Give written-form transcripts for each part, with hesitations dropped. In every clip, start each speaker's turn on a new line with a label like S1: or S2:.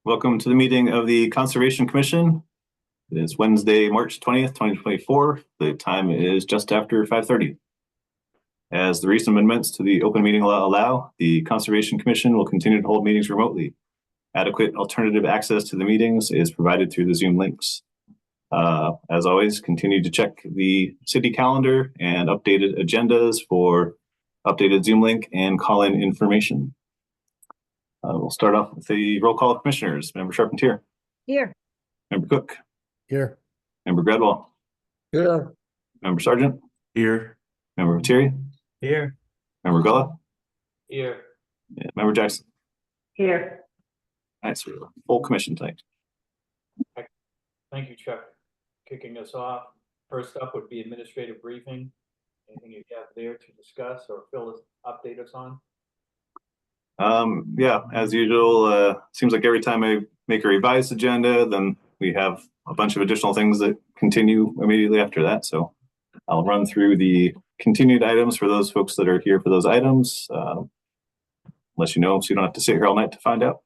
S1: Welcome to the meeting of the Conservation Commission. It is Wednesday, March 20th, 2024. The time is just after 5:30. As the recent amendments to the open meeting law allow, the Conservation Commission will continue to hold meetings remotely. Adequate alternative access to the meetings is provided through the Zoom links. As always, continue to check the city calendar and updated agendas for updated Zoom link and call-in information. We'll start off with the roll call of commissioners. Member Charpentier.
S2: Here.
S1: Member Cook.
S3: Here.
S1: Member Gradwell.
S3: Here.
S1: Member Sargent.
S3: Here.
S1: Member Materi.
S3: Here.
S1: Member Gulla.
S3: Here.
S1: And Member Jackson.
S2: Here.
S1: Nice. We're a full commission tonight.
S4: Thank you, Chuck. Kicking us off. First up would be administrative briefing. Anything you have there to discuss or update us on?
S1: Yeah, as usual, seems like every time I make a revised agenda, then we have a bunch of additional things that continue immediately after that. So I'll run through the continued items for those folks that are here for those items, unless you know, so you don't have to sit here all night to find out.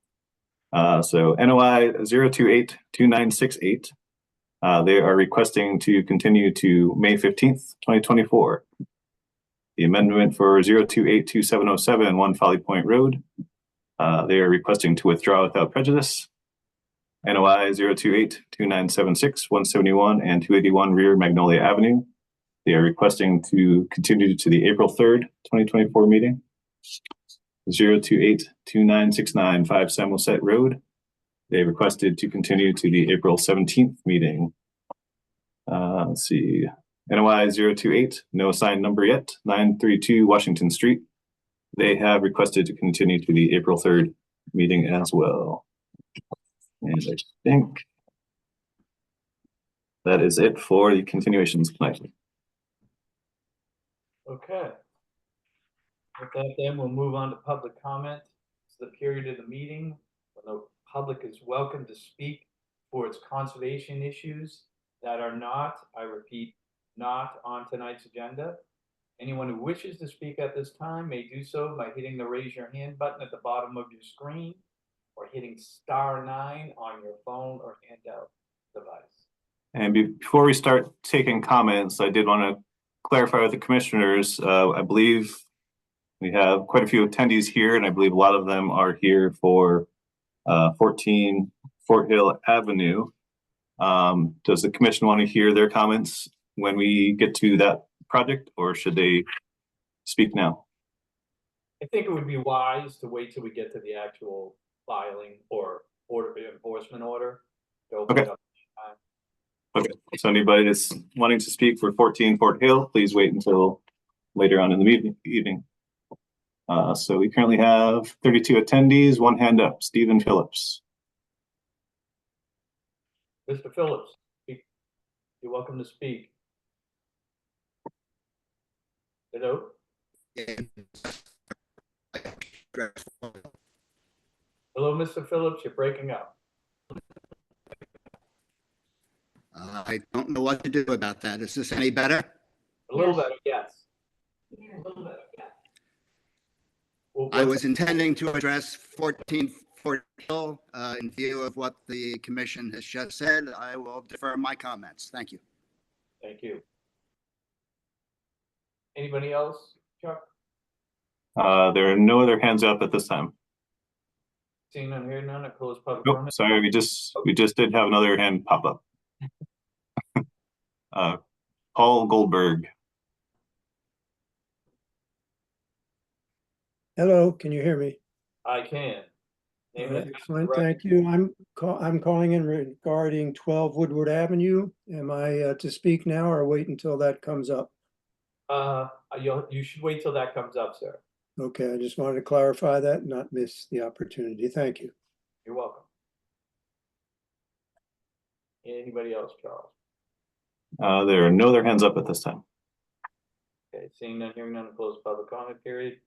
S1: So NOI 0282968, they are requesting to continue to May 15th, 2024. The amendment for 0282707 One Folly Point Road, they are requesting to withdraw without prejudice. NOI 0282976 171 and 281 Rear Magnolia Avenue. They are requesting to continue to the April 3rd, 2024 meeting. 0282969 5 Samoset Road. They requested to continue to the April 17th meeting. Let's see. NOI 028, no assigned number yet, 932 Washington Street. They have requested to continue to the April 3rd meeting as well. And I think that is it for the continuations tonight.
S4: Okay. With that, then we'll move on to public comment. It's the period of the meeting when the public is welcome to speak for its conservation issues that are not, I repeat, not on tonight's agenda. Anyone who wishes to speak at this time may do so by hitting the raise your hand button at the bottom of your screen or hitting *9 on your phone or handheld device.
S1: And before we start taking comments, I did want to clarify with the commissioners. I believe we have quite a few attendees here, and I believe a lot of them are here for 14 Fort Hill Avenue. Does the commission want to hear their comments when we get to that project, or should they speak now?
S4: I think it would be wise to wait till we get to the actual filing or enforcement order.
S1: Okay. Okay. So anybody that's wanting to speak for 14 Fort Hill, please wait until later on in the evening. So we currently have 32 attendees. One hand up. Stephen Phillips.
S4: Mr. Phillips, you're welcome to speak. Hello? Hello, Mr. Phillips, you're breaking up.
S5: I don't know what to do about that. Is this any better?
S4: A little better, yes. A little better, yes. Well,
S5: I was intending to address 14 Fort Hill in view of what the commission has just said. I will defer my comments. Thank you.
S4: Thank you. Anybody else, Chuck?
S1: There are no other hands up at this time.
S4: Seeing none, hearing none, I close public
S1: Nope,
S4: comment.
S1: sorry, we just did have another hand pop up. Paul Goldberg.
S3: Hello, can you hear me?
S4: I can. Name and
S3: Excellent,
S4: address.
S3: thank you. I'm calling in regarding 12 Woodward Avenue. Am I to speak now or wait until that comes up?
S4: You should wait till that comes up, sir.
S3: Okay, I just wanted to clarify that and not miss the opportunity. Thank you.
S4: You're welcome. Anybody else, Charles?
S1: There are no other hands up at this time.
S4: Okay, seeing none, hearing none, close public comment period.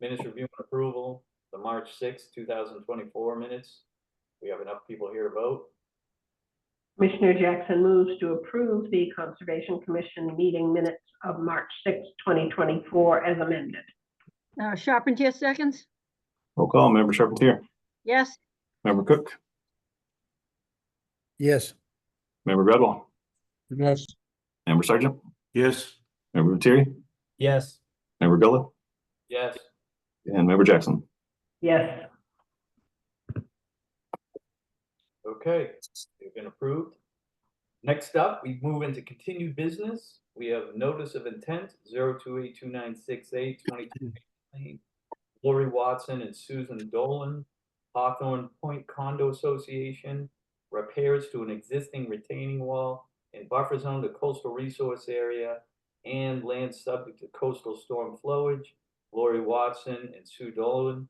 S4: Minutes review and approval, the March 6th, 2024 minutes. We have enough people here to vote.
S2: Commissioner Jackson moves to approve the Conservation Commission meeting minutes of March 6, 2024 as amended.
S6: Charpentier seconds.
S1: Roll call. Member Charpentier.
S6: Yes.
S1: Member Cook.
S6: Yes.
S1: Member Gradwell,
S6: Yes.
S1: Member Sergeant,
S6: Yes.
S1: Member Lettieri,
S6: Yes.
S1: Member Gullo,
S4: Yes.
S1: and Member Jackson.
S2: Yes.
S4: Okay, they've been approved. Next up, we move into continued business. We have notice of intent 0282968 22 Lane. Lori Watson and Susan Dolan, Hawthorne Point Condo Association, repairs to an existing retaining wall and buffer zone to coastal resource area and land subject to coastal storm flowage. Lori Watson and Sue Dolan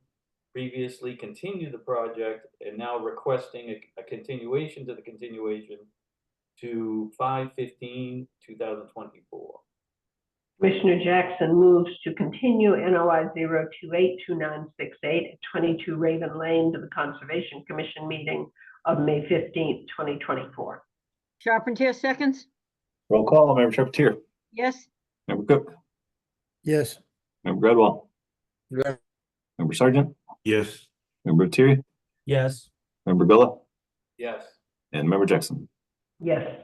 S4: previously continued the project and now requesting a continuation to the continuation to 5/15/2024.
S2: Commissioner Jackson moves to continue NOI 0282968 at 22 Raven Lane to the Conservation Commission meeting of May 15th, 2024.
S7: Charpentier seconds.
S1: Roll call, Member Charpentier,
S7: Yes.
S1: Member Cook,
S6: Yes.
S1: Member Gradwell,
S6: Yes.
S1: Member Sergeant,
S6: Yes.
S1: Member Lettieri,
S6: Yes.
S1: Member Gullo,
S4: Yes.
S1: and Member Jackson.
S2: Yes.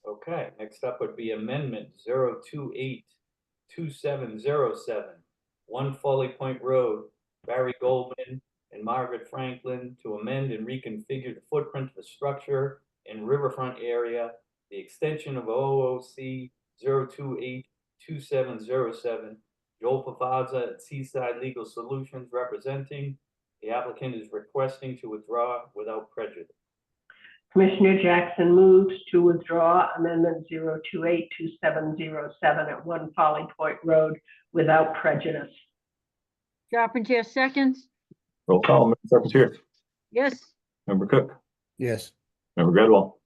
S4: Okay, next up would be amendment 0282707, 1 Folly Point Road, Barry Goldman and Margaret Franklin to amend and reconfigure the footprint of the structure in riverfront area, the extension of OOC 0282707, Joel Pavazza at Seaside Legal Solutions representing. The applicant is requesting to withdraw without prejudice.
S2: Commissioner Jackson moves to withdraw amendment 0282707 at 1 Folly Point Road without prejudice.
S7: Charpentier seconds.
S1: Roll call, Member Charpentier,
S7: Yes.
S1: Member Cook,
S6: Yes.
S1: Member Gradwell,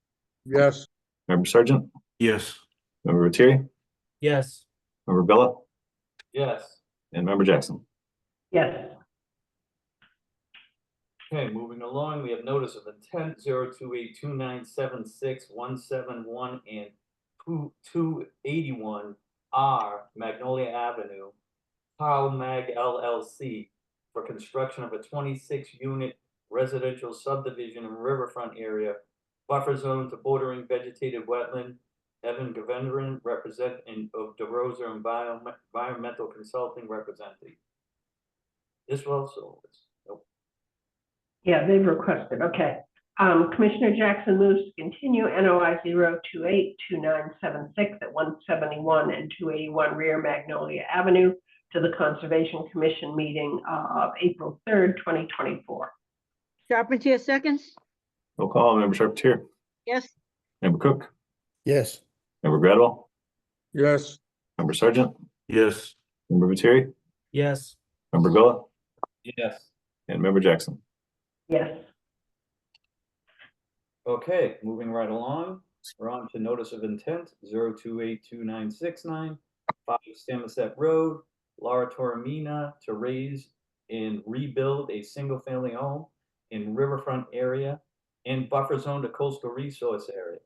S6: Yes.
S1: Member Sergeant,
S6: Yes.
S1: Member Lettieri,
S6: Yes.
S1: Member Gullo,
S4: Yes.
S1: and Member Jackson.
S2: Yes.
S4: Okay, moving along, we have notice of intent 0282976 171 and 281 R Magnolia Avenue, Carl Mag LLC for construction of a 26-unit residential subdivision in riverfront area, buffer zone to bordering vegetated wetland. Evan Govendran, representative of DeRosa Environmental Consulting representative. This also is, nope.
S2: Yeah, they've requested, okay. Commissioner Jackson moves to continue NOI 0282976 at 171 and 281 Rear Magnolia Avenue to the Conservation Commission meeting of April 3rd, 2024.
S7: Charpentier seconds.
S1: Roll call, Member Charpentier,
S7: Yes.
S1: Member Cook,
S6: Yes.
S1: Member Gradwell,
S6: Yes.
S1: Member Sergeant,
S6: Yes.
S1: Member Lettieri,
S6: Yes.
S1: Member Gullo,
S4: Yes.
S1: and Member Jackson.
S2: Yes.
S4: Okay, moving right along, we're on to notice of intent 0282969, 5 Samoset Road, Laura Toromina to raise and rebuild a single-family home in riverfront area and buffer zone to coastal resource area.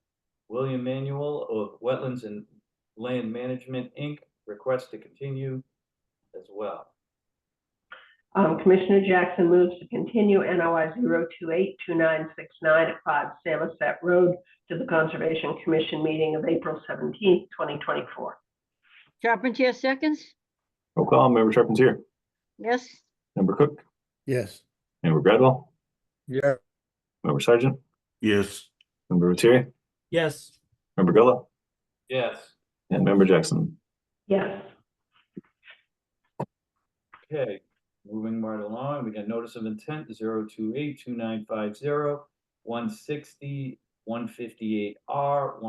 S4: William Manuel of Wetlands and Land Management, Inc. requests to continue as well.
S2: Commissioner Jackson moves to continue NOI 0282969 at 5 Samoset Road to the Conservation Commission meeting of April 17th, 2024.
S7: Charpentier seconds.
S1: Roll call, Member Charpentier,
S7: Yes.
S1: Member Cook,
S6: Yes.
S1: Member Gradwell,
S6: Yeah.
S1: Member Sergeant,
S6: Yes.
S1: Member Lettieri,
S6: Yes.
S1: Member Gullo,
S4: Yes.
S1: and Member Jackson.
S2: Yes.
S4: Okay, moving right along, we got notice of intent 0282950, 160, 158R,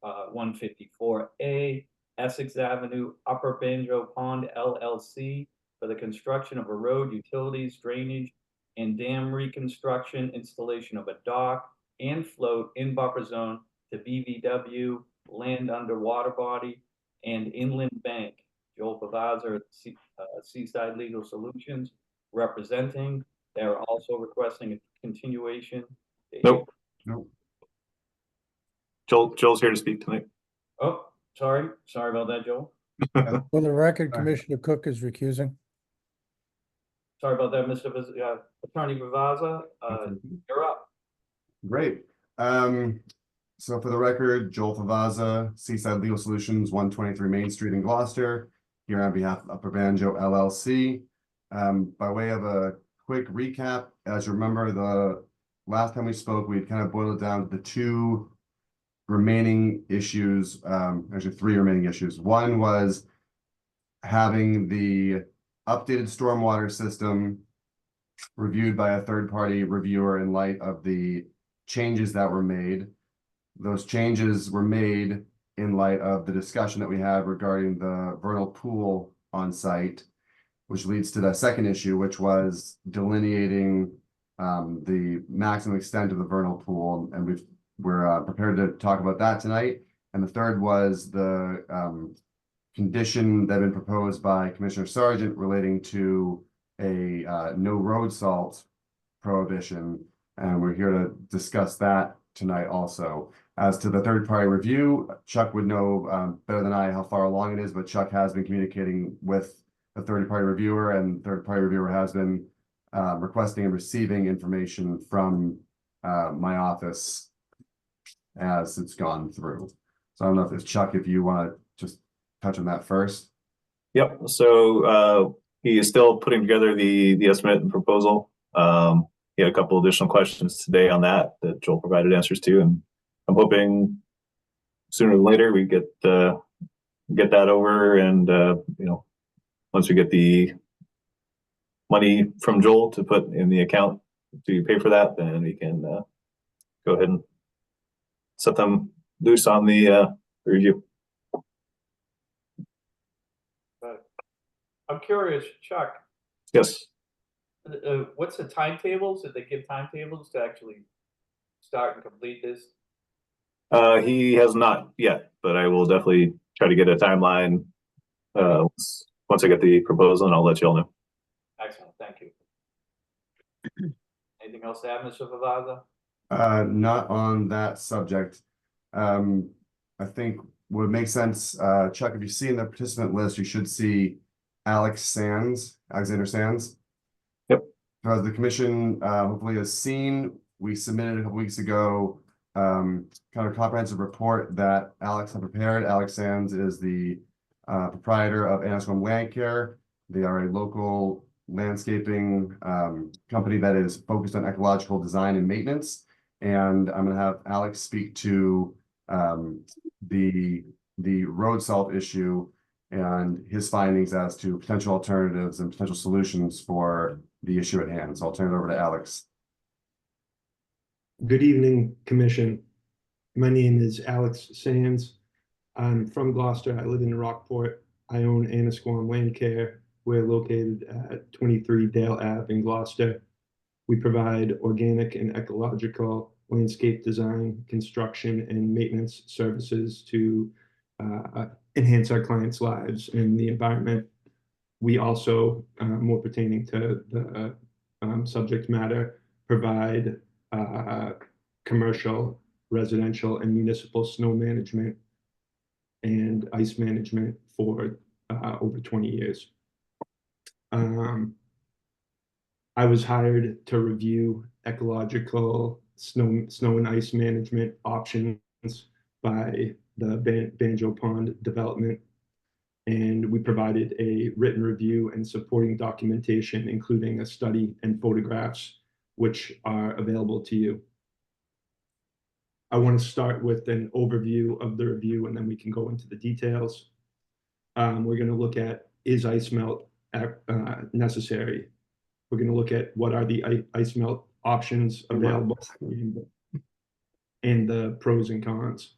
S4: 154A, Essex Avenue, Upper Banjo Pond LLC for the construction of a road, utilities, drainage, and dam reconstruction, installation of a dock and float in buffer zone to BVW, land under water body, and inland bank. Joel Pavazza at Seaside Legal Solutions representing. They're also requesting a continuation.
S1: Nope.
S6: Nope.
S1: Joel's here to speak tonight.
S4: Oh, sorry about that, Joel.
S6: For the record, Commissioner Cook is recusing.
S4: Sorry about that, Mr. Attorney Pavazza. You're up.
S8: Great. So for the record, Joel Favaza, Seaside Legal Solutions, 123 Main Street in Gloucester, here on behalf of Upper Banjo LLC. By way of a quick recap, as you remember, the last time we spoke, we kind of boiled it down to the two remaining issues, actually three remaining issues. One was having the updated stormwater system reviewed by a third-party reviewer in light of the changes that were made. Those changes were made in light of the discussion that we had regarding the vernal pool on site, which leads to the second issue, which was delineating the maximum extent of the vernal pool, and we're prepared to talk about that tonight. And the third was the condition that had been proposed by Commissioner Sargent relating to a no road salt prohibition, and we're here to discuss that tonight also. As to the third-party review, Chuck would know better than I how far along it is, but Chuck has been communicating with the third-party reviewer, and the third-party reviewer has been requesting and receiving information from my office as it's gone through. So I don't know if it's Chuck, if you want to just touch on that first.
S1: Yep, so he is still putting together the estimate and proposal. He had a couple additional questions today on that Joel provided answers to, and I'm hoping sooner than later we get that over, and once we get the money from Joel to put in the account to pay for that, then we can go ahead and set them loose on the review.
S4: I'm curious, Chuck,
S1: Yes.
S4: what's the timetables? Did they give timetables to actually start and complete this?
S1: He has not yet, but I will definitely try to get a timeline once I get the proposal, and I'll let you all know.
S4: Excellent, thank you. Anything else to add, Mr. Vavaza?
S8: Not on that subject. I think what makes sense, Chuck, if you see in the participant list, you should see Alexander Sands.
S1: Yep.
S8: As the commission hopefully has seen, we submitted a couple weeks ago kind of a comprehensive report that Alex had prepared. Alex Sands is the proprietor of Anascombe Land Care. They are a local landscaping company that is focused on ecological design and maintenance. And I'm going to have Alex speak to the road salt issue and his findings as to potential alternatives and potential solutions for the issue at hand. So I'll turn it over to Alex.
S9: Good evening, Commission. My name is Alex Sands. I'm from Gloucester. I live in Rockport. I own Anascombe Land Care. We're located at 23 Dale Ave in Gloucester. We provide organic and ecological landscape design, construction, and maintenance services to enhance our clients' lives and the environment. We also, more pertaining to the subject matter, provide commercial, residential, and municipal snow management and ice management for over 20 years. I was hired to review ecological snow and ice management options by the Banjo Pond development, and we provided a written review and supporting documentation, including a study and photographs, which are available to you. I want to start with an overview of the review, and then we can go into the details. We're going to look at, is ice melt necessary? We're going to look at what are the ice melt options available and the pros and cons.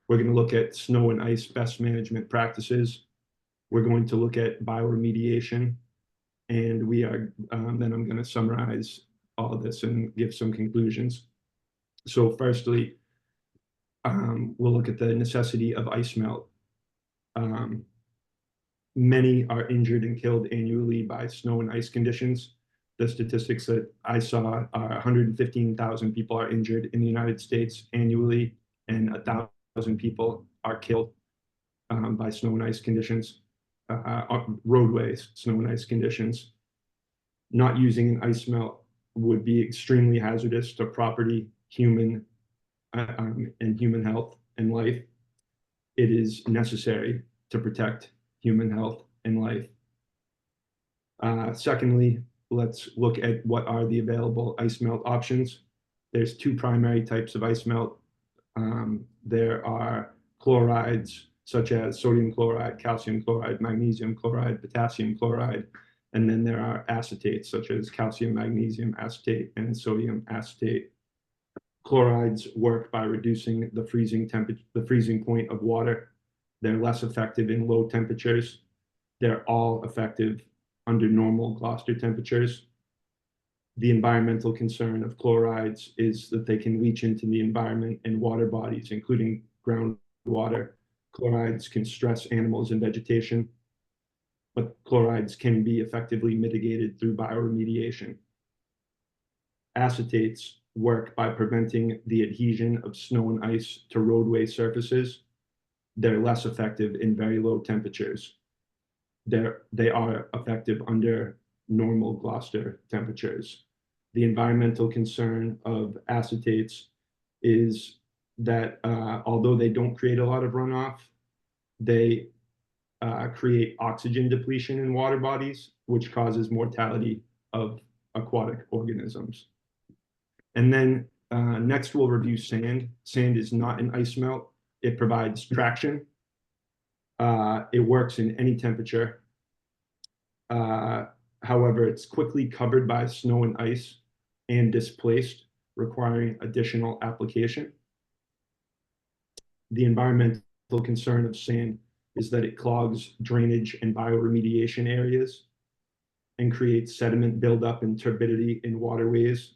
S9: We're going to look at snow and ice best management practices. We're going to look at bioremediation, and we are then I'm going to summarize all of this and give some conclusions. So firstly, we'll look at the necessity of ice melt. Many are injured and killed annually by snow and ice conditions. The statistics that I saw are 115,000 people are injured in the United States annually, and 1,000 people are killed by snow and ice conditions, roadways, snow and ice conditions. Not using an ice melt would be extremely hazardous to property human and human health and life. It is necessary to protect human health and life. Secondly, let's look at what are the available ice melt options. There's two primary types of ice melt. There are chlorides such as sodium chloride, calcium chloride, magnesium chloride, potassium chloride, and then there are acetates such as calcium magnesium acetate and sodium acetate. Chlorides work by reducing the freezing point of water. They're less effective in low temperatures. They're all effective under normal Gloucester temperatures. The environmental concern of chlorides is that they can leach into the environment and water bodies, including groundwater. Chlorides can stress animals and vegetation, but chlorides can be effectively mitigated through bioremediation. Acetates work by preventing the adhesion of snow and ice to roadway surfaces. They're less effective in very low temperatures. They are effective under normal Gloucester temperatures. The environmental concern of acetates is that although they don't create a lot of runoff, they create oxygen depletion in water bodies, which causes mortality of aquatic organisms. And then next we'll review sand. Sand is not an ice melt. It provides traction. It works in any temperature. However, it's quickly covered by snow and ice and displaced, requiring additional application. The environmental concern of sand is that it clogs drainage and bioremediation areas and creates sediment buildup and turbidity in waterways,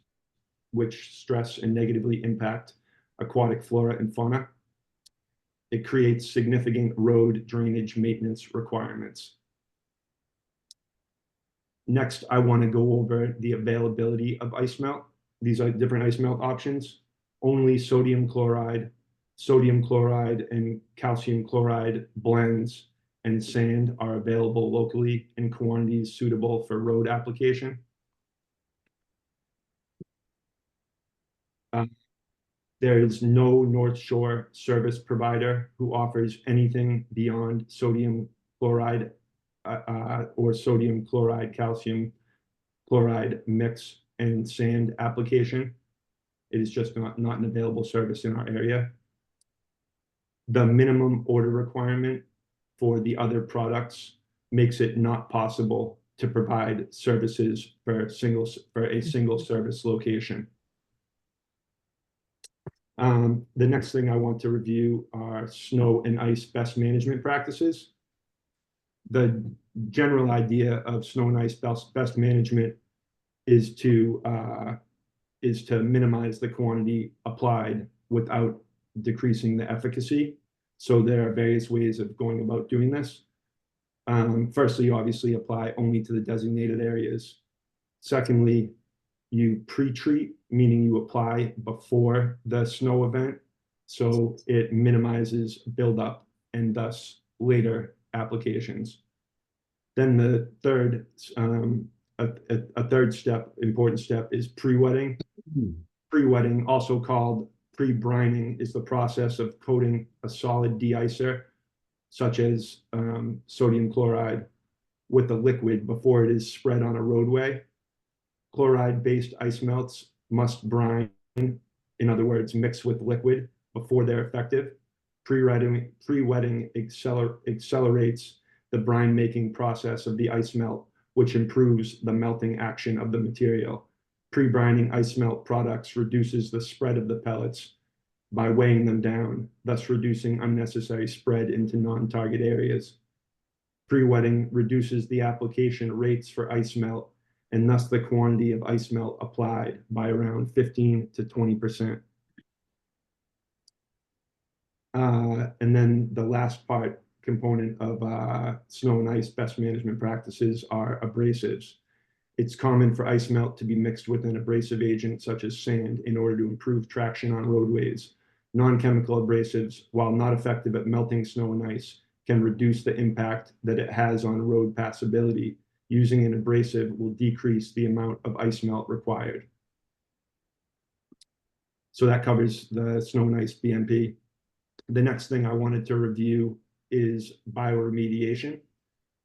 S9: which stress and negatively impact aquatic flora and fauna. It creates significant road drainage maintenance requirements. Next, I want to go over the availability of ice melt. These are different ice melt options. Only sodium chloride, and calcium chloride blends and sand are available locally in quantities suitable for road application. There is no North Shore service provider who offers anything beyond sodium chloride or sodium chloride, calcium chloride mix and sand application. It is just not an available service in our area. The minimum order requirement for the other products makes it not possible to provide services for a single service location. The next thing I want to review are snow and ice best management practices. The general idea of snow and ice best management is to minimize the quantity applied without decreasing the efficacy. So there are various ways of going about doing this. Firstly, you obviously apply only to the designated areas. Secondly, you pre-treat, meaning you apply before the snow event, so it minimizes buildup and thus later applications. Then the third, a third step, important step, is pre-wetting. Pre-wetting, also called pre-brining, is the process of coating a solid de-icer, such as sodium chloride, with a liquid before it is spread on a roadway. Chloride-based ice melts must brine, in other words, mix with liquid before they're effective. Pre-wetting accelerates the brine-making process of the ice melt, which improves the melting action of the material. Pre-brining ice melt products reduces the spread of the pellets by weighing them down, thus reducing unnecessary spread into non-target areas. Pre-wetting reduces the application rates for ice melt and thus the quantity of ice melt applied by around 15 to 20%. And then the last component of snow and ice best management practices are abrasives. It's common for ice melt to be mixed with an abrasive agent such as sand in order to improve traction on roadways. Non-chemical abrasives, while not effective at melting snow and ice, can reduce the impact that it has on road passability. Using an abrasive will decrease the amount of ice melt required. So that covers the snow and ice BMP. The next thing I wanted to review is bioremediation.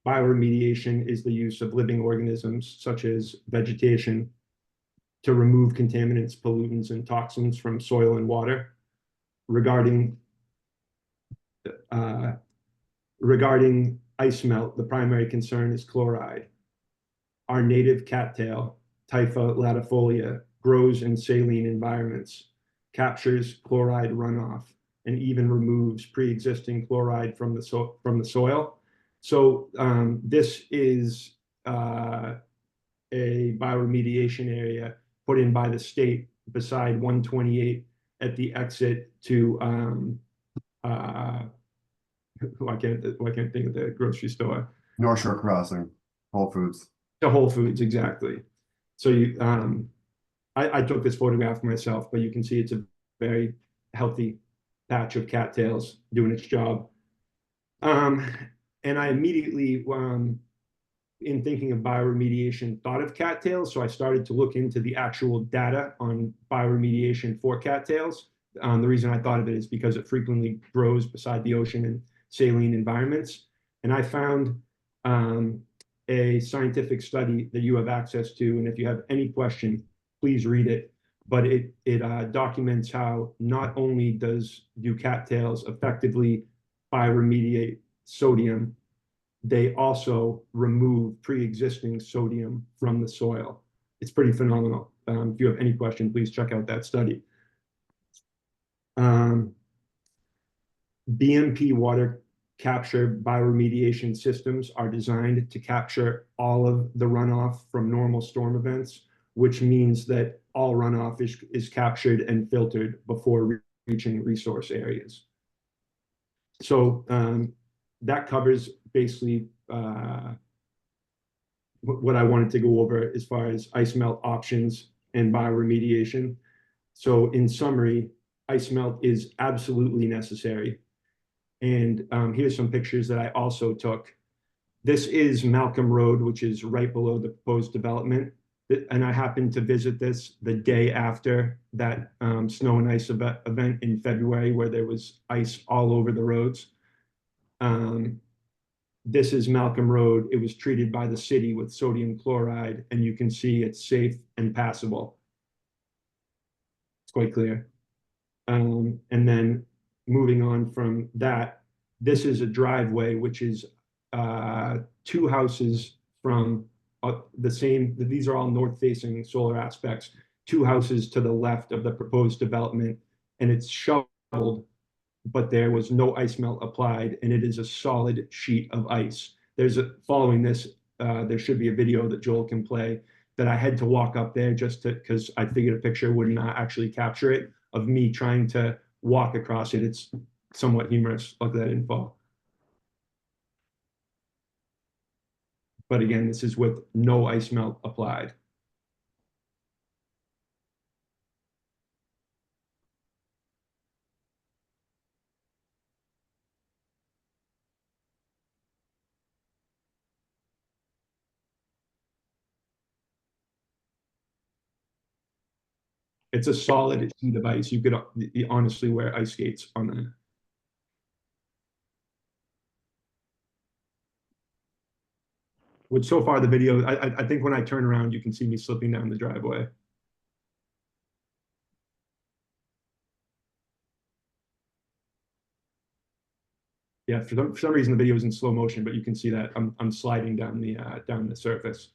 S9: Bioremediation is the use of living organisms such as vegetation to remove contaminants, pollutants, and toxins from soil and water. Regarding ice melt, the primary concern is chloride. Our native cattail, Typha latifolia, grows in saline environments, captures chloride runoff, and even removes pre-existing chloride from the soil. So this is a bioremediation area put in by the state beside 128 at the exit to I can't think of the grocery store.
S8: North Shore Crossing, Whole Foods.
S9: The Whole Foods, exactly. So you, I took this photograph myself, but you can see it's a very healthy patch of cattails doing its job. And I immediately, in thinking of bioremediation, thought of cattails. So I started to look into the actual data on bioremediation for cattails. The reason I thought of it is because it frequently grows beside the ocean in saline environments. And I found a scientific study that you have access to. And if you have any question, please read it. But it documents how not only do cattails effectively bioremediate sodium, they also remove pre-existing sodium from the soil. It's pretty phenomenal. If you have any question, please check out that study. BMP water capture bioremediation systems are designed to capture all of the runoff from normal storm events, which means that all runoff is captured and filtered before reaching resource areas. So that covers basically what I wanted to go over as far as ice melt options and bioremediation. So in summary, ice melt is absolutely necessary. And here's some pictures that I also took. This is Malcolm Road, which is right below the proposed development. And I happened to visit this the day after that snow and ice event in February, where there was ice all over the roads. This is Malcolm Road. It was treated by the city with sodium chloride, and you can see it's safe and passable. It's quite clear. And then moving on from that, this is a driveway, which is 2 houses from the same, these are all north-facing solar aspects, 2 houses to the left of the proposed development, and it's shoveled, but there was no ice melt applied, and it is a solid sheet of ice. Following this, there should be a video that Joel can play that I had to walk up there just because I figured a picture would not actually capture it, of me trying to walk across it. It's somewhat humorous. Luckily, that didn't fall. But again, this is with no ice melt applied. It's a solid sheet of ice. You could honestly wear ice skates on that. Which so far the video, I think when I turn around, you can see me slipping down the driveway. Yeah, for some reason the video is in slow motion, but you can see that I'm sliding down the surface.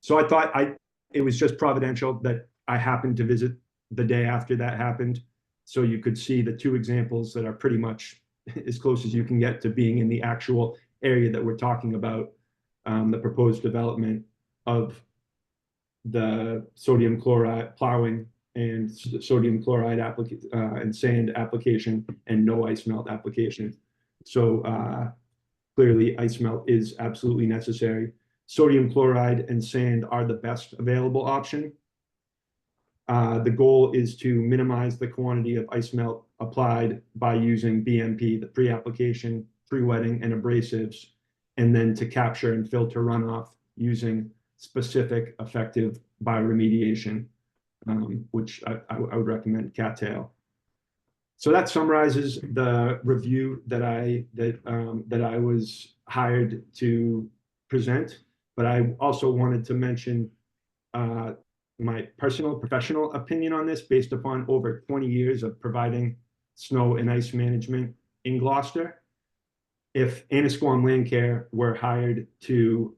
S9: So I thought it was just providential that I happened to visit the day after that happened, so you could see the 2 examples that are pretty much as close as you can get to being in the actual area that we're talking about, the proposed development of the sodium chloride plowing and sodium chloride and sand application and no ice melt application. So clearly ice melt is absolutely necessary. Sodium chloride and sand are the best available option. The goal is to minimize the quantity of ice melt applied by using BMP, the pre-application, pre-wetting, and abrasives, and then to capture and filter runoff using specific effective bioremediation. which I would recommend cattail. So that summarizes the review that I was hired to present. But I also wanted to mention my personal professional opinion on this based upon over 20 years of providing snow and ice management in Gloucester. If Annisquam Land Care were hired to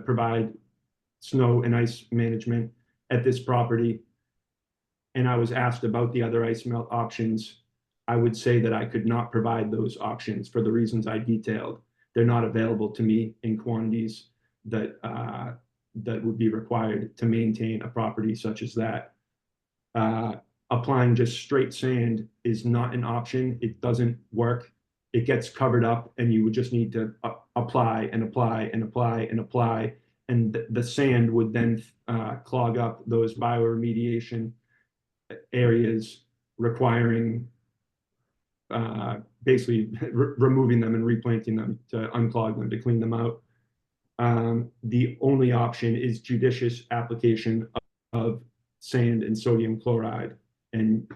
S9: provide snow and ice management at this property, and I was asked about the other ice melt options, I would say that I could not provide those options for the reasons I detailed. They're not available to me in quantities that would be required to maintain a property such as that. Applying just straight sand is not an option. It doesn't work. It gets covered up, and you would just need to apply and apply and apply and apply. And the sand would then clog up those bioremediation areas, requiring basically removing them and replanting them to unclog them, to clean them out. The only option is judicious application of sand and sodium chloride and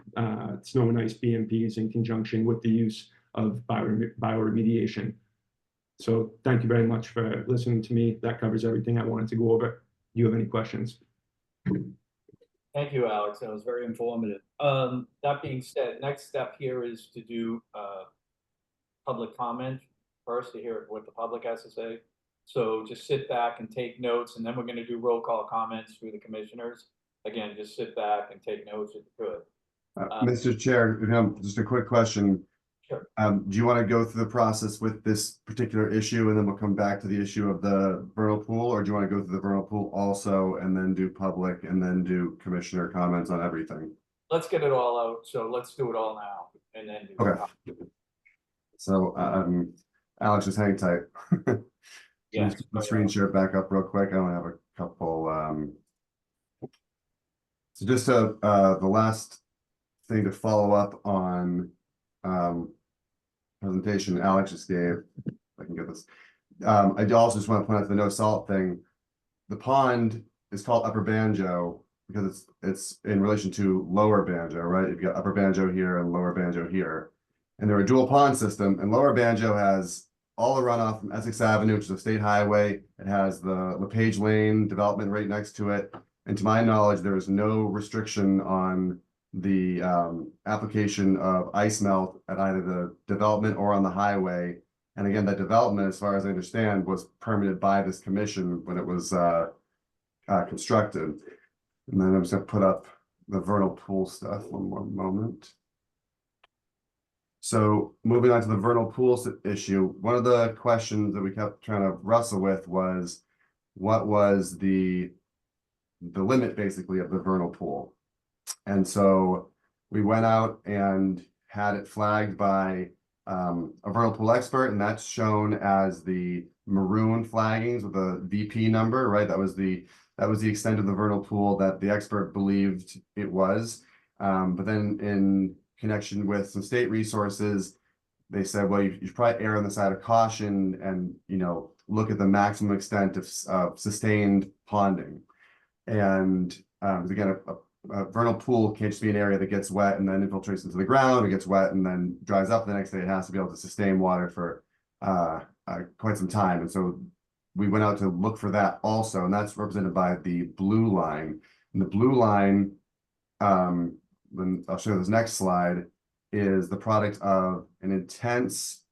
S9: snow and ice BMPs in conjunction with the use of bioremediation. So thank you very much for listening to me. That covers everything I wanted to go over. Do you have any questions?
S4: Thank you, Alex. That was very informative. That being said, next step here is to do public comment first, to hear what the public has to say. So just sit back and take notes, and then we're going to do roll call comments through the commissioners. Again, just sit back and take notes if you could.
S8: Mr. Chair, just a quick question.
S4: Sure.
S8: Do you want to go through the process with this particular issue, and then we'll come back to the issue of the vernal pool, or do you want to go through the vernal pool also and then do public and then do commissioner comments on everything?
S4: Let's get it all out. So let's do it all now and then do
S8: Okay. So Alex, just hang tight.
S4: Yeah.
S8: Let's screen share it back up real quick. I only have a couple. So just the last thing to follow up on presentation Alex just gave. If I can get this. I also just want to point out the no salt thing. The pond is called Upper Banjo because it's in relation to Lower Banjo, right? You've got Upper Banjo here and Lower Banjo here, and they're a dual pond system. And Lower Banjo has all the runoff from Essex Avenue, which is a state highway. It has the LePage Lane development right next to it. And to my knowledge, there is no restriction on the application of ice melt at either the development or on the highway. And again, that development, as far as I understand, was permitted by this commission when it was constructed. And then I'm just gonna put up the vernal pool stuff one more moment. So moving on to the vernal pool issue, one of the questions that we kept trying to wrestle with was, what was the limit basically of the vernal pool? And so we went out and had it flagged by a vernal pool expert, and that's shown as the maroon flaggings with a VP number, right? That was the extent of the vernal pool that the expert believed it was. But then in connection with some state resources, they said, well, you should probably err on the side of caution and, you know, look at the maximum extent of sustained ponding. And again, a vernal pool can't just be an area that gets wet and then infiltrates into the ground, or gets wet and then dries up the next day. It has to be able to sustain water for quite some time. And so we went out to look for that also, and that's represented by the blue line. And the blue line, then I'll show this next slide, is the product of an intense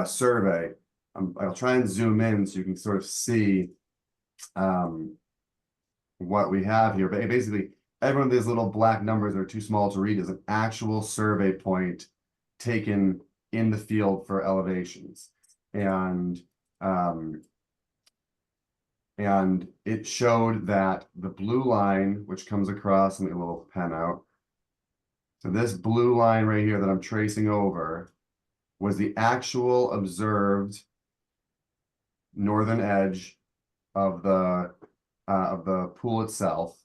S8: survey. I'll try and zoom in so you can sort of see what we have here. But basically, every one of these little black numbers that are too small to read is an actual survey point taken in the field for elevations. And it showed that the blue line, which comes across, let me get a little pen out. So this blue line right here that I'm tracing over was the actual observed northern edge of the pool itself.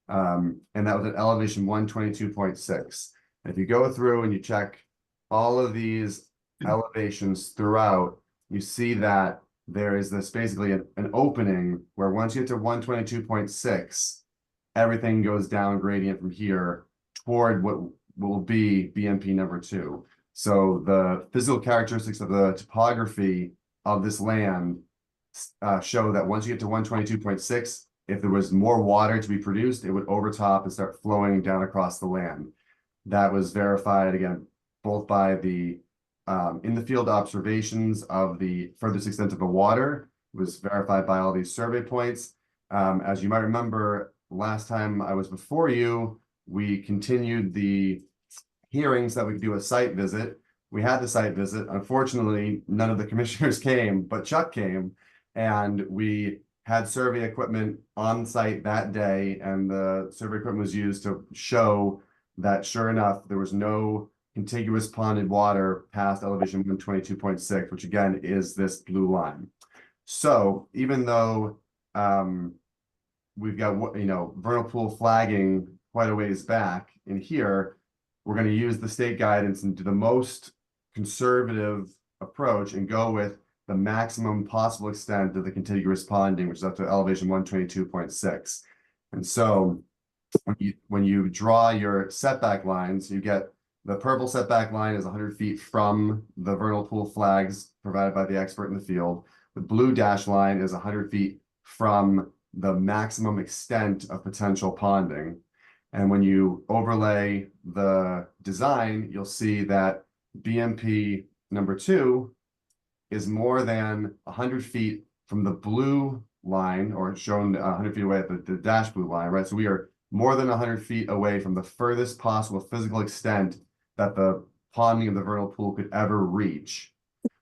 S8: And that was at elevation 122.6. And if you go through and you check all of these elevations throughout, you see that there is this basically an opening where once you get to 122.6, everything goes down gradient from here toward what will be BMP number 2. So the physical characteristics of the topography of this land show that once you get to 122.6, if there was more water to be produced, it would overtop and start flowing down across the land. That was verified again, both by the in the field observations of the furthest extent of the water. It was verified by all these survey points. As you might remember, last time I was before you, we continued the hearings that we could do a site visit. We had the site visit. Unfortunately, none of the commissioners came, but Chuck came, and we had survey equipment on site that day, and the survey equipment was used to show that sure enough, there was no contiguous ponded water past elevation 122.6, which again is this blue line. So even though we've got, you know, vernal pool flagging quite a ways back in here, we're going to use the state guidance and do the most conservative approach and go with the maximum possible extent of the contiguous ponding, which is up to elevation 122.6. And so when you draw your setback lines, you get the purple setback line is 100 feet from the vernal pool flags provided by the expert in the field. The blue dash line is 100 feet from the maximum extent of potential ponding. And when you overlay the design, you'll see that BMP number 2 is more than 100 feet from the blue line, or shown 100 feet away at the dash blue line, right? So we are more than 100 feet away from the furthest possible physical extent that the ponding of the vernal pool could ever reach.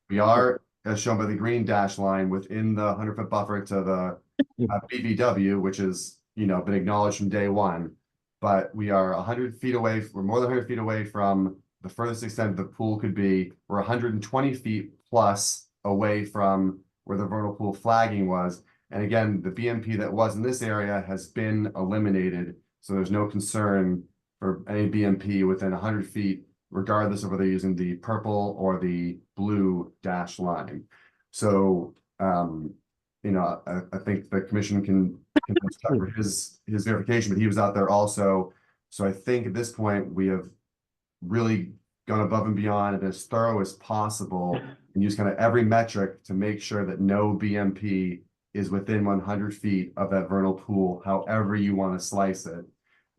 S8: We are, as shown by the green dash line, within the 100-foot buffer to the BVW, which is, you know, been acknowledged from day one. But we are 100 feet away, we're more than 100 feet away from the furthest extent the pool could be. We're 120 feet plus away from where the vernal pool flagging was. And again, the BMP that was in this area has been eliminated. So there's no concern for any BMP within 100 feet, regardless of whether they're using the purple or the blue dash line. So, you know, I think the commission can cover his verification, but he was out there also. So I think at this point, we have really gone above and beyond and as thorough as possible and use kind of every metric to make sure that no BMP is within 100 feet of that vernal pool, however you want to slice it.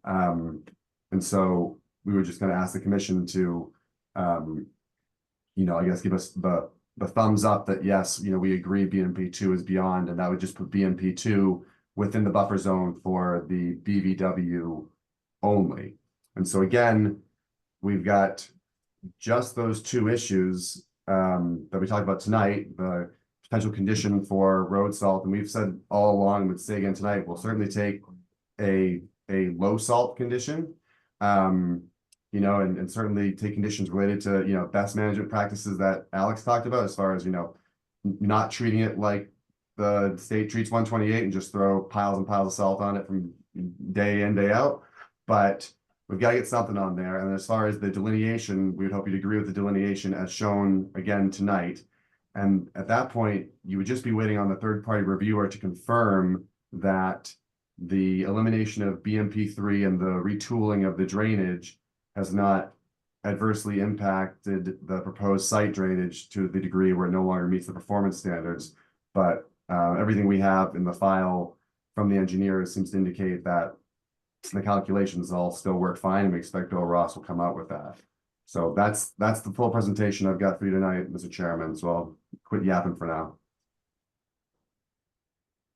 S8: And so we were just going to ask the commission to, you know, I guess give us the thumbs up that yes, you know, we agree BMP 2 is beyond, and that would just put BMP 2 within the buffer zone for the BVW only. And so again, we've got just those two issues that we talked about tonight, the potential condition for road salt. And we've said all along, would say again tonight, we'll certainly take a low salt condition, you know, and certainly take conditions related to, you know, best management practices that Alex talked about, as far as, you know, not treating it like the state treats 128 and just throw piles and piles of salt on it from day in, day out. But we've got to get something on there. And as far as the delineation, we would hope you'd agree with the delineation as shown again tonight. And at that point, you would just be waiting on the third-party reviewer to confirm that the elimination of BMP3 and the retooling of the drainage has not adversely impacted the proposed site drainage to the degree where it no longer meets the performance standards. But everything we have in the file from the engineers seems to indicate that the calculations all still work fine, and we expect Bill Ross will come out with that. So that's the full presentation I've got for you tonight, Mr. Chairman. So I'll quit yapping for now.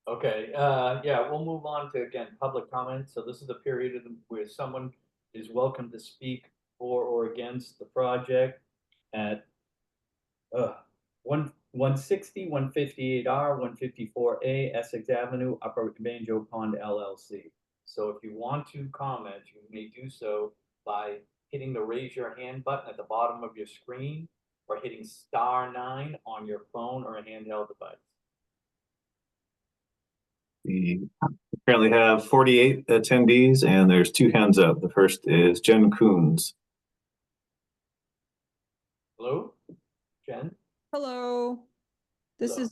S4: Okay, yeah, we'll move on to, again, public comment. So this is a period where someone is welcome to speak for or against the project at 160, 158R, 154A, Essex Avenue, Upper Banjo Pond, LLC. So if you want to comment, you may do so by hitting the raise your hand button at the bottom of your screen, or hitting *9 on your phone or a handheld device.
S1: We currently have 48 attendees, and there's 2 hands up. The first is Jen Coons.
S4: Hello, Jen?
S10: Hello. This
S4: Hello.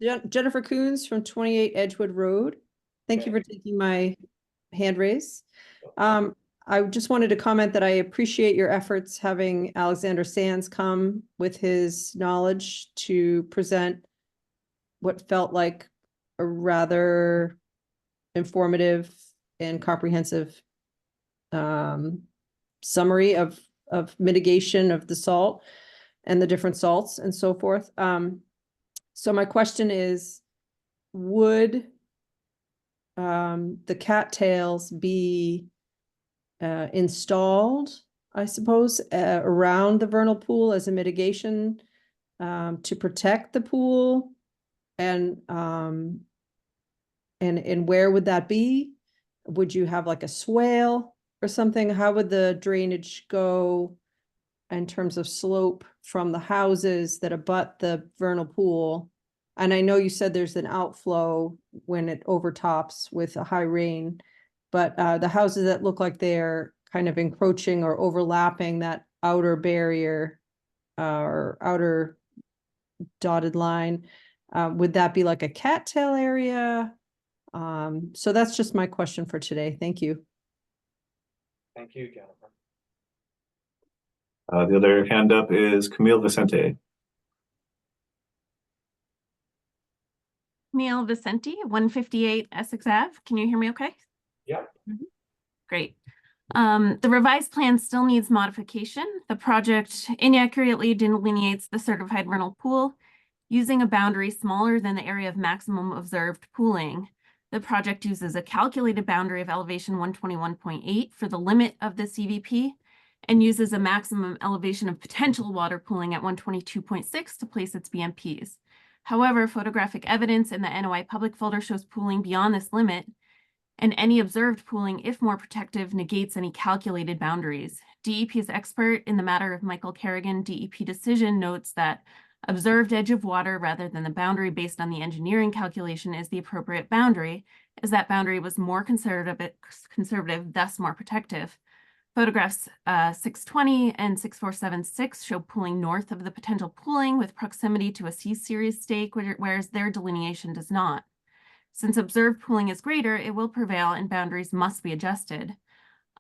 S10: is Jennifer Coons from 28 Edgewood Road. Thank you
S4: Okay.
S10: for taking my hand raise. I just wanted to comment that I appreciate your efforts having Alexander Sands come with his knowledge to present what felt like a rather informative and comprehensive summary of mitigation of the salt and the different salts and so forth. So my question is, would the cattails be installed, I suppose, around the vernal pool as a mitigation to protect the pool? And where would that be? Would you have like a swale or something? How would the drainage go in terms of slope from the houses that abut the vernal pool? And I know you said there's an outflow when it overtops with a high rain, but the houses that look like they're kind of encroaching or overlapping that outer barrier or outer dotted line, would that be like a cattail area? So that's just my question for today. Thank you.
S4: Thank you, Jennifer.
S1: The other hand up is Camille Vicente.
S11: Camille Vicente, 158 Essex Ave. Can you hear me okay?
S4: Yep.
S11: Great. The revised plan still needs modification. The project inaccurately delineates the certified vernal pool using a boundary smaller than the area of maximum observed pooling. The project uses a calculated boundary of elevation 121.8 for the limit of the CVP and uses a maximum elevation of potential water pooling at 122.6 to place its BMPs. However, photographic evidence in the NOI public folder shows pooling beyond this limit, and any observed pooling, if more protective, negates any calculated boundaries. DEP's expert in the matter of Michael Kerrigan DEP decision notes that observed edge of water rather than the boundary based on the engineering calculation is the appropriate boundary, as that boundary was more conservative, thus more protective. Photographs 620 and 6476 show pooling north of the potential pooling with proximity to a C-series stake, whereas their delineation does not. Since observed pooling is greater, it will prevail and boundaries must be adjusted.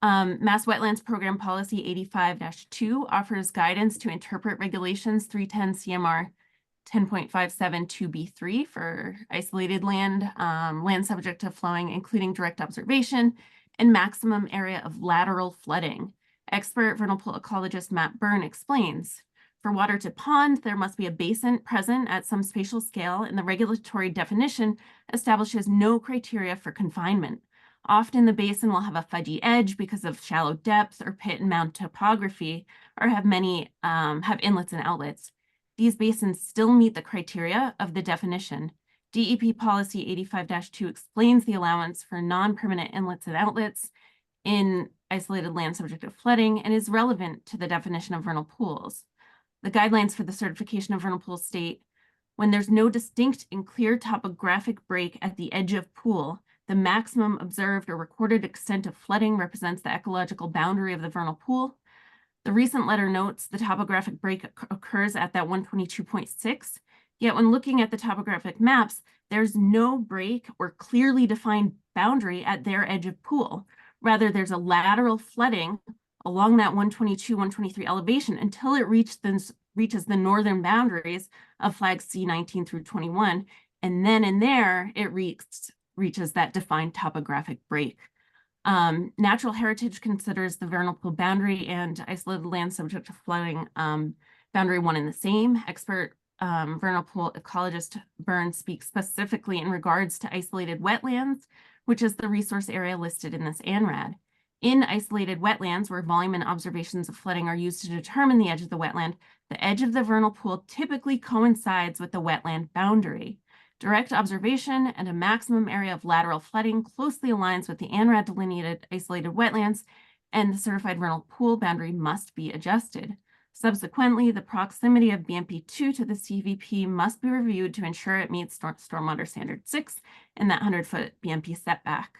S11: Mass Wetlands Program Policy 85-2 offers guidance to interpret regulations 310 CMR 10.57 2B3 for isolated land, land subject to flowing, including direct observation, and maximum area of lateral flooding. Expert vernal pool ecologist Matt Byrne explains, for water to pond, there must be a basin present at some spatial scale, and the regulatory definition establishes no criteria for confinement. Often the basin will have a fudgy edge because of shallow depth or pit and mound topography, or have inlets and outlets. These basins still meet the criteria of the definition. DEP Policy 85-2 explains the allowance for non-permanent inlets and outlets in isolated land subject to flooding and is relevant to the definition of vernal pools. The guidelines for the certification of vernal pools state, when there's no distinct and clear topographic break at the edge of pool, the maximum observed or recorded extent of flooding represents the ecological boundary of the vernal pool. The recent letter notes the topographic break occurs at that 122.6. Yet when looking at the topographic maps, there's no break or clearly defined boundary at their edge of pool. Rather, there's a lateral flooding along that 122, 123 elevation until it reaches the northern boundaries of flags C19 through 21. And then in there, it reaches that defined topographic break. Natural Heritage considers the vernal pool boundary and isolated land subject to flooding boundary one and the same. Expert vernal pool ecologist Byrne speaks specifically in regards to isolated wetlands, which is the resource area listed in this ANRAD. In isolated wetlands, where volume and observations of flooding are used to determine the edge of the wetland, the edge of the vernal pool typically coincides with the wetland boundary. Direct observation and a maximum area of lateral flooding closely aligns with the ANRAD delineated isolated wetlands, and the certified vernal pool boundary must be adjusted. Subsequently, the proximity of BMP2 to the CVP must be reviewed to ensure it meets Stormwater Standard 6 and that 100-foot BMP setback.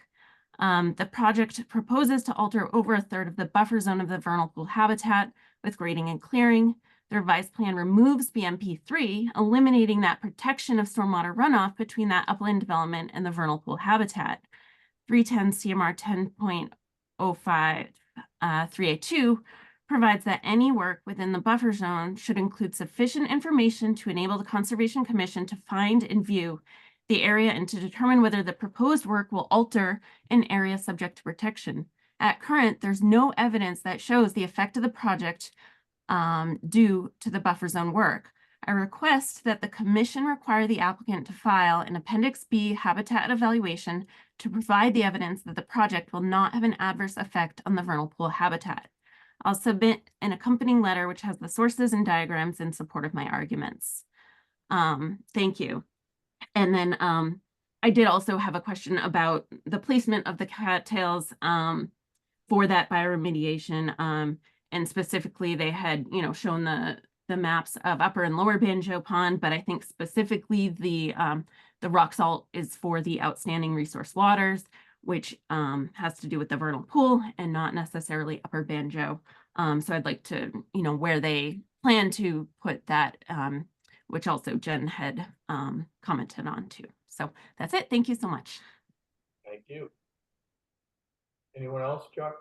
S11: The project proposes to alter over a third of the buffer zone of the vernal pool habitat with grading and clearing. The revised plan removes BMP3, eliminating that protection of stormwater runoff between that upland development and the vernal pool habitat. 310 CMR 10.05 3A2 provides that any work within the buffer zone should include sufficient information to enable the Conservation Commission to find and view the area and to determine whether the proposed work will alter an area subject to protection. At current, there's no evidence that shows the effect of the project due to the buffer zone work. I request that the commission require the applicant to file an Appendix B habitat evaluation to provide the evidence that the project will not have an adverse effect on the vernal pool habitat. I'll submit an accompanying letter which has the sources and diagrams in support of my arguments. Thank you. And then I did also have a question about the placement of the cattails for that bioremediation. And specifically, they had, shown the maps of Upper and Lower Banjo Pond, but I think specifically the rock salt is for the outstanding resource waters, which has to do with the vernal pool and not necessarily Upper Banjo. So I'd like to, where they plan to put that, which also Jen had commented on too. So that's it. Thank you so much.
S4: Thank you. Anyone else, Chuck?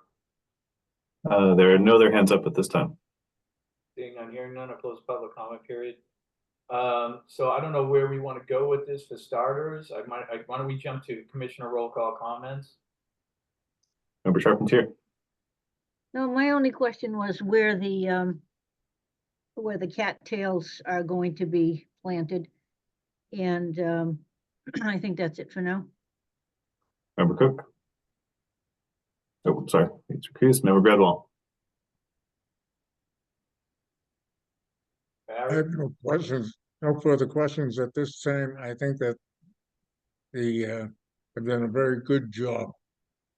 S1: There are no other hands up at this time.
S4: Seeing none, hearing none, I'll close public comment period. So I don't know where we want to go with this for starters. Why don't we jump to commissioner roll call comments?
S1: Member Charpentier.
S7: No, my only question was where the cattails are going to be planted. And I think that's it for now.
S1: Member Cook. Oh, sorry. It's recused. Member Bradwell.
S6: I have no questions, no further questions at this time. I think that the have done a very good job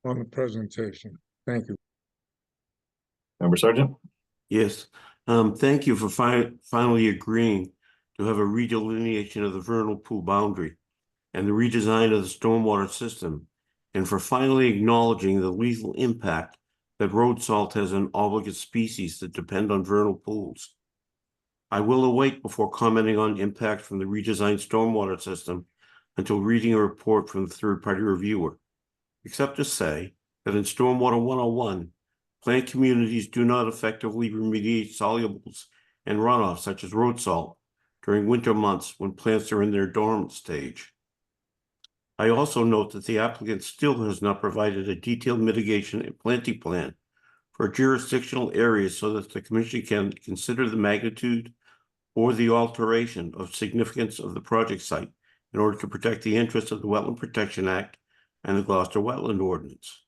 S6: on the presentation. Thank you.
S1: Member Sargent.
S12: Yes, thank you for finally agreeing to have a redelineation of the vernal pool boundary and the redesign of the stormwater system, and for finally acknowledging the lethal impact that road salt has on obligate species that depend on vernal pools. I will await before commenting on impact from the redesigned stormwater system until reading a report from the third-party reviewer, except to say that in Stormwater 101, plant communities do not effectively remediate solubles and runoff such as road salt during winter months when plants are in their dormant stage. I also note that the applicant still has not provided a detailed mitigation and planting plan for jurisdictional areas so that the commission can consider the magnitude or the alteration of significance of the project site in order to protect the interests of the Wetland Protection Act and the Gloucester Wetland Ordinance.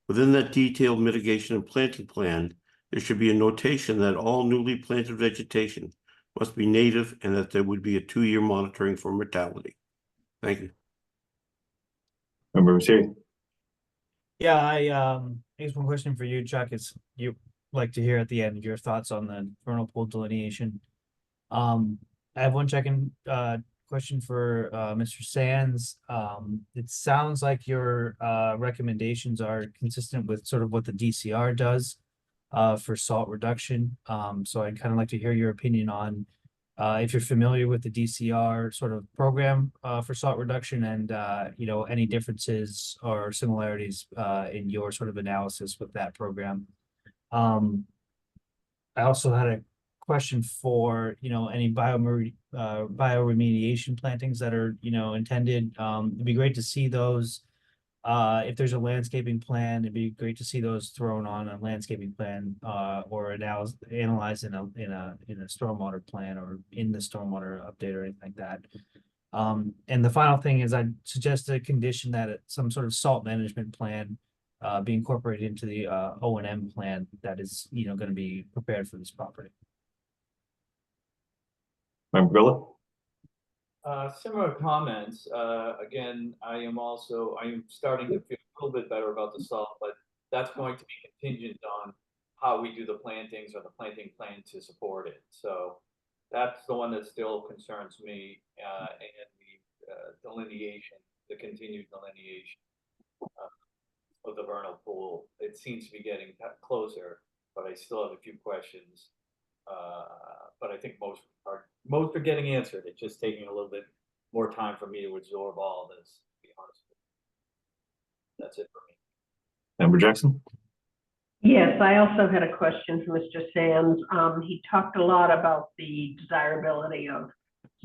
S12: Within that detailed mitigation and planting plan, there should be a notation that all newly planted vegetation must be native and that there would be a 2-year monitoring for mortality. Thank you.
S1: Member Messeri.
S13: Yeah, I guess one question for you, Chuck, is you like to hear at the end your thoughts on the vernal pool delineation. I have one question for Mr. Sands. It sounds like your recommendations are consistent with sort of what the DCR does for salt reduction. So I'd kind of like to hear your opinion on if you're familiar with the DCR sort of program for salt reduction and any differences or similarities in your sort of analysis with that program. I also had a question for any bioremediation plantings that are intended. It'd be great to see those. If there's a landscaping plan, it'd be great to see those thrown on a landscaping plan or analyzed in a stormwater plan or in the stormwater update or anything like that. And the final thing is I'd suggest a condition that some sort of salt management plan be incorporated into the O&M plan that is going to be prepared for this property.
S1: Member Grillo.
S4: Similar comments. Again, I am starting to feel a little bit better about the salt, but that's going to be contingent on how we do the plantings or the planting plan to support it. So that's the one that still concerns me, and the delineation, the continued delineation of the vernal pool. It seems to be getting closer, but I still have a few questions. But I think most are getting answered. It's just taking a little bit more time for me to absorb all of this, to be honest with you. That's it for me.
S1: Member Jackson?
S2: Yes, I also had a question for Mr. Sands. He talked a lot about the desirability of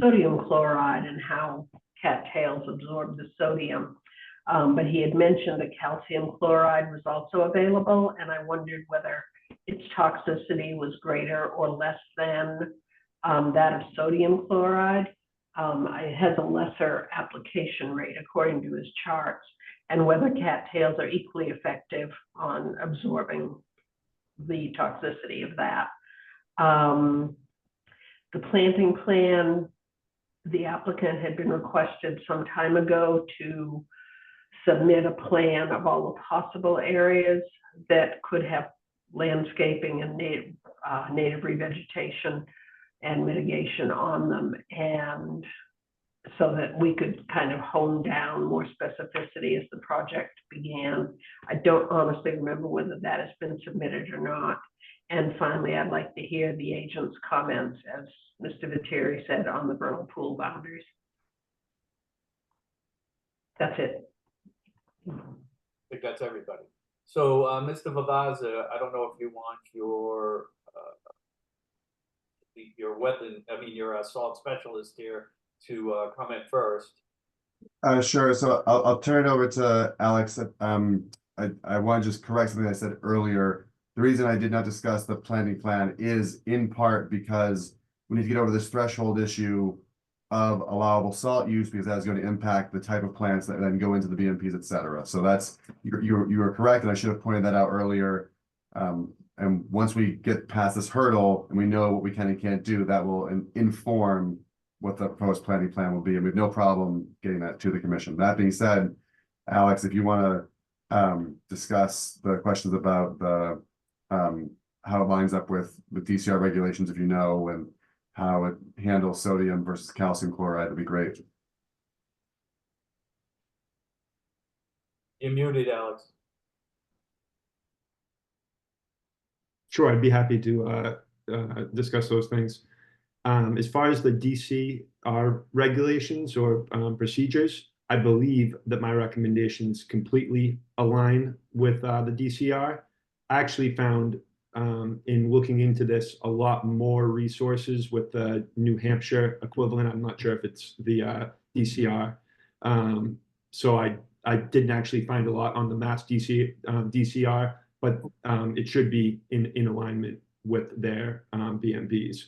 S2: sodium chloride and how cattails absorb the sodium. But he had mentioned that calcium chloride was also available, and I wondered whether its toxicity was greater or less than that of sodium chloride. It has a lesser application rate according to his charts, and whether cattails are equally effective on absorbing the toxicity of that. The planting plan, the applicant had been requested some time ago to submit a plan of all the possible areas that could have landscaping and native revegetation and mitigation on them, and so that we could kind of hone down more specificity as the project began. I don't honestly remember whether that has been submitted or not. And finally, I'd like to hear the agent's comments, as Mr. Viteri said, on the vernal pool boundaries. That's it.
S4: I think that's everybody. So, Mr. Vavaza, I don't know if you want your wetland, your salt specialist here to comment first.
S8: Sure. So I'll turn it over to Alex. I want to just correct something I said earlier. The reason I did not discuss the planting plan is in part because we need to get over this threshold issue of allowable salt use, because that's going to impact the type of plants that then go into the BMPs, et cetera. So that's, you are correct, and I should have pointed that out earlier. And once we get past this hurdle and we know what we can and can't do, that will inform what the proposed planting plan will be, and we have no problem getting that to the commission. That being said, Alex, if you want to discuss the questions about the how it lines up with DCR regulations, if you know, and how it handles sodium versus calcium chloride, that'd be great.
S4: You're muted, Alex.
S9: Sure, I'd be happy to discuss those things. As far as the DCR regulations or procedures, I believe that my recommendations completely align with the DCR. I actually found in looking into this a lot more resources with the New Hampshire equivalent. I'm not sure if it's the DCR. So I didn't actually find a lot on the Mass DCR, but it should be in alignment with their BMPs.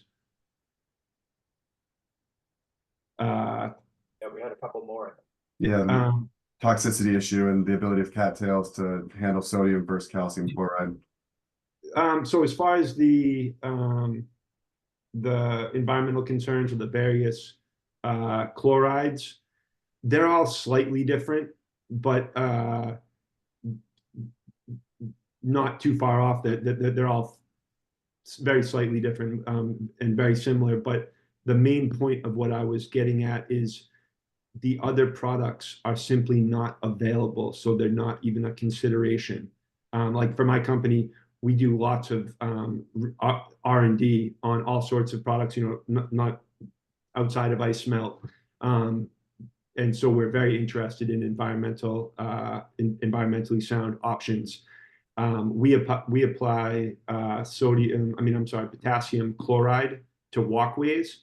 S4: Yeah, we had a couple more.
S8: Yeah, toxicity issue and the ability of cattails to handle sodium versus calcium chloride.
S9: So as far as the environmental concerns of the various chlorides, they're all slightly different, but not too far off. They're all very slightly different and very similar. But the main point of what I was getting at is the other products are simply not available, so they're not even a consideration. Like for my company, we do lots of R&D on all sorts of products, not outside of ice melt. And so we're very interested in environmentally sound options. We apply potassium chloride to walkways,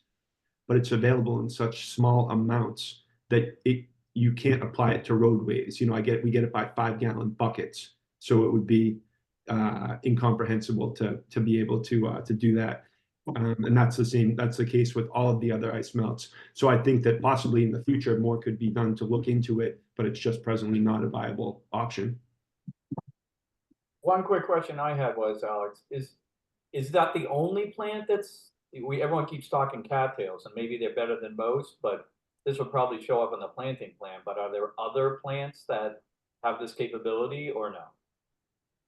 S9: but it's available in such small amounts that you can't apply it to roadways. We get it by 5-gallon buckets, so it would be incomprehensible to be able to do that. And that's the case with all of the other ice melts. So I think that possibly in the future more could be done to look into it, but it's just presently not a viable option.
S4: One quick question I had was, Alex, is that the only plant everyone keeps talking cattails, and maybe they're better than most, but this will probably show up in the planting plan, but are there other plants that have this capability or no?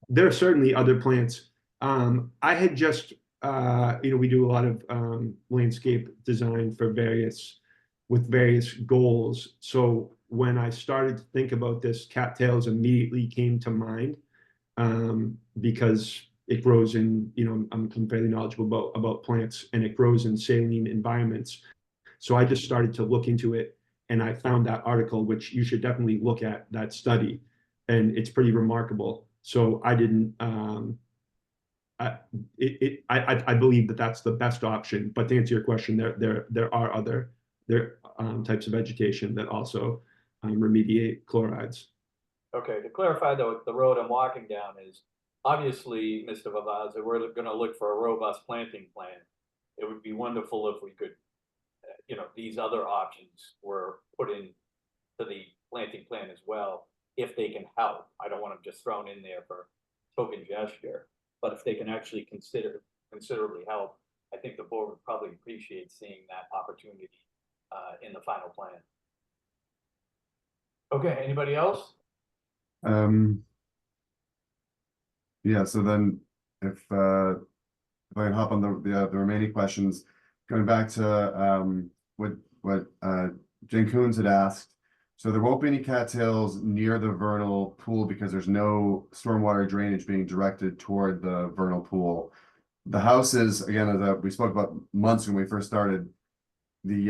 S9: There are certainly other plants. I had just, we do a lot of landscape design with various goals. So when I started to think about this, cattails immediately came to mind because it grows in, I'm fairly knowledgeable about plants, and it grows in saline environments. So I just started to look into it, and I found that article, which you should definitely look at, that study. and it's pretty remarkable. So I didn't, I believe that that's the best option. But to answer your question, there are other types of vegetation that also remediate chlorides.
S4: Okay, to clarify though, the road I'm walking down is, obviously, Mr. Vavaza, we're gonna look for a robust planting plan. It would be wonderful if we could, these other options were put in to the planting plan as well, if they can help. I don't want them just thrown in there for token gesture, but if they can actually considerably help, I think the board would probably appreciate seeing that opportunity in the final plan. Okay, anybody else?
S8: Yeah, so then if I can hop on the remaining questions, going back to what Jen Coons had asked. So there won't be any cattails near the vernal pool because there's no stormwater drainage being directed toward the vernal pool. The houses, again, as we spoke about months when we first started, the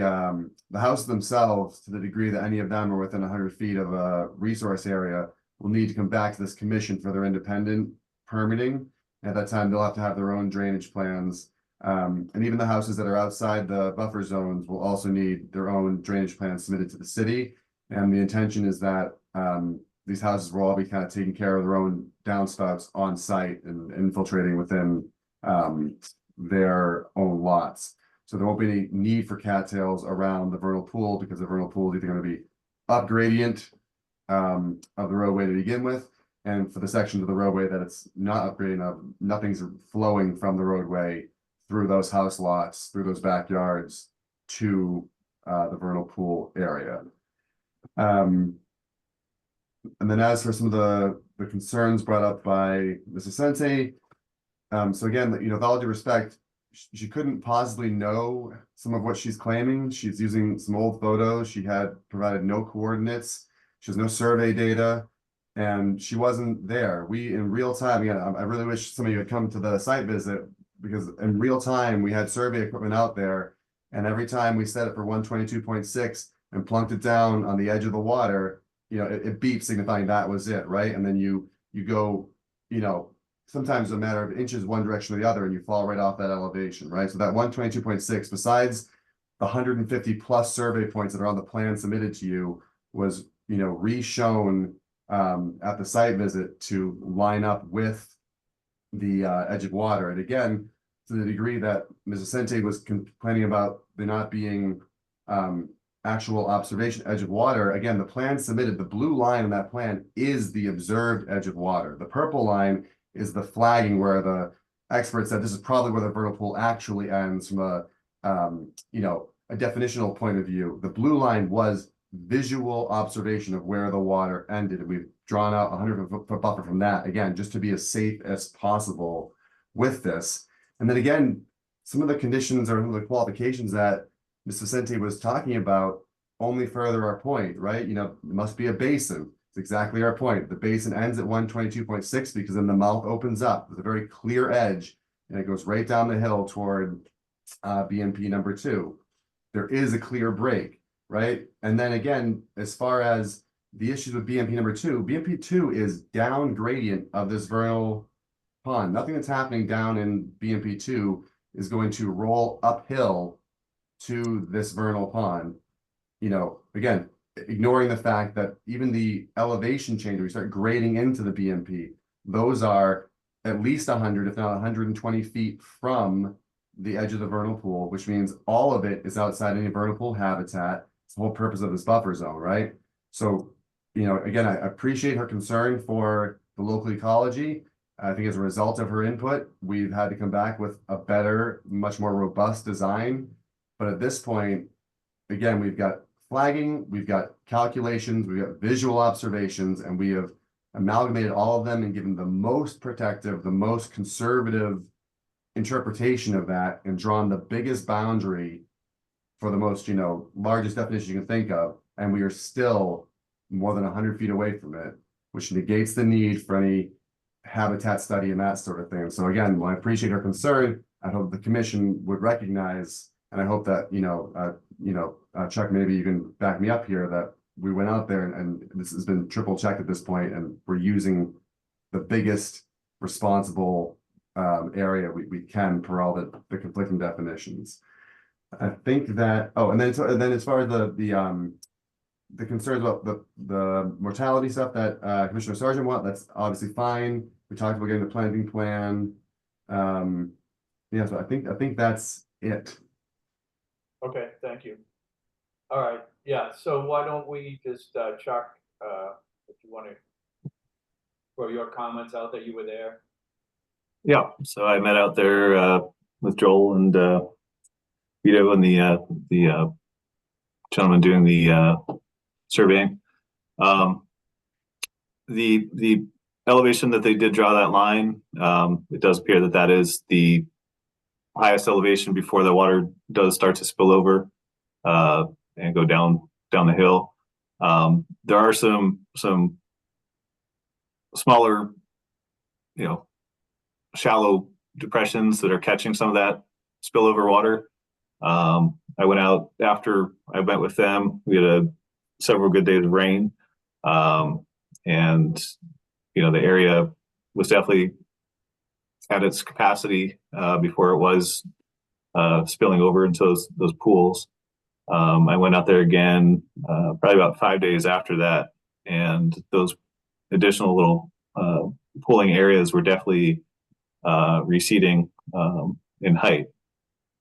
S8: houses themselves, to the degree that any of them are within 100 feet of a resource area, will need to come back to this commission for their independent permitting. At that time, they'll have to have their own drainage plans. And even the houses that are outside the buffer zones will also need their own drainage plans submitted to the city. And the intention is that these houses will all be kind of taking care of their own downspouts on site and infiltrating within their own lots. So there won't be any need for cattails around the vernal pool because the vernal pool is either going to be up gradient of the roadway to begin with, and for the sections of the roadway that it's not upgrading of, nothing's flowing from the roadway through those house lots, through those backyards to the vernal pool area. And then as for some of the concerns brought up by Mrs. Sente, so again, with all due respect, she couldn't possibly know some of what she's claiming. She's using some old photos. She had provided no coordinates. She has no survey data, and she wasn't there. We, in real time, again, I really wish some of you had come to the site visit, because in real time, we had survey equipment out there, and every time we set it for 122.6 and plunked it down on the edge of the water, it beeped, signifying that was it, right? And then you go, sometimes a matter of inches one direction or the other, and you fall right off that elevation, right? So that 122.6, besides the 150 plus survey points that are on the plan submitted to you, was re-shown at the site visit to line up with the edge of water. And again, to the degree that Mrs. Sente was complaining about there not being actual observation edge of water, again, the plan submitted, the blue line on that plan is the observed edge of water. The purple line is the flagging where the expert said this is probably where the vernal pool actually ends from a definitional point of view. The blue line was visual observation of where the water ended. We've drawn out a 100-foot buffer from that, again, just to be as safe as possible with this. And then again, some of the conditions or some of the qualifications that Mr. Sente was talking about only further our point, right? It must be a basin. It's exactly our point. The basin ends at 122.6 because then the mouth opens up with a very clear edge and it goes right down the hill toward BMP number 2. There is a clear break, right? And then again, as far as the issues with BMP number 2, BMP 2 is down gradient of this vernal pond. Nothing that's happening down in BMP 2 is going to roll uphill to this vernal pond. Again, ignoring the fact that even the elevation change, we start grading into the BMP, those are at least 100, if not 120 feet from the edge of the vernal pool, which means all of it is outside any vernal pool habitat. It's the whole purpose of this buffer zone, right? So, again, I appreciate her concern for the local ecology. I think as a result of her input, we've had to come back with a better, much more robust design. But at this point, again, we've got flagging, we've got calculations, we've got visual observations, and we have amalgamated all of them and given the most protective, the most conservative interpretation of that, and drawn the biggest boundary for the most, largest definition you can think of. And we are still more than 100 feet away from it, which negates the need for any habitat study and that sort of thing. So again, while I appreciate her concern, I hope the commission would recognize, and I hope that, Chuck, maybe you can back me up here, that we went out there and this has been triple checked at this point, and we're using the biggest responsible area we can per all the conflicting definitions. I think that, oh, and then as far as the concerns about the mortality stuff that Commissioner Sargent that's obviously fine. We talked about getting the planting plan. Yeah, so I think that's it.
S4: Okay, thank you. All right, yeah, so why don't we just, Chuck, if you want to throw your comments out there, you were there.
S1: Yeah, so I met out there with Joel and Vito and the gentleman doing the surveying. The elevation that they did draw that line, it does appear that that is the highest elevation before the water does start to spill over and go down the hill. There are some smaller, shallow depressions that are catching some of that spillover water. I went out after I met with them. We had several good days of rain, and the area was definitely at its capacity before it was spilling over into those pools. I went out there again probably about 5 days after that, and those additional little pooling areas were definitely receding in height.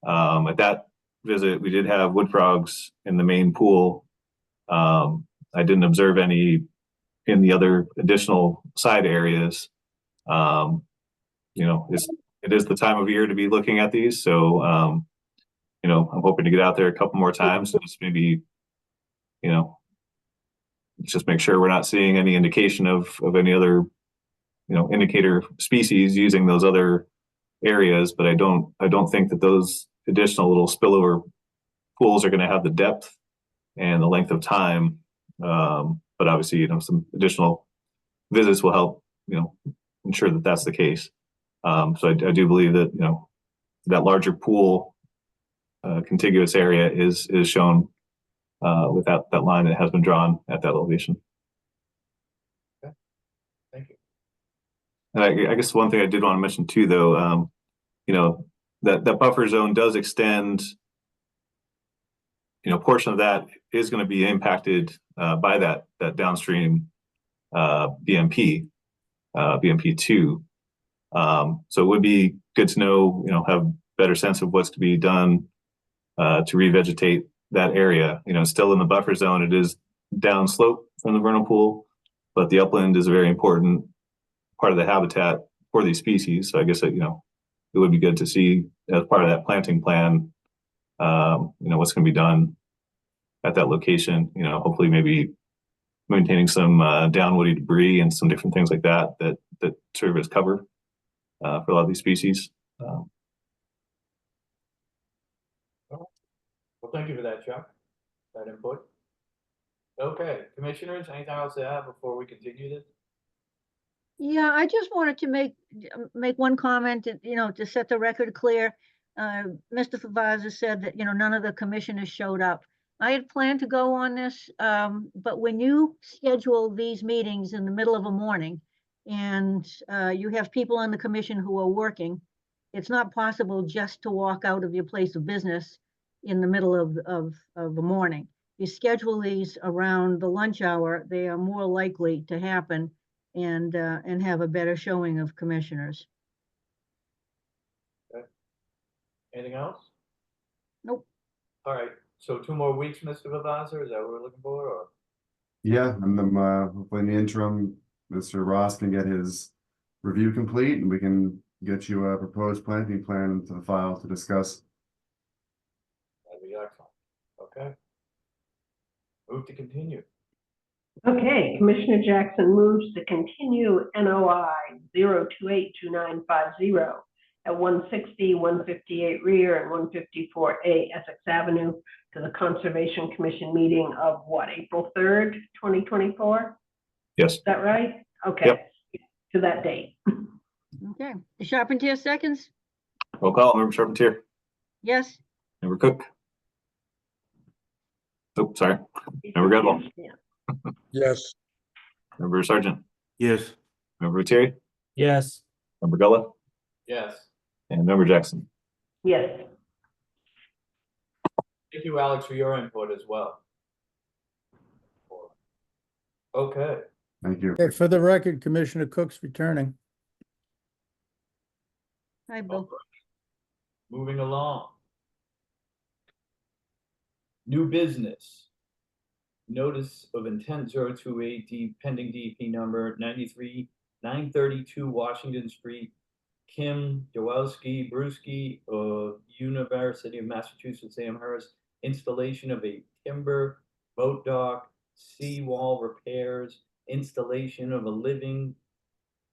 S1: At that visit, we did have wood frogs in the main pool. I didn't observe any in the other additional side areas. It is the time of year to be looking at these, so I'm hoping to get out there a couple more times and just maybe just make sure we're not seeing any indication of any other indicator species using those other areas. But I don't think that those additional little spillover pools are going to have the depth and the length of time. But obviously, some additional visits will help ensure that that's the case. So I do believe that that larger pool contiguous area is shown with that line that has been drawn at that elevation.
S4: Okay, thank you.
S1: And I guess one thing I did want to mention too, though, that buffer zone does extend. Portion of that is going to be impacted by that downstream BMP 2. So it would be good to know, have better sense of what's to be done to revegetate that area. Still in the buffer zone, it is downslope from the vernal pool, but the upland is a very important part of the habitat for these species. So I guess that, it would be good to see as part of that planting plan, what's going to be done at that location. Hopefully maybe maintaining some downwoody debris and some different things like that serve as cover for a lot of these species.
S4: Well, thank you for that, Chuck, that input. Okay, commissioners, anything else to add before we continue this?
S7: Yeah, I just wanted to make one comment, to set the record clear. Mr. Favazza said that, none of the commissioners showed up. I had planned to go on this, but when you schedule these meetings in the middle of a morning and you have people on the commission who are working, it's not possible just to walk out of your place of business in the middle of the morning. You schedule these around the lunch hour, they are more likely to happen and have a better showing of commissioners.
S4: Okay. Anything else?
S7: Nope.
S4: All right, so 2 more weeks, Mr. Vavazza, is that what we're looking for, or?
S8: Yeah, and then hopefully in the interim, Mr. Ross can get his review complete and we can get you a proposed planting plan into the file to discuss.
S4: That'd be excellent. Okay. Move to continue.
S2: Okay, Commissioner Jackson moves to continue NOI 0282950 at 160, 158 Rear and 154A Essex Avenue to the Conservation Commission meeting of what, April 3rd, 2024?
S1: Yes.
S2: Is that right? Okay.
S1: Yep.
S2: To that date.
S7: Okay, the Charpentier seconds?
S1: Roll call, Member Charpentier,
S7: Yes.
S1: Member Cook. Oh, sorry, Member Gudwell.
S2: Yeah.
S6: Yes,
S1: Member Sergeant,
S12: Yes,
S1: Member Terry,
S13: Yes.
S1: Member Gullah,
S4: Yes.
S1: and Member Jackson.
S2: Yes.
S4: Thank you, Alex, for your input as well. Okay,
S8: Thank you.
S14: Okay, for the record, Commissioner Cook's returning.
S7: Hi, Bill.
S4: moving along. New business. Notice of intent 028D pending DP number 932 Washington Street. Kim Jawelski Brewski of University of Massachusetts Amherst, installation of a timber boat dock, seawall repairs, installation of a living, is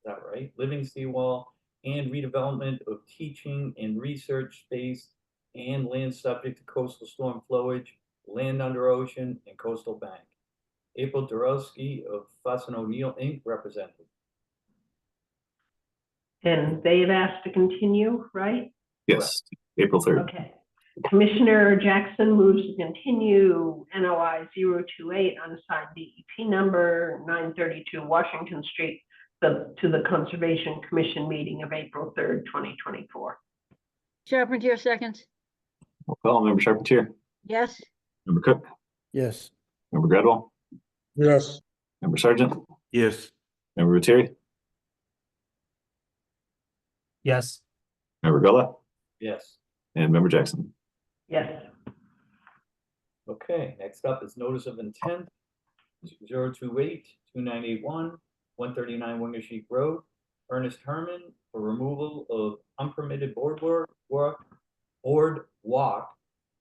S4: that right? Living seawall and redevelopment of teaching and research space and land subject to coastal storm flowage, land under ocean, and coastal bank. April Dorowski of Fuss and O'Neill Inc. represented.
S2: And they've asked to continue, right?
S1: Yes, April 3rd.
S2: Okay. Commissioner Jackson moves to continue NOI 028 unassigned DEP number 932 Washington Street to the Conservation Commission meeting of April 3rd, 2024.
S7: Charpentier seconds.
S1: Roll call. Member Charpentier,
S7: Yes.
S1: Member Cook,
S14: Yes.
S1: Member Gradwell,
S6: yes,
S1: Member Sergeant,
S12: yes,
S1: Member Terry,
S13: Yes.
S1: Member Gullah,
S4: Yes.
S1: and Member Jackson.
S2: Yes.
S4: Okay, next up is notice of intent 028-2981, 139 Wingersheep Road. Ernest Herman for removal of unpermitted boardwalk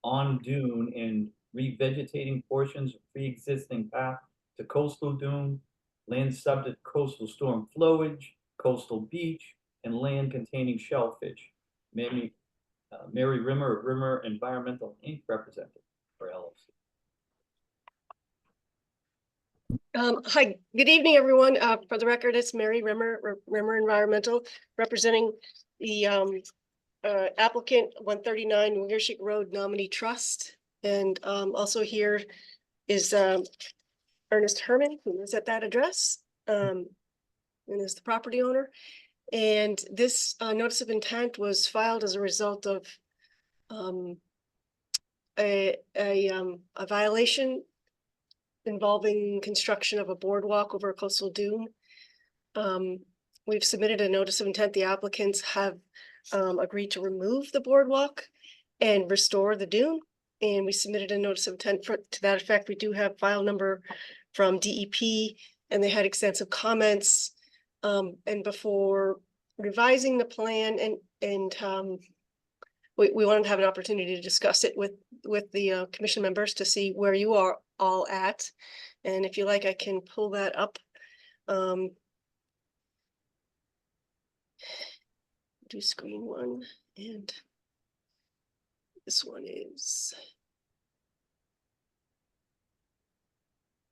S4: on dune and revegetating portions of pre-existing path to coastal dune, land subject to coastal storm flowage, coastal beach, and land containing shellfish. Mary Rimmer of Rimmer Environmental Inc. represented for LLC.
S15: Hi, good evening, everyone. For the record, it's Mary Rimmer, Rimmer Environmental, representing the applicant 139 Wingersheep Road Nominee Trust. And also here is Ernest Herman, who is at that address and is the property owner. And this notice of intent was filed as a result of a violation involving construction of a boardwalk over a coastal dune. We've submitted a notice of intent. The applicants have agreed to remove the boardwalk and restore the dune. And we submitted a notice of intent to that effect. We do have file number from DEP, and they had extensive comments. And before revising the plan we wanted to have an opportunity to discuss it with the commission members to see where you are all at. And if you like, I can pull that up. Do screen one, and this one is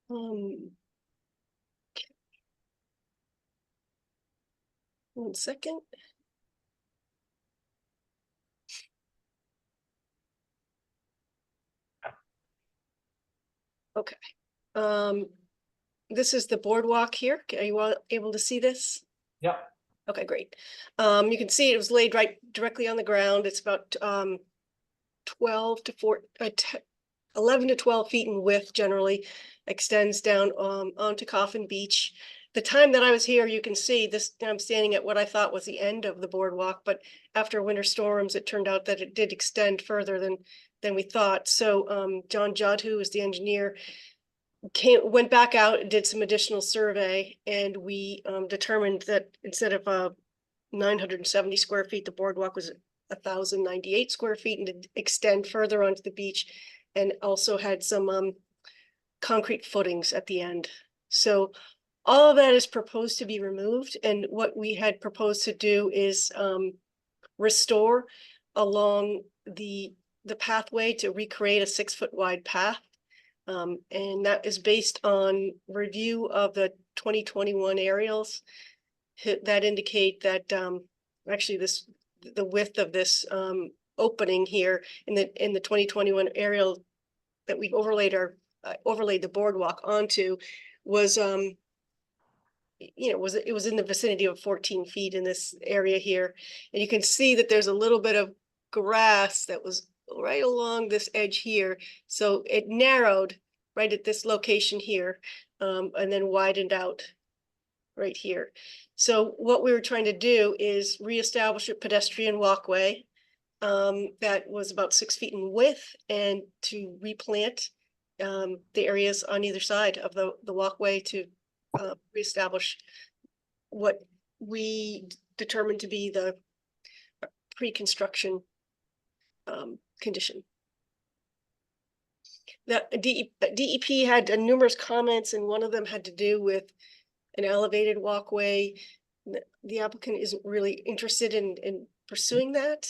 S15: one second. Okay. This is the boardwalk here. Are you all able to see this?
S4: Yeah.
S15: Okay, great. You can see it was laid right directly on the ground. It's about 11 to 12 feet in width, generally extends down onto Coffin Beach. The time that I was here, you can see this, I'm standing at what I thought was the end of the boardwalk, but after winter storms, it turned out that it did extend further than we thought. So John Judd, who is the engineer, went back out and did some additional survey, and we determined that instead of 970 square feet, the boardwalk was 1,098 square feet and to extend further onto the beach, and also had some concrete footings at the end. So all of that is proposed to be removed, and what we had proposed to do is restore along the pathway to recreate a 6-foot wide path. And that is based on review of the 2021 aerials that indicate that actually the width of this opening here in the 2021 aerial that we've overlaid the boardwalk onto was, it was in the vicinity of 14 feet in this area here. And you can see that there's a little bit of grass that was right along this edge here. So it narrowed right at this location here, and then widened out right here. So what we were trying to do is reestablish a pedestrian walkway that was about 6 feet in width, and to replant the areas on either side of the walkway to reestablish what we determined to be the pre-construction condition. The DEP had numerous comments, and one of them had to do with an elevated walkway. The applicant isn't really interested in pursuing that.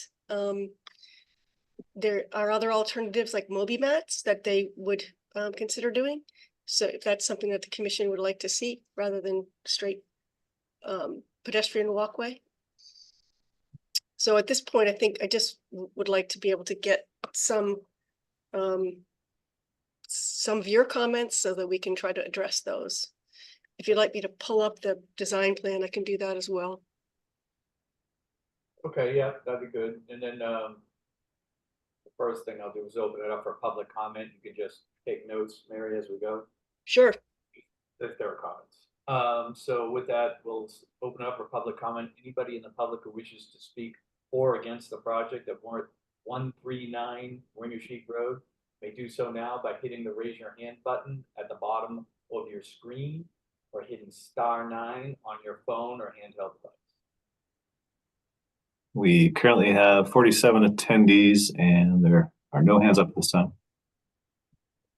S15: There are other alternatives like Moby mats that they would consider doing. So if that's something that the commission would like to see, rather than straight pedestrian walkway. So at this point, I think I just would like to be able to get some of your comments so that we can try to address those. If you'd like me to pull up the design plan, I can do that as well.
S4: Okay, yeah, that'd be good. And then the first thing I'll do is open it up for public comment. You can just take notes, Mary, as we go.
S15: Sure.
S4: If there are comments. So with that, we'll open up for public comment. Anybody in the public who wishes to speak for or against the project of 139 Winter Sheep Road may do so now by hitting the raise your hand button at the bottom of your screen, or hitting *9 on your phone or handheld device.
S1: We currently have 47 attendees, and there are no hands up this time.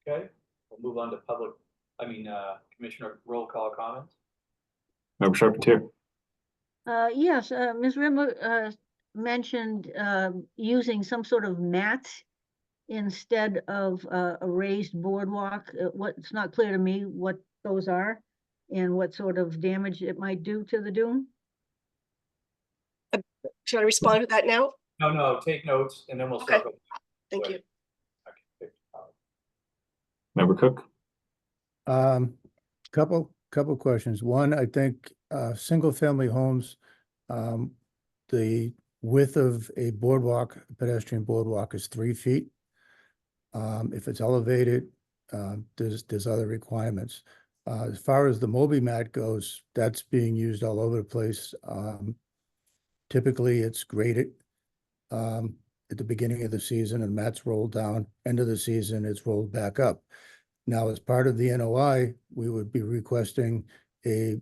S4: Okay, we'll move on to Commissioner roll call comments.
S1: Member Charpentier.
S7: Yes, Ms. Rimmer mentioned using some sort of mat instead of a raised boardwalk. It's not clear to me what those are and what sort of damage it might do to the dune.
S15: Should I respond to that now?
S4: No, take notes and then we'll
S15: Okay.
S4: circle.
S15: Thank you.
S1: Member Cook.
S14: Couple questions. One, I think, single family homes, the width of a boardwalk, pedestrian boardwalk, is 3 feet. If it's elevated, there's other requirements. As far as the Moby mat goes, that's being used all over the place. Typically, it's graded at the beginning of the season, and mat's rolled down. End of the season, it's rolled back up. Now, as part of the NOI, we would be requesting call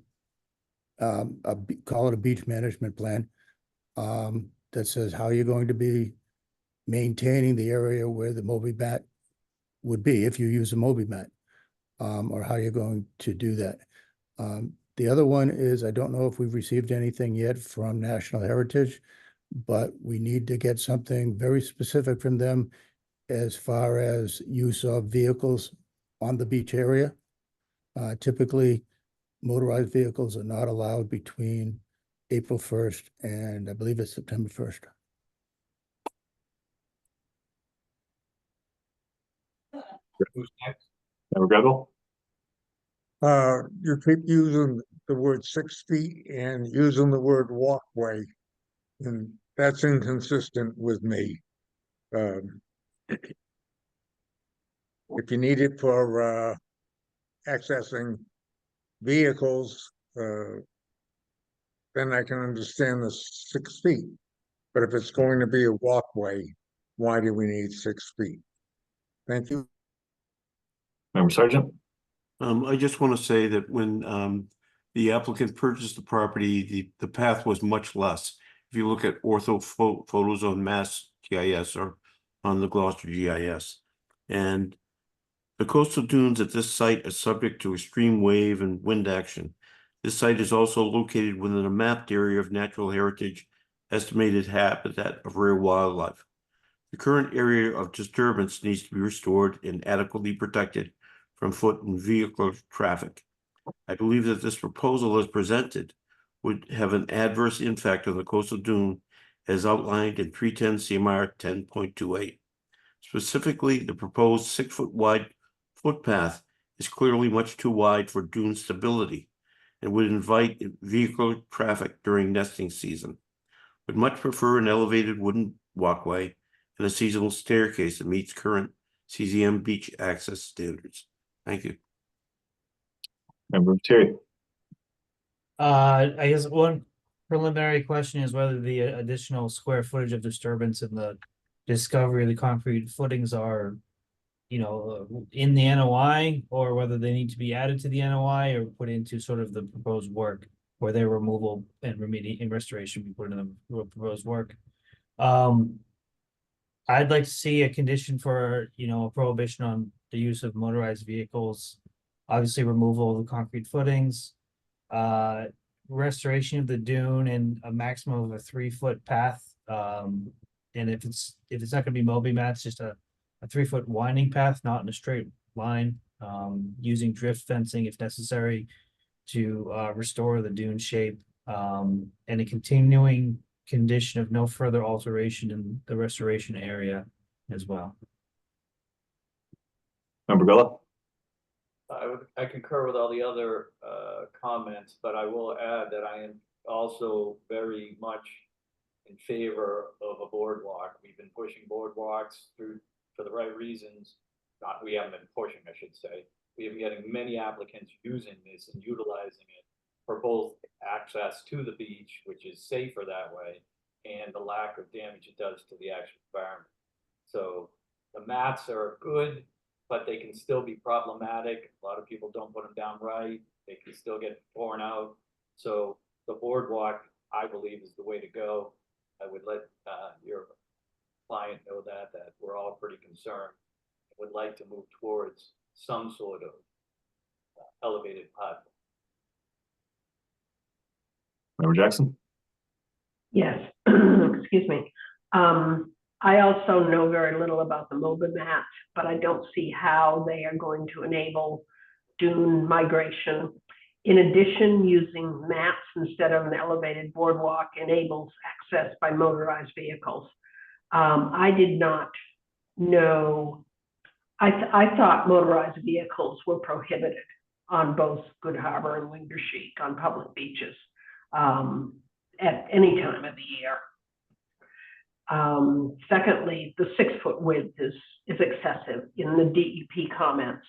S14: it a beach management plan that says how you're going to be maintaining the area where the Moby mat would be if you use a Moby mat, or how you're going to do that. The other one is, I don't know if we've received anything yet from National Heritage, but we need to get something very specific from them as far as use of vehicles on the beach area. Typically, motorized vehicles are not allowed between April 1st and I believe it's September 1st.
S4: Who's next?
S1: Member Gretel.
S6: You keep using the word 6 feet and using the word walkway, and that's inconsistent with me. If you need it for accessing vehicles, then I can understand the 6 feet. But if it's going to be a walkway, why do we need 6 feet? Thank you.
S1: Member Sargent.
S12: I just want to say that when the applicant purchased the property, the path was much less. If you look at ortho photos on Mass GIS or on the Gloucester GIS. And the coastal dunes at this site are subject to extreme wave and wind action. This site is also located within a mapped area of natural heritage estimated habitat of rare wildlife. The current area of disturbance needs to be restored and adequately protected from foot and vehicle traffic. I believe that this proposal as presented would have an adverse impact on the coastal dune as outlined in 310 CMR 10.28. Specifically, the proposed 6-foot wide footpath is clearly much too wide for dune stability and would invite vehicle traffic during nesting season. Would much prefer an elevated wooden walkway and a seasonal staircase that meets current CZM beach access standards. Thank you.
S1: Member Terry.
S13: I guess one preliminary question is whether the additional square footage of disturbance in the discovery of the concrete footings are, in the NOI, or whether they need to be added to the NOI or put into sort of the proposed work, where their removal and restoration be put in the proposed work. I'd like to see a condition for, a prohibition on the use of motorized vehicles, obviously removal of the concrete footings, restoration of the dune and a maximum of a 3-foot path. And if it's not gonna be Moby mats, just a 3-foot winding path, not in a straight line, using drift fencing if necessary to restore the dune shape, and a continuing condition of no further alteration in the restoration area as well.
S1: Member Gullo.
S4: I concur with all the other comments, but I will add that I am also very much in favor of a boardwalk. We've been pushing boardwalks through for the right reasons. We haven't been pushing, I should say. We have been getting many applicants using this and utilizing it for both access to the beach, which is safer that way, and the lack of damage it does to the actual environment. So the mats are good, but they can still be problematic. A lot of people don't put them down right. They can still get torn out. So the boardwalk, I believe, is the way to go. I would let your client know that we're all pretty concerned. I would like to move towards some sort of elevated platform.
S1: Member Jackson.
S2: Yes, excuse me. I also know very little about the MOBA mat, but I don't see how they are going to enable dune migration. In addition, using mats instead of an elevated boardwalk enables access by motorized vehicles. I did not know, I thought motorized vehicles were prohibited on both Good Harbor and Windershik on public beaches at any time of the year. Secondly, the 6-foot width is excessive. In the DEP comments,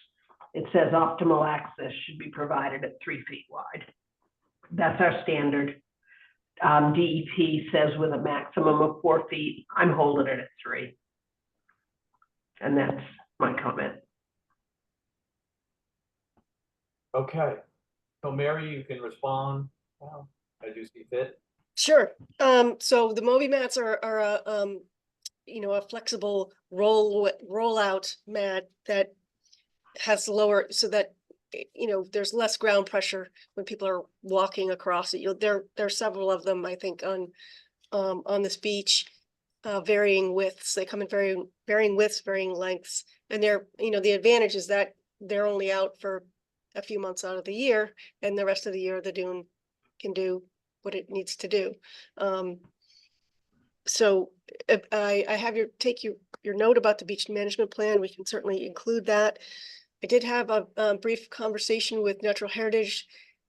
S2: it says optimal access should be provided at 3 feet wide. That's our standard. DEP says with a maximum of 4 feet. I'm holding it at 3. And that's my comment.
S4: Okay, so Mary, you can respond as you see fit.
S15: Sure. So the Moby mats are a flexible rollout mat that has lower, so that there's less ground pressure when people are walking across it. There are several of them, I think, on this beach, varying widths. They come in varying widths, varying lengths, and they're the advantage is that they're only out for a few months out of the year, and the rest of the year the dune can do what it needs to do. So if I have your note about the beach management plan. We can certainly include that. I did have a brief conversation with Natural Heritage,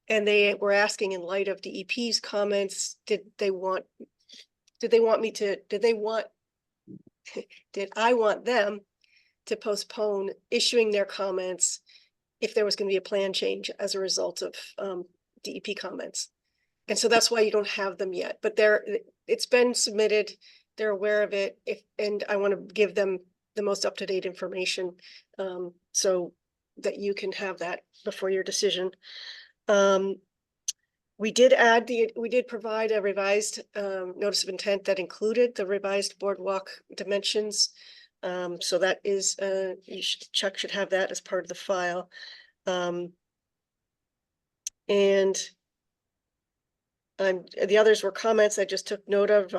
S15: and they were asking, in light of DEP's comments, did I want them to postpone issuing their comments if there was going to be a plan change as a result of DEP comments. And so that's why you don't have them yet, but it's been submitted. They're aware of it, and I want to give them the most up-to-date information so that you can have that before your decision. We did provide a revised notice of intent that included the revised boardwalk dimensions. So that is, Chuck should have that as part of the file. And the others were comments I just took note of,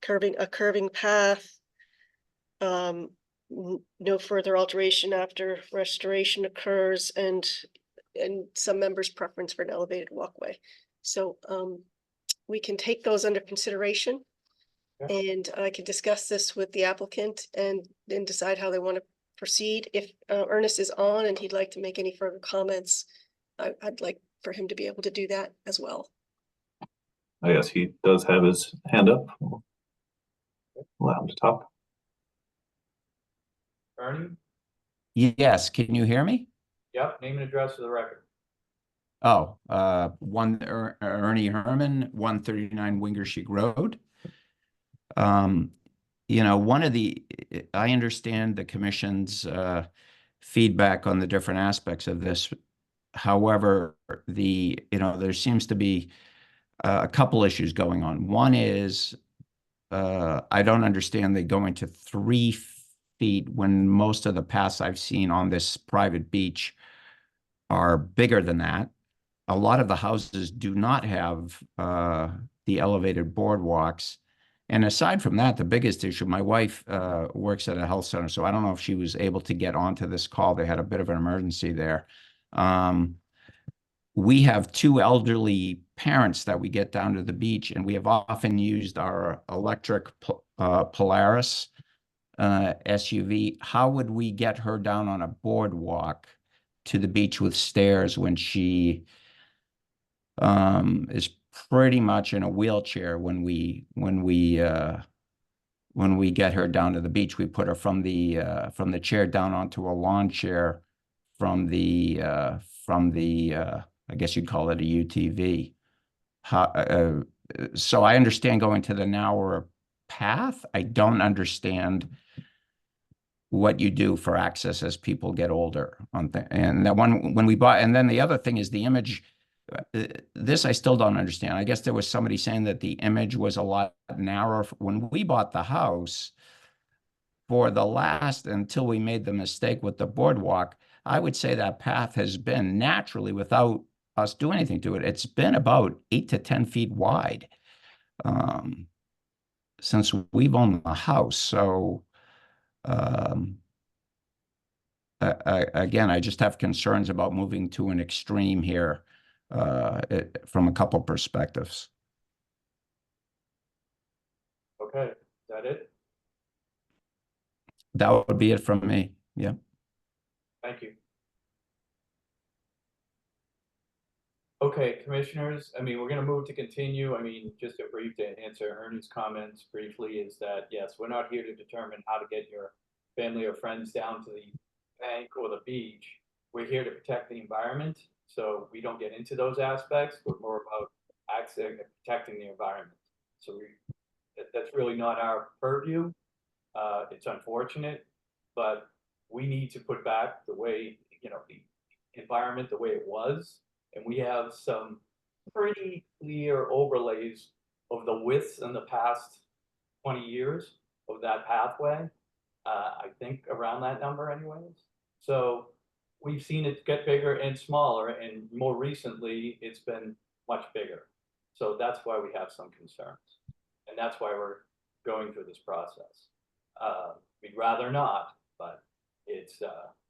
S15: curving path, no further alteration after restoration occurs, and some members' preference for an elevated walkway. So we can take those under consideration, and I can discuss this with the applicant and decide how they want to proceed. If Ernest is on and he'd like to make any further comments, I'd like for him to be able to do that as well.
S1: I guess he does have his hand up. Allow him to talk.
S4: Ernie?
S16: Yes, can you hear me?
S4: Yep, name and address for the record.
S16: Oh, Ernie Herman, 139 Wingersheik Road. You know, I understand the commission's feedback on the different aspects of this. However, there seems to be a couple issues going on. One is, I don't understand they go into 3 feet when most of the paths I've seen on this private beach are bigger than that. A lot of the houses do not have the elevated boardwalks. And aside from that, the biggest issue, my wife works at a health center, so I don't know if she was able to get onto this call. They had a bit of an emergency there. We have 2 elderly parents that we get down to the beach, and we have often used our electric Polaris SUV. How would we get her down on a boardwalk to the beach with stairs when she is pretty much in a wheelchair? When we get her down to the beach, we put her from the chair down onto a lawn chair from the I guess you'd call it a UTV. So I understand going to the narrower path. I don't understand what you do for access as people get older and that one when we bought. And then the other thing is the image. This I still don't understand. I guess there was somebody saying that the image was a lot narrower when we bought the house. For the last, until we made the mistake with the boardwalk, I would say that path has been naturally, without us doing anything to it, it's been about 8 to 10 feet wide since we've owned the house. So again, I just have concerns about moving to an extreme here from a couple perspectives.
S4: Okay, is that it?
S16: That would be it from me. Yeah.
S4: Thank you. Okay, commissioners, I mean, we're gonna move to continue. I mean, just a brief to answer Ernie's comments briefly is that, yes, we're not here to determine how to get your family or friends down to the bank or the beach. We're here to protect the environment. So we don't get into those aspects. We're more about accessing and protecting the environment. So that's really not our purview. It's unfortunate, but we need to put back the way, the environment the way it was. And we have some pretty clear overlays of the widths in the past 20 years of that pathway. I think around that number anyways. So we've seen it get bigger and smaller, and more recently it's been much bigger. So that's why we have some concerns. And that's why we're going through this process. We'd rather not, but it's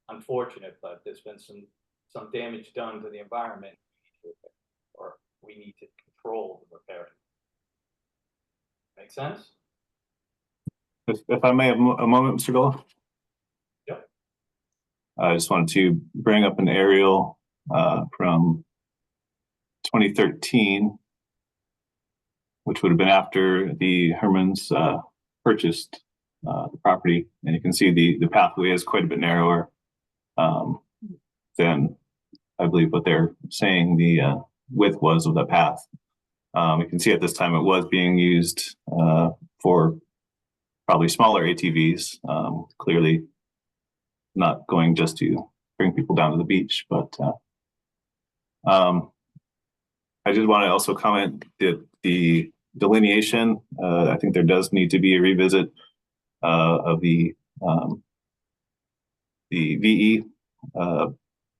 S4: unfortunate, but there's been some damage done to the environment, or we need to control the repair. Make sense?
S1: If I may have a moment, Mr. Gullo?
S4: Yep.
S1: I just wanted to bring up an aerial from 2013, which would have been after the Hermans purchased the property. And you can see the pathway is quite a bit narrower than I believe what they're saying the width was of the path. You can see at this time it was being used for probably smaller ATVs, clearly not going just to bring people down to the beach. But I did want to also comment that the delineation, I think there does need to be a revisit of the VE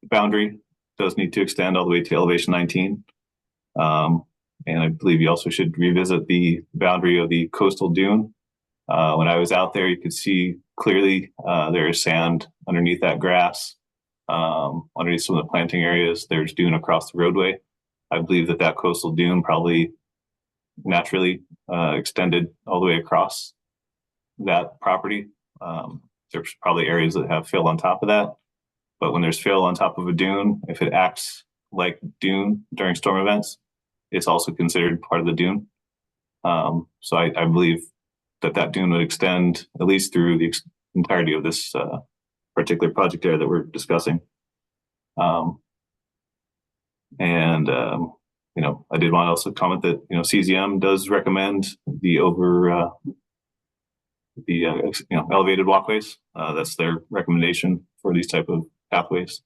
S1: boundary does need to extend all the way to elevation 19. And I believe you also should revisit the boundary of the coastal dune. When I was out there, you could see clearly there is sand underneath that grass. Underneath some of the planting areas, there's dune across the roadway. I believe that coastal dune probably naturally extended all the way across that property. So there's probably areas that have fill on top of that. But when there's fill on top of a dune, if it acts like dune during storm events, it's also considered part of the dune. So I believe that dune would extend at least through the entirety of this particular project area that we're discussing. You know, I did want to also comment that, you know, CZM does recommend the elevated walkways. That's their recommendation for these type of pathways.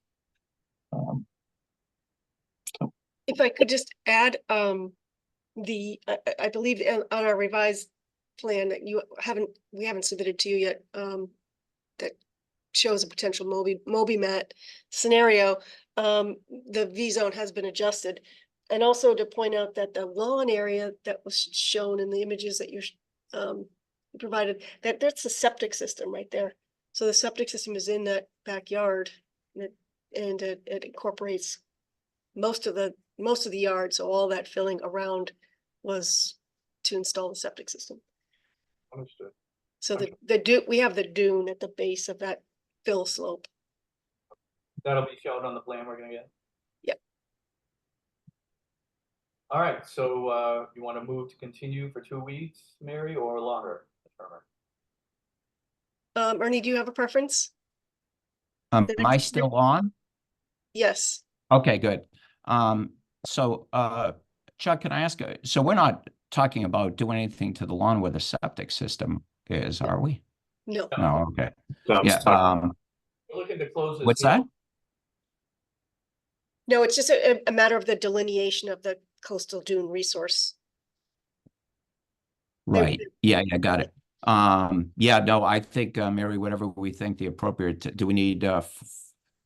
S15: If I could just add, I believe on our revised plan that we haven't submitted to you yet, that shows a potential MobiMat scenario, the V zone has been adjusted. And also to point out that the lawn area that was shown in the images that you provided, that's the septic system right there. So the septic system is in that backyard, and it incorporates most of the yard. So all that filling around was to install the septic system.
S4: Understood.
S15: So we have the dune at the base of that fill slope.
S4: That'll be shown on the plan we're gonna get.
S15: Yep.
S4: All right, so you want to move to continue for 2 weeks, Mary, or longer?
S15: Ernie, do you have a preference?
S16: Am I still on?
S15: Yes.
S16: Okay, good. So Chuck, can I ask, so we're not talking about doing anything to the lawn where the septic system is, are we?
S15: No.
S16: No, okay.
S1: No,
S16: Yeah,
S4: We're looking to close this.
S16: what's that?
S15: No, it's just a matter of the delineation of the coastal dune resource.
S16: Right, yeah, got it. Yeah, no, I think, Mary, whatever we think the appropriate, do we need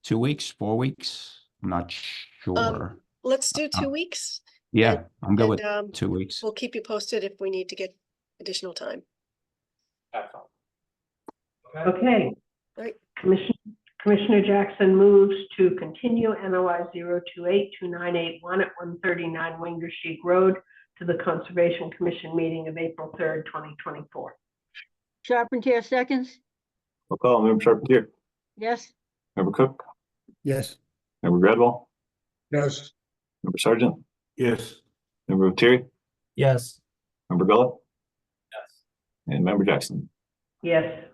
S16: 2 weeks, 4 weeks? I'm not sure.
S15: Let's do 2 weeks.
S16: Yeah, I'm good with
S15: and,
S16: 2 weeks.
S15: We'll keep you posted if we need to get additional time.
S4: Excellent.
S2: Okay.
S15: Right.
S2: Commissioner Jackson moves to continue NOI 0282981 at 139 Winger Sheik Road to the Conservation Commission meeting of April 3rd, 2024.
S7: Charpentier seconds?
S1: Roll call, Member Charpentier,
S7: Yes.
S1: Member Cook,
S14: Yes.
S1: Member Gradwell,
S6: Yes.
S1: Member Sargent,
S12: Yes.
S1: Member Terry,
S13: Yes.
S1: Member Gullett,
S4: Yes.
S1: and Member Jackson.
S2: Yes.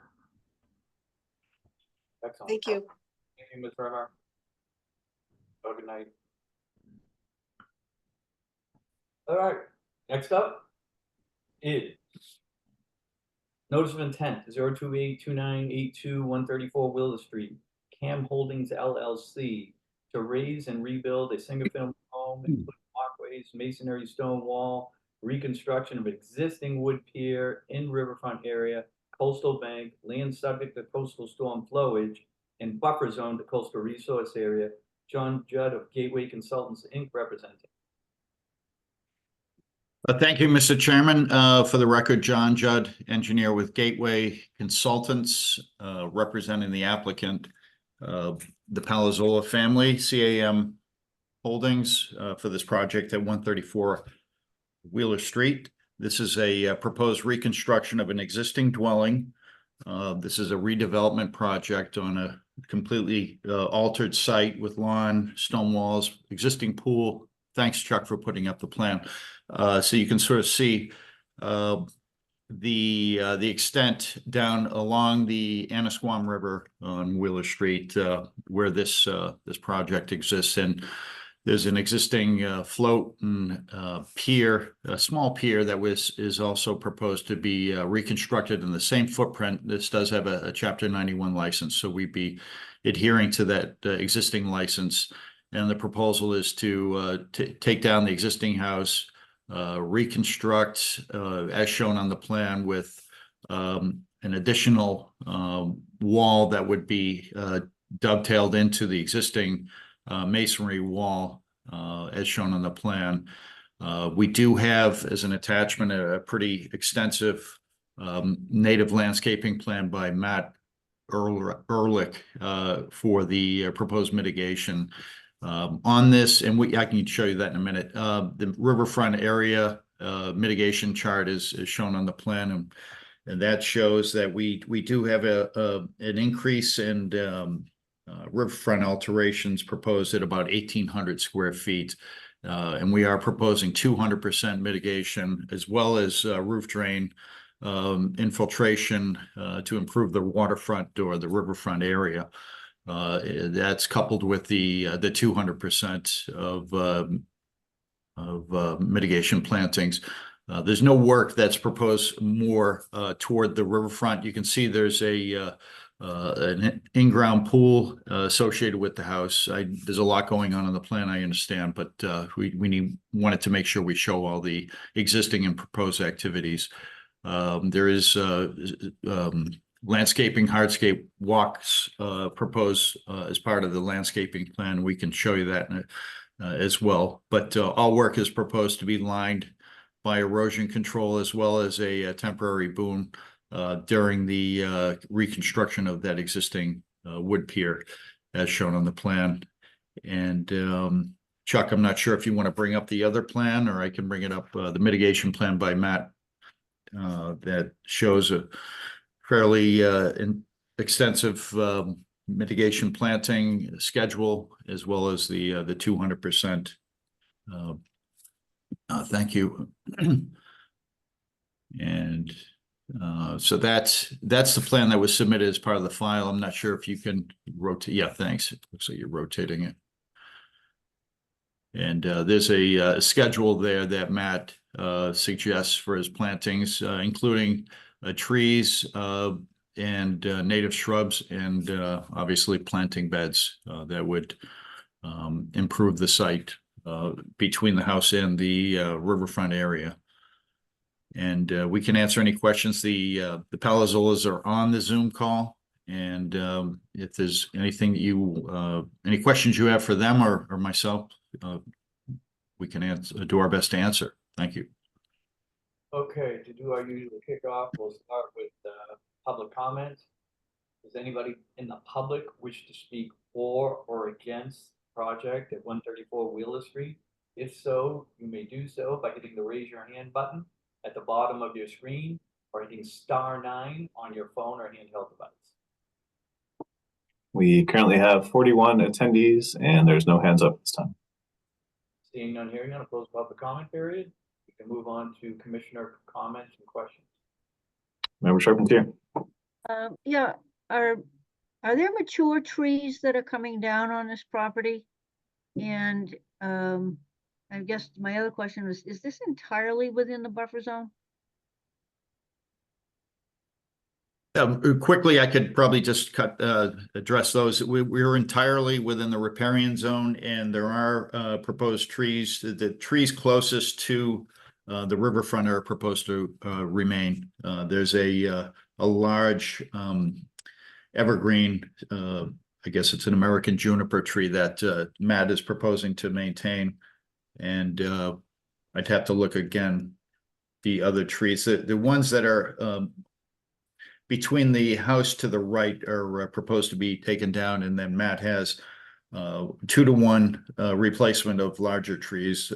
S4: Excellent.
S15: Thank you.
S4: Thank you, Ms. Bernhardt. Have a good night. All right, next up is notice of intent 0282982-134 Willow Street, Cam Holdings LLC, to raise and rebuild a single-family home, including walkways, masonry, stone wall, reconstruction of existing wood pier in riverfront area, coastal bank, land subject to coastal storm flowage, and buffer zone to coastal resource area. John Judd of Gateway Consultants, Inc. representing.
S17: Thank you, Mr. Chairman. For the record, John Judd, engineer with Gateway Consultants, representing the applicant, the Palazzola family, CAM Holdings, for this project at 134 Wheeler Street. This is a proposed reconstruction of an existing dwelling. This is a redevelopment project on a completely altered site with lawn, stone walls, existing pool. Thanks, Chuck, for putting up the plan. So you can sort of see the extent down along the Annisquam River on Wheeler Street, where this project exists. And there's an existing float and pier, a small pier that is also proposed to be reconstructed in the same footprint. This does have a Chapter 91 license, so we'd be adhering to that existing license. And the proposal is to take down the existing house, reconstruct as shown on the plan with an additional wall that would be dovetailed into the existing masonry wall as shown on the plan. We do have as an attachment a pretty extensive native landscaping plan by Matt Ehrlich for the proposed mitigation. On this, and I can show you that in a minute. The riverfront area mitigation chart is shown on the plan, and And that shows that we do have an increase in riverfront alterations proposed at about 1,800 square feet. And we are proposing 200% mitigation as well as roof drain infiltration to improve the waterfront or the riverfront area. That's coupled with the 200% of mitigation plantings. There's no work that's proposed more toward the riverfront. You can see there's an in-ground pool associated with the house. There's a lot going on in the plan, I understand, but we wanted to make sure we show all the existing and proposed activities. There is landscaping, hardscape walks proposed as part of the landscaping plan. We can show you that as well. But all work is proposed to be lined by erosion control as well as a temporary boom during the reconstruction of that existing wood pier as shown on the plan. And Chuck, I'm not sure if you want to bring up the other plan, or I can bring it up, the mitigation plan by Matt that shows a fairly extensive mitigation planting schedule as well as the 200%. Thank you. And so that's the plan that was submitted as part of the file. I'm not sure if you can rotate. Yeah, thanks. It looks like you're rotating it. And there's a schedule there that Matt suggests for his plantings, including trees and native shrubs and obviously planting beds that would improve the site between the house and the riverfront area. And we can answer any questions. The Palazzolas are on the Zoom call. And if there's anything that you, any questions you have for them or myself, we can do our best to answer. Thank you.
S4: Okay, to do our usual kickoff, we'll start with public comment. Does anybody in the public wish to speak for or against the project at 134 Wheeler Street? If so, you may do so by hitting the raise your hand button at the bottom of your screen or hitting *9 on your phone or handheld device.
S1: We currently have 41 attendees and there's no hands up this time.
S4: Seeing none, hearing none, close public comment period. We can move on to commissioner comments and questions.
S1: Member Charpentier.
S7: Yeah, are there mature trees that are coming down on this property? And I guess my other question is this entirely within the buffer zone?
S17: Quickly, I could probably just address those. We're entirely within the riparian zone, and there are proposed trees. The trees closest to the riverfront are proposed to remain. There's a large evergreen, I guess it's an American juniper tree that Matt is proposing to maintain. And I'd have to look again, the other trees. The ones that are between the house to the right are proposed to be taken down, and then Matt has 2-to-1 replacement of larger trees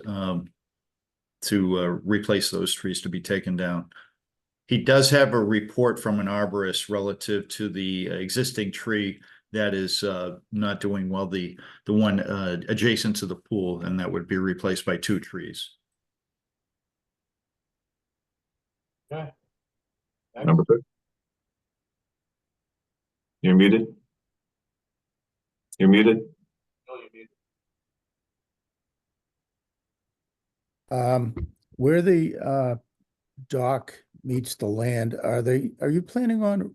S17: to replace those trees to be taken down. He does have a report from an arborist relative to the existing tree that is not doing well, the one adjacent to the pool, and that would be replaced by 2 trees.
S4: Okay.
S1: Number 2. You're muted. You're muted.
S4: No, you're muted.
S14: Where the dock meets the land, are you planning on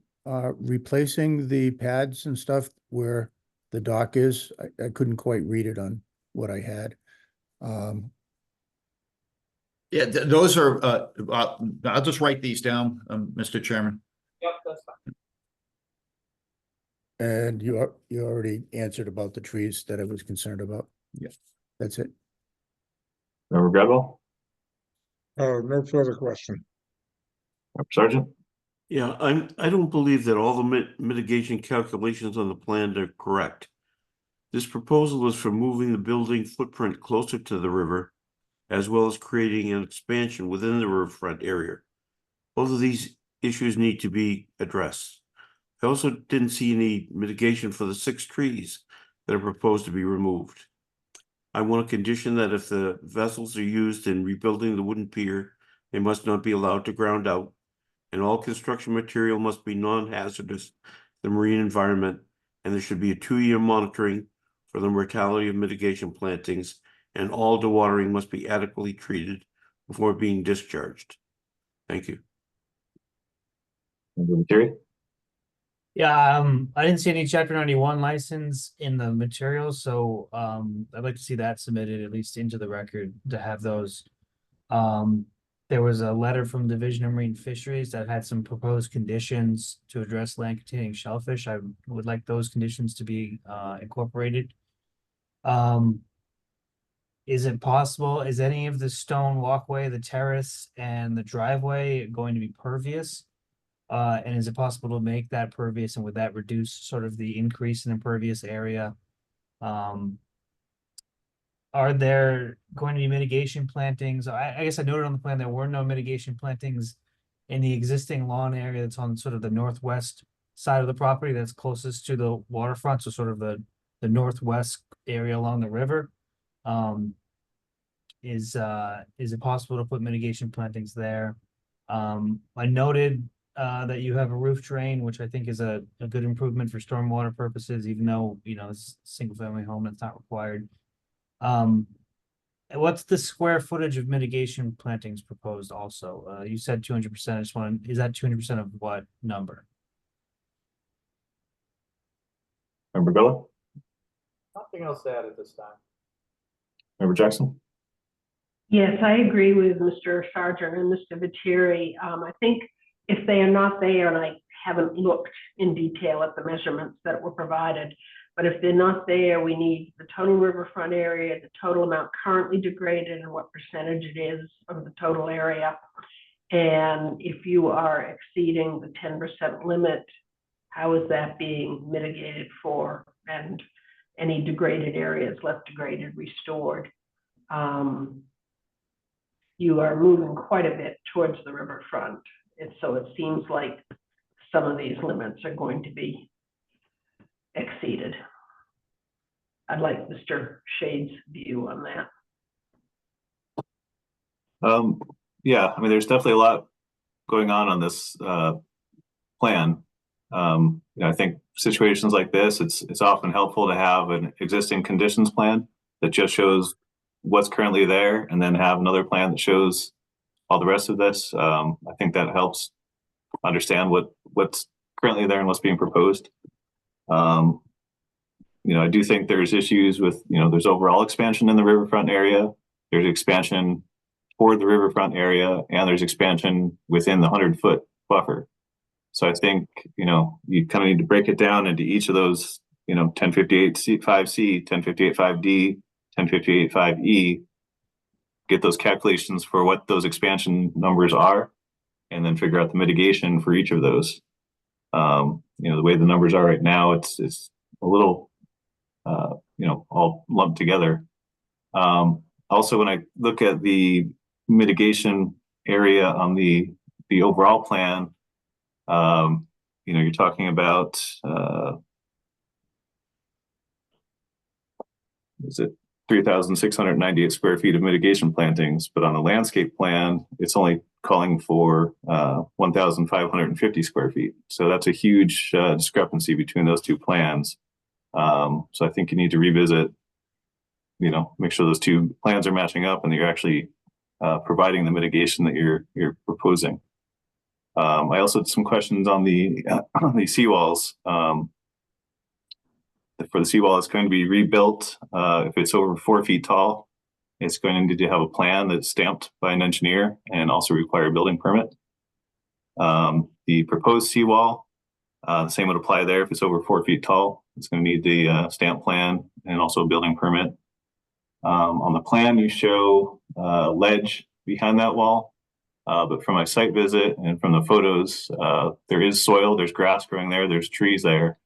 S14: replacing the pads and stuff where the dock is? I couldn't quite read it on what I had.
S17: Yeah, those are, I'll just write these down, Mr. Chairman.
S4: Yep, that's fine.
S14: And you already answered about the trees that I was concerned about.
S17: Yeah,
S14: that's it.
S1: Member Gradwell.
S6: No further question.
S1: Member Sargent.
S12: Yeah, I don't believe that all the mitigation calculations on the plan are correct. This proposal is for moving the building footprint closer to the river, as well as creating an expansion within the riverfront area. Both of these issues need to be addressed. I also didn't see any mitigation for the 6 trees that are proposed to be removed. I want a condition that if the vessels are used in rebuilding the wooden pier, they must not be allowed to ground out, and all construction material must be non-hazardous to the marine environment, and there should be a 2-year monitoring for the mortality of mitigation plantings, and all dewatering must be adequately treated before being discharged. Thank you.
S1: Terry?
S13: Yeah, I didn't see any chapter 91 license in the materials, so I'd like to see that submitted at least into the record to have those. There was a letter from Division of Marine Fisheries that had some proposed conditions to address land containing shellfish. I would like those conditions to be incorporated. Is it possible, is any of the stone walkway, the terrace, and the driveway going to be pervious? And is it possible to make that pervious, and would that reduce sort of the increase in impervious area? Are there going to be mitigation plantings? I guess I noted on the plan there were no mitigation plantings in the existing lawn area that's on sort of the northwest side of the property that's closest to the waterfront, so sort of the northwest area along the river. Is it possible to put mitigation plantings there? I noted that you have a roof drain, which I think is a good improvement for stormwater purposes, even though, you know, it's a single family home that's not required. What's the square footage of mitigation plantings proposed also? You said 200%. I just want to, is that 200% of what number?
S1: Member Bella?
S4: Nothing else to add at this time.
S1: Member Jackson?
S2: Yes, I agree with Mr. Sargent and Mr. Viteri. I think if they are not there, and I haven't looked in detail at the measurements that were provided, but if they're not there, we need the total riverfront area, the total amount currently degraded, and what percentage it is of the total area. And if you are exceeding the 10% limit, how is that being mitigated for, and any degraded areas left degraded, restored? You are moving quite a bit towards the riverfront. So it seems like some of these limits are going to be exceeded. I'd like Mr. Shade's view on that.
S1: Yeah, I mean, there's definitely a lot going on this plan. I think situations like this, it's often helpful to have an existing conditions plan that just shows what's currently there, and then have another plan that shows all the rest of this. I think that helps understand what's currently there and what's being proposed. I do think there's issues with, there's overall expansion in the riverfront area. There's expansion toward the riverfront area, and there's expansion within the 100-foot buffer. So I think, you kind of need to break it down into each of those, 1058.5C, 1058.5D, 1058.5E, get those calculations for what those expansion numbers are, and then figure out the mitigation for each of those. The way the numbers are right now, it's a little, all lumped together. Also, when I look at the mitigation area on the overall plan, you're talking about, is it 3,698 square feet of mitigation plantings, but on the landscape plan, it's only calling for 1,550 square feet. So that's a huge discrepancy between those two plans. So I think you need to revisit, make sure those two plans are matching up and that you're actually providing the mitigation that you're proposing. I also had some questions on the seawalls. For the seawall, it's going to be rebuilt. If it's over 4 feet tall, it's going to need to have a plan that's stamped by an engineer and also require a building permit. The proposed seawall, the same would apply there. If it's over 4 feet tall, it's going to need the stamp plan and also a building permit. On the plan, you show ledge behind that wall, but from my site visit and from the photos, there is soil, there's grass growing there, there's trees there.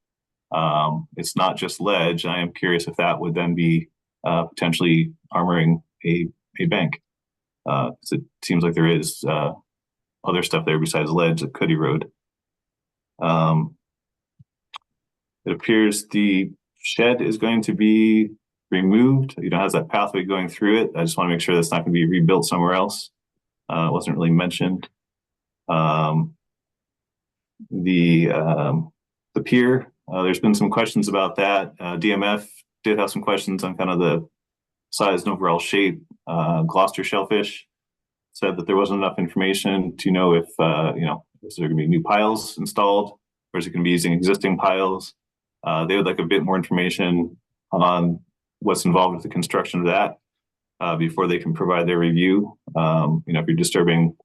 S1: It's not just ledge. I am curious if that would then be potentially armoring a bank. It seems like there is other stuff there besides ledge at Cuddy Road. It appears the shed is going to be removed. You know, has that pathway going through it. I just want to make sure that's not going to be rebuilt somewhere else. It wasn't really mentioned. The pier, there's been some questions about that. DMF did have some questions on kind of the size and overall shape. Gloucester Shellfish said that there wasn't enough information to know if, you know, is there going to be new piles installed, or is it going to be using existing piles? They would like a bit more information on what's involved with the construction of that before they can provide their review. You know, if you're disturbing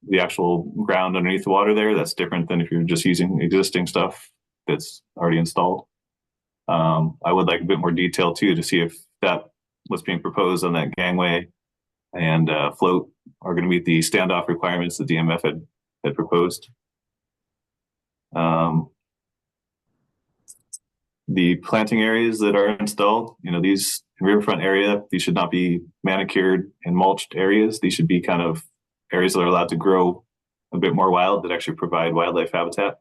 S1: the actual ground underneath the water there, that's different than if you're just using existing stuff that's already installed. I would like a bit more detail too, to see if that what's being proposed on that gangway and float are going to meet the standoff requirements the DMF had proposed. The planting areas that are installed, you know, these riverfront area, these should not be manicured and mulched areas. These should be kind of areas that are allowed to grow a bit more wild, that actually provide wildlife habitat.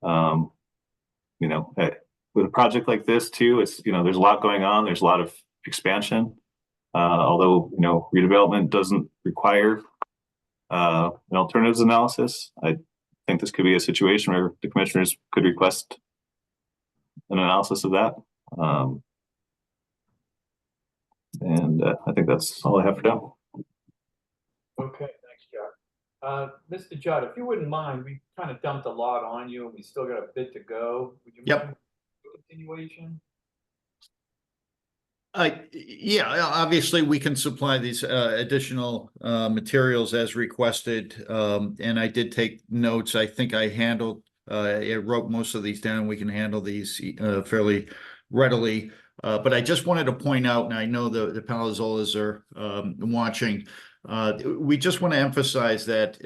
S1: You know, with a project like this too, it's, you know, there's a lot going on. There's a lot of expansion. Although, you know, redevelopment doesn't require an alternatives analysis. I think this could be a situation where the commissioners could request an analysis of that. And I think that's all I have for now.
S4: Okay, thanks, Chuck. Mr. Judd, if you wouldn't mind, we kind of dumped a lot on you and we still got a bit to go. Would you mind continuation?
S17: Yeah, obviously we can supply these additional materials as requested. And I did take notes. I think I wrote most of these down. We can handle these fairly readily. But I just wanted to point out, and I know the Palazzolas are watching, we just want to emphasize that,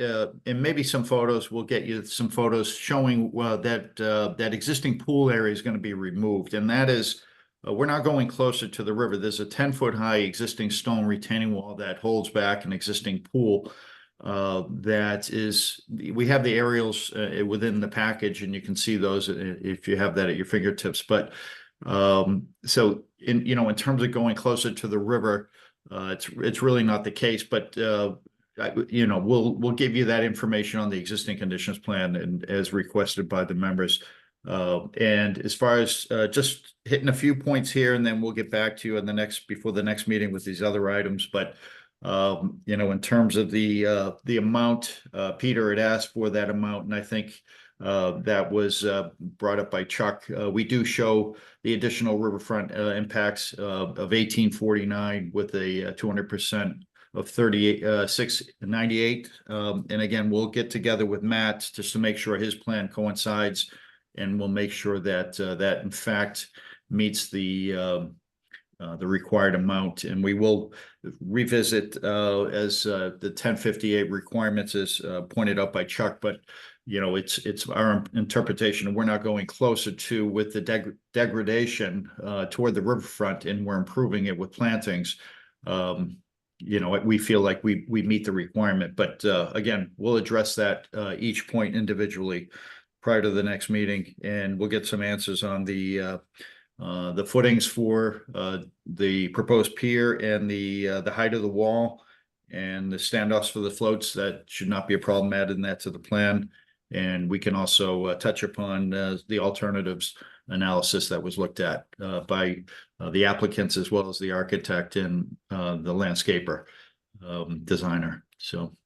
S17: and maybe some photos, we'll get you some photos showing that existing pool area is going to be removed. And that is, we're not going closer to the river. There's a 10-foot high existing stone retaining wall that holds back an existing pool. That is, we have the aerials within the package, and you can see those if you have that at your fingertips. But so in terms of going closer to the river, it's really not the case. But we'll give you that information on the existing conditions plan and as requested by the members. And as far as just hitting a few points here, and then we'll get back to you before the next meeting with these other items. But in terms of the amount, Peter had asked for that amount, and I think that was brought up by Chuck. We do show the additional riverfront impacts of 1849 with a 200% of 38,698. And again, we'll get together with Matt just to make sure his plan coincides, and we'll make sure that that in fact meets the required amount. And we will revisit as the 1058 requirements as pointed out by Chuck, but it's our interpretation, and we're not going closer to with the degradation toward the riverfront, and we're improving it with plantings. We feel like we meet the requirement, but again, we'll address that each point individually prior to the next meeting, and we'll get some answers on the footings for the proposed pier and the height of the wall and the standoffs for the floats. That should not be a problem, adding that to the plan. And we can also touch upon the alternatives analysis that was looked at by the applicants as well as the architect and the landscaper designer. So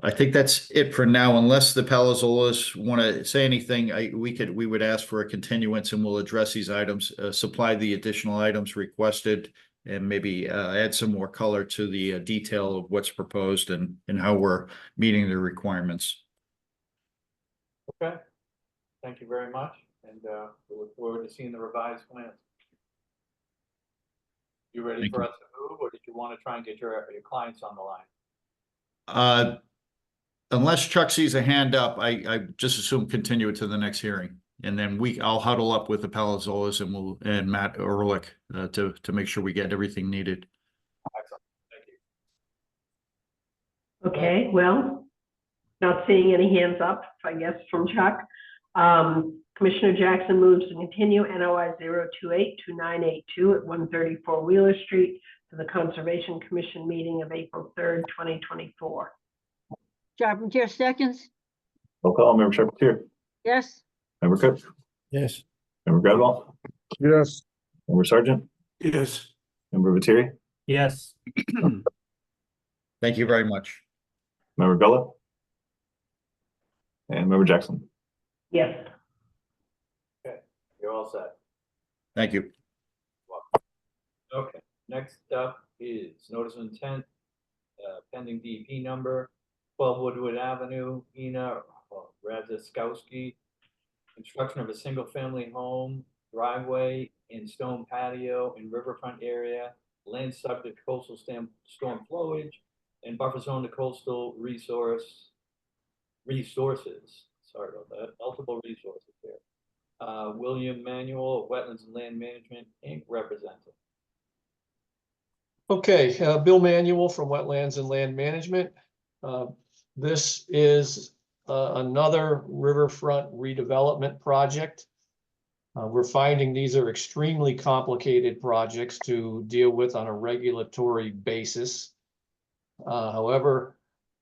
S17: I think that's it for now, unless the Palazzolas want to say anything. We would ask for a continuance, and we'll address these items, supply the additional items requested, and maybe add some more color to the detail of what's proposed and how we're meeting the requirements.
S4: Okay, thank you very much, and we look forward to seeing the revised plans. You ready for us to move, or did you want to try and get your clients on the line?
S17: Unless Chuck sees a hand up, I just assume continue it to the next hearing, and then I'll huddle up with the Palazzolas and Matt Ehrlich to make sure we get everything needed.
S4: Excellent, thank
S2: Okay, well, not seeing any hands up, I guess, from Chuck. Commissioner Jackson moves to continue NOI 0282982 at 134 Wheeler Street to the Conservation Commission meeting of April 3rd, 2024.
S7: Charpentier seconds,
S1: Roll call, Member Charpentier,
S7: yes,
S1: Member Cook,
S14: Yes.
S1: Member Gradwell,
S6: Yes.
S1: Member Sergeant,
S12: Yes.
S1: Member Viteri,
S13: Yes.
S17: Thank you very much.
S1: Member Gullo, and Member Jackson.
S2: Yes.
S4: You're all set.
S17: Thank you.
S4: Okay, next up is notice of intent, pending DEP number, 12 Woodward Avenue, Ina Radziskowski. Construction of a single-family home, driveway, and stone patio in riverfront area, land subject to coastal storm flowage, and buffer zone to coastal resources. Sorry about that, multiple resources there. William Manuel, Wetlands and Land Management, Inc., represented.
S18: Okay, Bill Manuel from Wetlands and Land Management. This is another riverfront redevelopment project. We're finding these are extremely complicated projects to deal with on a regulatory basis. However,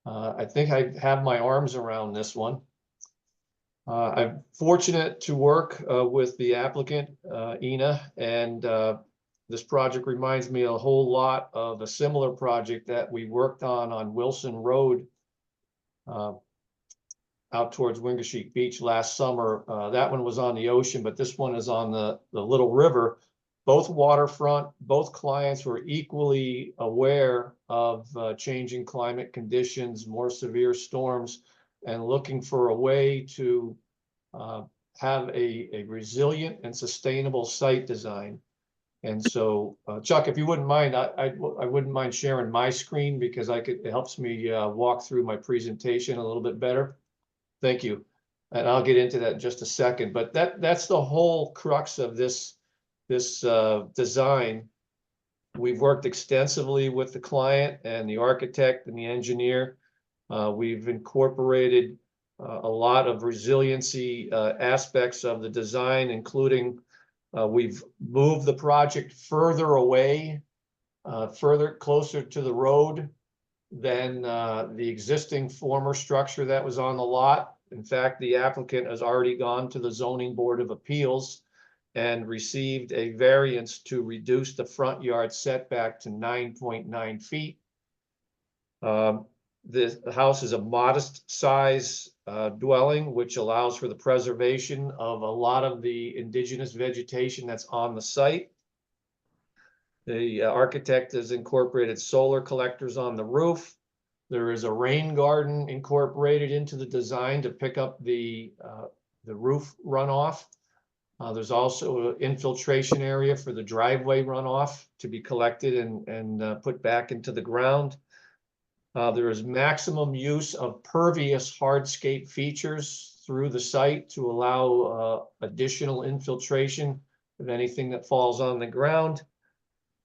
S18: I think I have my arms around this one. I'm fortunate to work with the applicant, Ina, and this project reminds me a whole lot of a similar project that we worked on Wilson Road out towards Wingasheek Beach last summer. That one was on the ocean, but this one is on the Little River. Both waterfront, both clients were equally aware of changing climate conditions, more severe storms, and looking for a way to have a resilient and sustainable site design. And so, Chuck, if you wouldn't mind, I wouldn't mind sharing my screen because it helps me walk through my presentation a little bit better. Thank you. And I'll get into that in just a second, but that's the whole crux of this design. We've worked extensively with the client and the architect and the engineer. We've incorporated a lot of resiliency aspects of the design, including we've moved the project further away, closer to the road than the existing former structure that was on the lot. In fact, the applicant has already gone to the Zoning Board of Appeals and received a variance to reduce the front yard setback to 9.9 feet. The house is a modest size dwelling, which allows for the preservation of a lot of the indigenous vegetation that's on the site. The architect has incorporated solar collectors on the roof. There is a rain garden incorporated into the design to pick up the roof runoff. There's also an infiltration area for the driveway runoff to be collected and put back into the ground. There is maximum use of pervious hardscape features through the site to allow additional infiltration of anything that falls on the ground.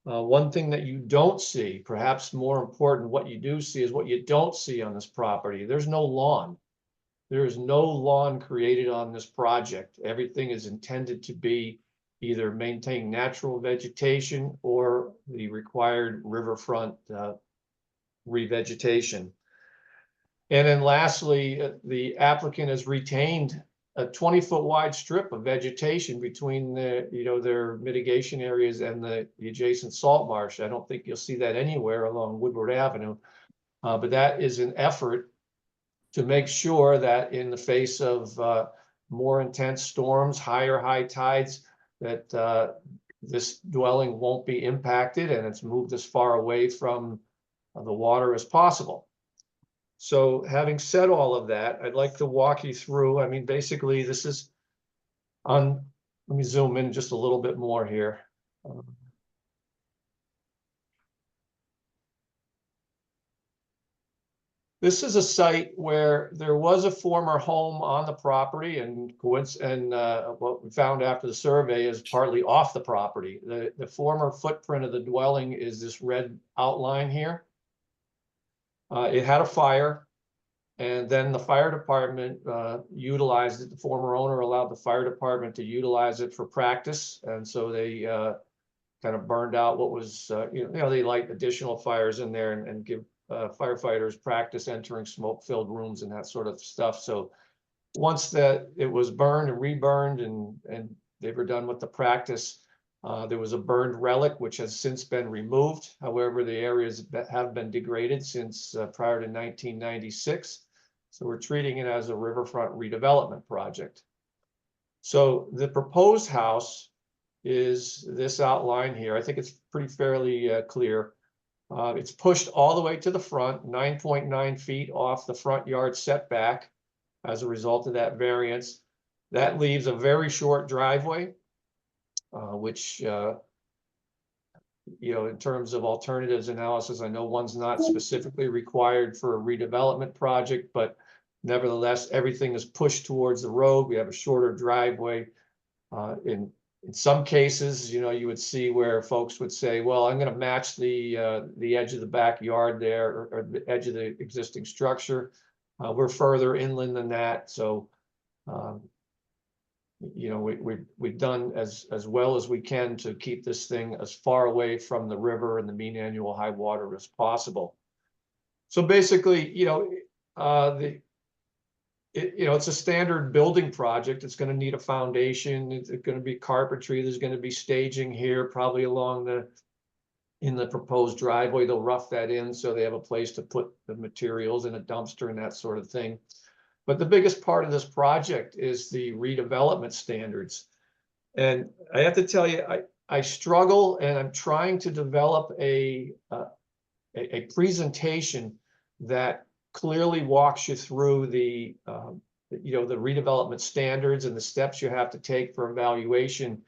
S18: One thing that you don't see, perhaps more important, what you do see is what you don't see on this property. There's no lawn. There is no lawn created on this project. Everything is intended to be either maintain natural vegetation or the required riverfront revegetation. And then lastly, the applicant has retained a 20-foot wide strip of vegetation between their mitigation areas and the adjacent salt marsh. I don't think you'll see that anywhere along Woodward Avenue, but that is an effort to make sure that in the face of more intense storms, higher high tides, that this dwelling won't be impacted and it's moved as far away from the water as possible. So having said all of that, I'd like to walk you through, I mean, basically this is let me zoom in just a little bit more here. This is a site where there was a former home on the property, and what we found after the survey is partly off the property. The former footprint of the dwelling is this red outline here. It had a fire, and then the fire department utilized it. The former owner allowed the fire department to utilize it for practice, and so they kind of burned out what was, they light additional fires in there and give firefighters practice entering smoke-filled rooms and that sort of stuff. So once that it was burned and reburned and they were done with the practice, there was a burned relic, which has since been removed. However, the areas have been degraded since prior to 1996. So we're treating it as a riverfront redevelopment project. So the proposed house is this outline here. I think it's pretty fairly clear. It's pushed all the way to the front, 9.9 feet off the front yard setback as a result of that variance. That leaves a very short driveway, which, in terms of alternatives analysis, I know one's not specifically required for a redevelopment project, but nevertheless, everything is pushed towards the road. We have a shorter driveway. In some cases, you would see where folks would say, well, I'm going to match the edge of the backyard there, or the edge of the existing structure. We're further inland than that. So, we've done as well as we can to keep this thing as far away from the river and the mean annual high water as possible. So basically, it's a standard building project. It's going to need a foundation. It's going to be carpentry. There's going to be staging here, probably in the proposed driveway. They'll rough that in so they have a place to put the materials in a dumpster and that sort of thing. But the biggest part of this project is the redevelopment standards. And I have to tell you, I struggle, and I'm trying to develop a presentation that clearly walks you through the redevelopment standards and the steps you have to take for evaluation.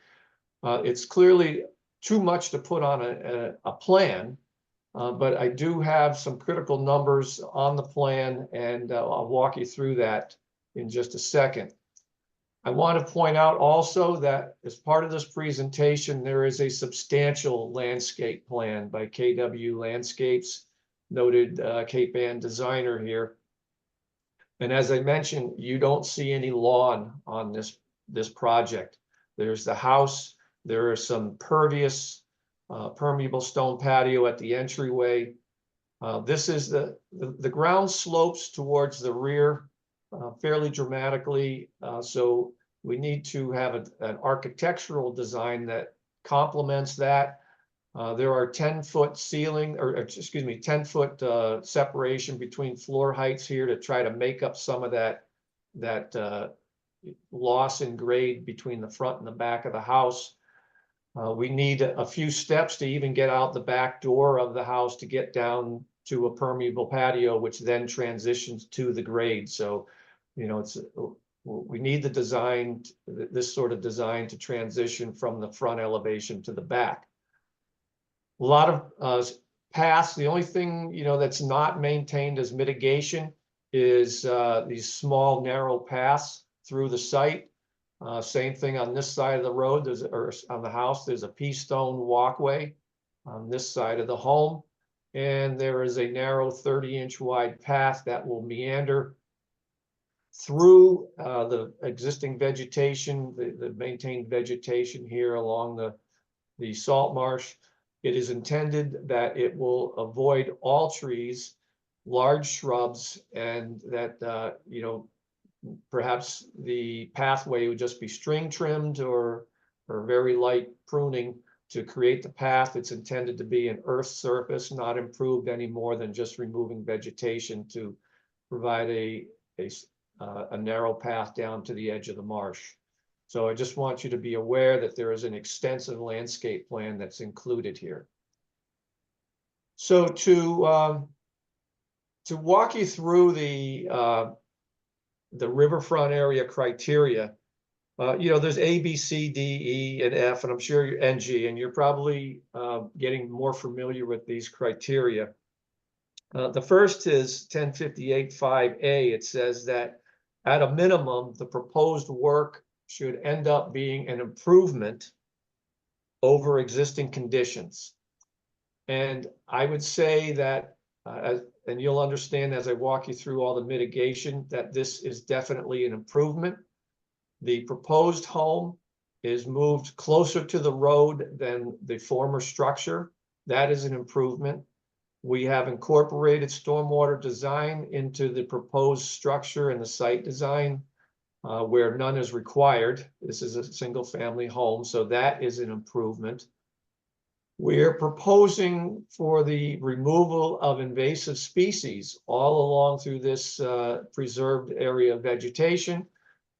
S18: It's clearly too much to put on a plan, but I do have some critical numbers on the plan, and I'll walk you through that in just a second. I want to point out also that as part of this presentation, there is a substantial landscape plan by KW Landscapes, noted Cape Ann designer here. And as I mentioned, you don't see any lawn on this project. There's the house. There are some pervious, permeable stone patio at the entryway. This is the ground slopes towards the rear fairly dramatically. So we need to have an architectural design that complements that. There are 10-foot ceiling, or excuse me, 10-foot separation between floor heights here to try to make up some of that loss in grade between the front and the back of the house. We need a few steps to even get out the back door of the house to get down to a permeable patio, which then transitions to the grade. So, we need the design, this sort of design, to transition from the front elevation to the back. A lot of paths. The only thing, that's not maintained as mitigation is these small narrow paths through the site. Same thing on this side of the road, or on the house, there's a pea stone walkway on this side of the home. And there is a narrow 30-inch wide path that will meander through the existing vegetation, the maintained vegetation here along the salt marsh. It is intended that it will avoid all trees, large shrubs, and that, perhaps the pathway would just be string trimmed or very light pruning to create the path. It's intended to be an earth surface, not improved any more than just removing vegetation to provide a narrow path down to the edge of the marsh. So I just want you to be aware that there is an extensive landscape plan that's included here. So to walk you through the riverfront area criteria, there's A, B, C, D, E, and F, and I'm sure you're NG, and you're probably getting more familiar with these criteria. The first is 1058-5A. It says that at a minimum, the proposed work should end up being an improvement over existing conditions. And I would say that and you'll understand as I walk you through all the mitigation, that this is definitely an improvement. The proposed home is moved closer to the road than the former structure. That is an improvement. We have incorporated stormwater design into the proposed structure and the site design where none is required. This is a single-family home, so that is an improvement. We're proposing for the removal of invasive species all along through this preserved area of vegetation.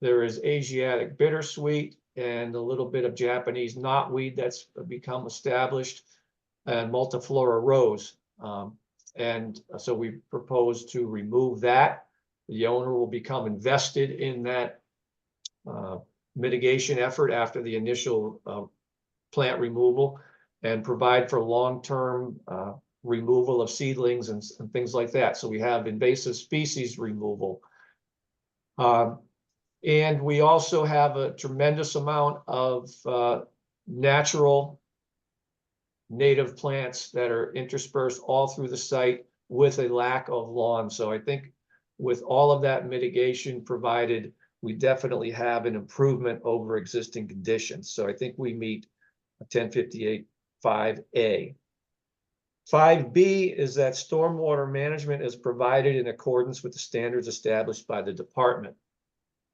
S18: There is Asiatic bittersweet and a little bit of Japanese knotweed that's become established, and multiflora rose. And so we propose to remove that. The owner will become invested in that mitigation effort after the initial plant removal, and provide for long-term removal of seedlings and things like that. So we have invasive species removal. And we also have a tremendous amount of natural native plants that are interspersed all through the site with a lack of lawn. So I think with all of that mitigation provided, we definitely have an improvement over existing conditions. So I think we meet 1058-5A. 5B is that stormwater management is provided in accordance with the standards established by the department.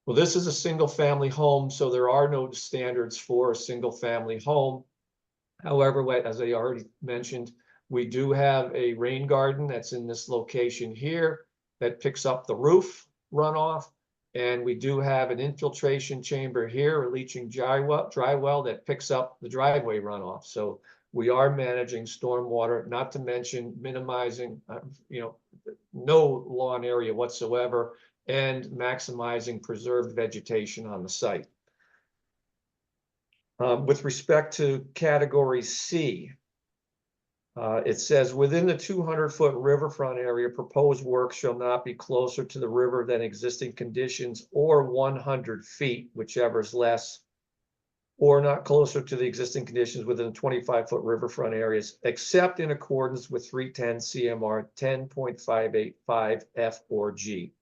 S18: Well, this is a single-family home, so there are no standards for a single-family home. However, as I already mentioned, we do have a rain garden that's in this location here that picks up the roof runoff. And we do have an infiltration chamber here, a leaching dry well that picks up the driveway runoff. So we are managing stormwater, not to mention minimizing, no lawn area whatsoever, and maximizing preserved vegetation on the site. With respect to category C, it says within the 200-foot riverfront area, proposed work shall not be closer to the river than existing conditions or 100 feet, whichever is less, or not closer to the existing conditions within 25-foot riverfront areas, except in accordance with 310 CMR 10.585 F or G.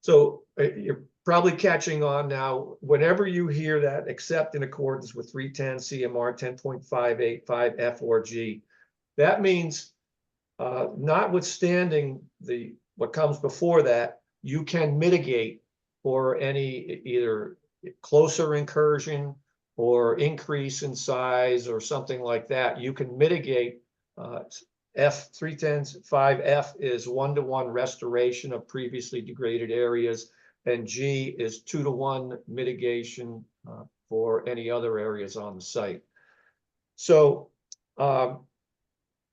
S18: So you're probably catching on now. Whenever you hear that, except in accordance with 310 CMR 10.585 F or G, that means notwithstanding what comes before that, you can mitigate for any either closer incursion or increase in size or something like that. You can mitigate. F 310.5F is 1-to-1 restoration of previously degraded areas, and G is 2-to-1 mitigation for any other areas on the site. So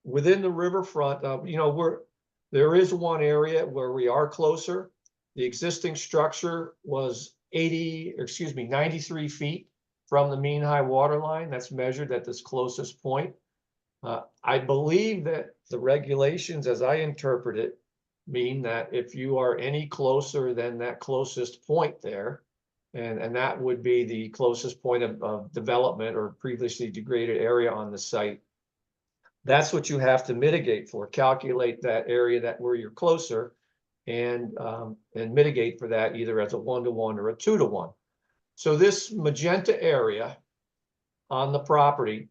S18: within the riverfront, there is one area where we are closer. The existing structure was 93 feet from the mean high water line. That's measured at this closest point. I believe that the regulations, as I interpret it, mean that if you are any closer than that closest point there, and that would be the closest point of development or previously degraded area on the site, that's what you have to mitigate for. Calculate that area where you're closer and mitigate for that either as a 1-to-1 or a 2-to-1. So this magenta area on the property,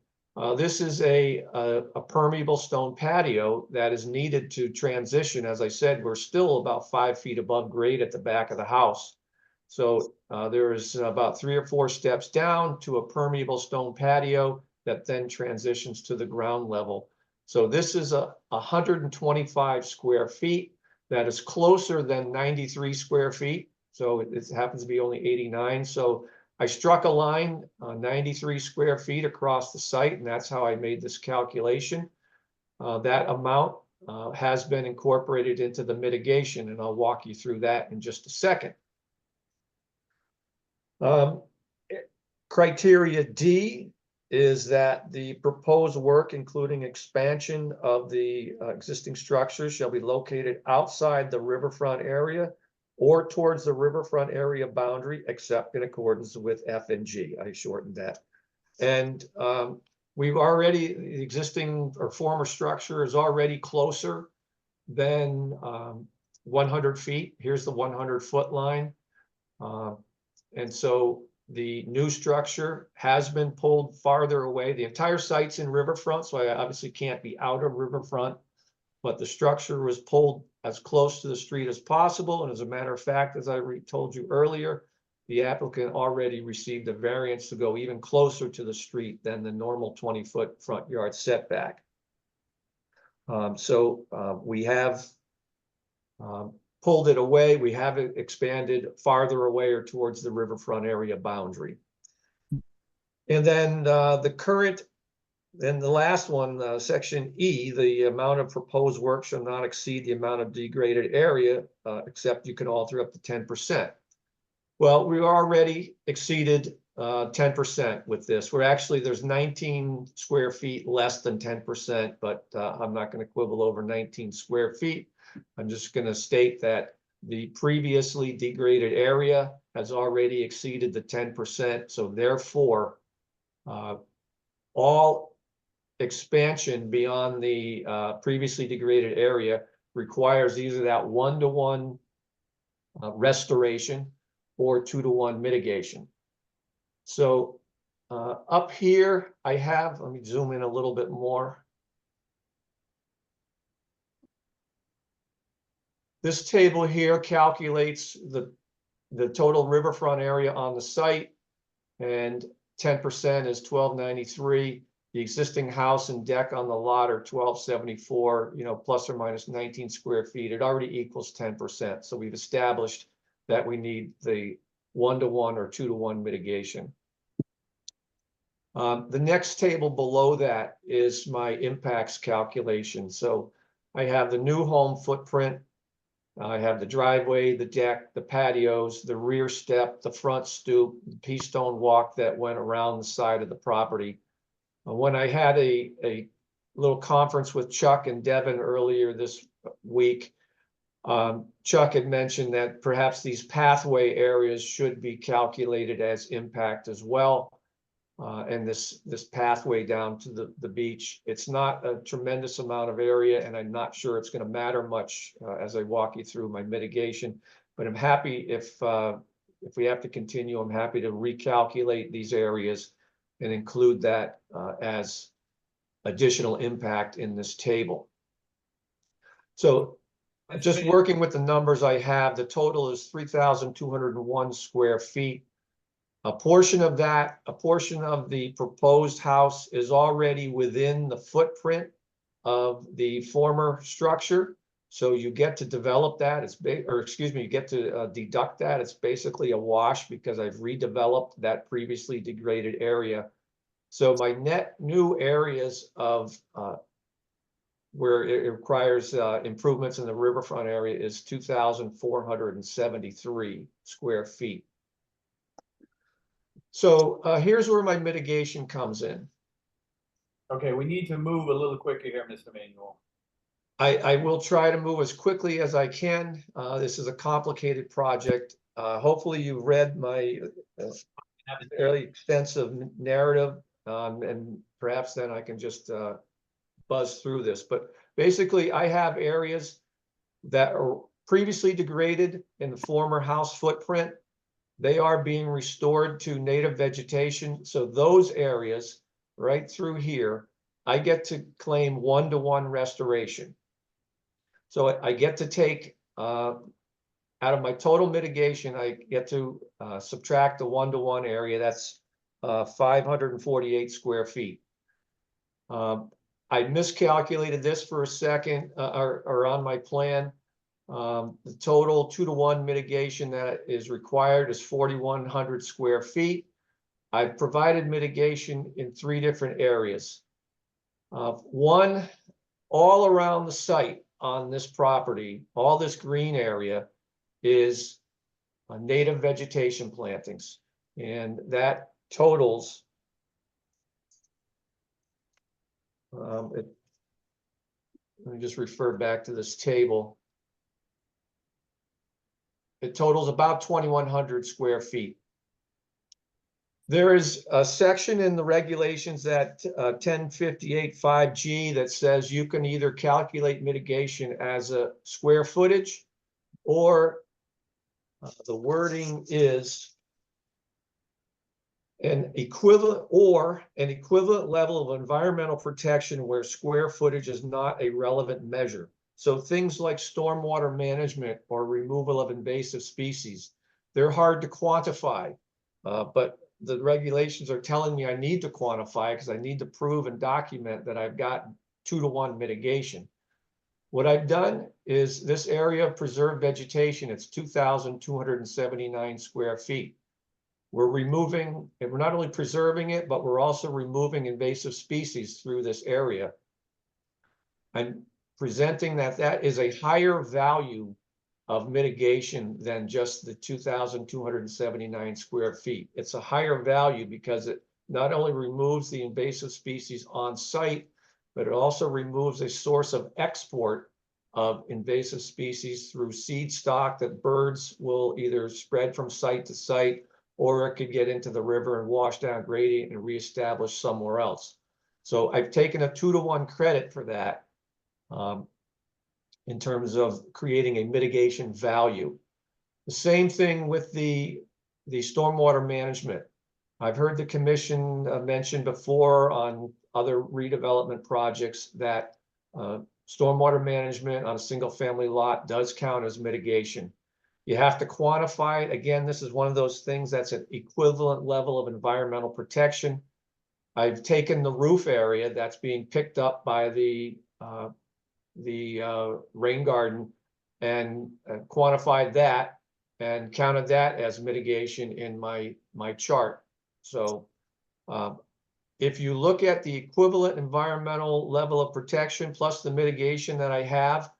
S18: this is a permeable stone patio that is needed to transition. As I said, we're still about 5 feet above grade at the back of the house. So there is about 3 or 4 steps down to a permeable stone patio that then transitions to the ground level. So this is 125 square feet. That is closer than 93 square feet. So it happens to be only 89. So I struck a line 93 square feet across the site, and that's how I made this calculation. That amount has been incorporated into the mitigation, and I'll walk you through that in just a second. Criteria D is that the proposed work, including expansion of the existing structures, shall be located outside the riverfront area or towards the riverfront area boundary, except in accordance with F and G. I shortened that. And the existing or former structure is already closer then 100 feet. Here's the 100-foot line. And so the new structure has been pulled farther away. The entire site's in riverfront, so I obviously can't be out of riverfront, but the structure was pulled as close to the street as possible. And as a matter of fact, as I told you earlier, the applicant already received a variance to go even closer to the street than the normal 20-foot front yard setback. We have pulled it away. We have it expanded farther away or towards the riverfront area boundary. And then the last one, section E, the amount of proposed work shall not exceed the amount of degraded area, except you can alter up to 10%. Well, we already exceeded 10% with this. There's 19 square feet less than 10%, but I'm not going to quibble over 19 square feet. I'm just going to state that the previously degraded area has already exceeded the 10%. So therefore, all expansion beyond the previously degraded area requires either that 1-to-1 restoration or 2-to-1 mitigation. So up here, let me zoom in a little bit more. This table here calculates the total riverfront area on the site, and 10% is 1293. The existing house and deck on the lot are 1274, plus or minus 19 square feet. It already equals 10%. So we've established that we need the 1-to-1 or 2-to-1 mitigation. The next table below that is my impacts calculation. So I have the new home footprint. I have the driveway, the deck, the patios, the rear step, the front stoop, the pea-stone walk that went around the side of the property. When I had a little conference with Chuck and Devin earlier this week, Chuck had mentioned that perhaps these pathway areas should be calculated as impact as well. And this pathway down to the beach, it's not a tremendous amount of area, and I'm not sure it's going to matter much as I walk you through my mitigation. But I'm happy if we have to continue, I'm happy to recalculate these areas and include that as additional impact in this table. So just working with the numbers I have, the total is 3,201 square feet. A portion of the proposed house is already within the footprint of the former structure. So you get to develop that. You get to deduct that. It's basically a wash because I've redeveloped that previously degraded area. So my net new areas of where it requires improvements in the riverfront area is 2,473 square feet. So here's where my mitigation comes in.
S4: Okay, we need to move a little quicker here, Mr. Manuel.
S18: I will try to move as quickly as I can. This is a complicated project. Hopefully you've read my fairly extensive narrative, and perhaps then I can just buzz through this. But basically, I have areas that are previously degraded in the former house footprint. They are being restored to native vegetation. So those areas right through here, I get to claim 1-to-1 restoration. So I get to take out of my total mitigation, I get to subtract the 1-to-1 area. That's 548 square feet. I miscalculated this for a second, or on my plan. The total 2-to-1 mitigation that is required is 4,100 square feet. I've provided mitigation in 3 different areas. One, all around the site on this property, all this green area is native vegetation plantings, and that totals let me just refer back to this table. It totals about 2,100 square feet. There is a section in the regulations that 1058.5G that says you can either calculate mitigation as a square footage, or the wording is an equivalent level of environmental protection where square footage is not a relevant measure. So things like stormwater management or removal of invasive species, they're hard to quantify, but the regulations are telling me I need to quantify because I need to prove and document that I've got 2-to-1 mitigation. What I've done is this area of preserved vegetation, it's 2,279 square feet. We're removing, and we're not only preserving it, but we're also removing invasive species through this area. I'm presenting that that is a higher value of mitigation than just the 2,279 square feet. It's a higher value because it not only removes the invasive species on site, but it also removes a source of export of invasive species through seed stock that birds will either spread from site to site, or it could get into the river and wash down gradient and reestablish somewhere else. So I've taken a 2-to-1 credit for that in terms of creating a mitigation value. The same thing with the stormwater management. I've heard the commission mention before on other redevelopment projects that stormwater management on a single family lot does count as mitigation. You have to quantify it. Again, this is one of those things that's an equivalent level of environmental protection. I've taken the roof area that's being picked up by the rain garden and quantified that and counted that as mitigation in my chart. So if you look at the equivalent environmental level of protection plus the mitigation that I have,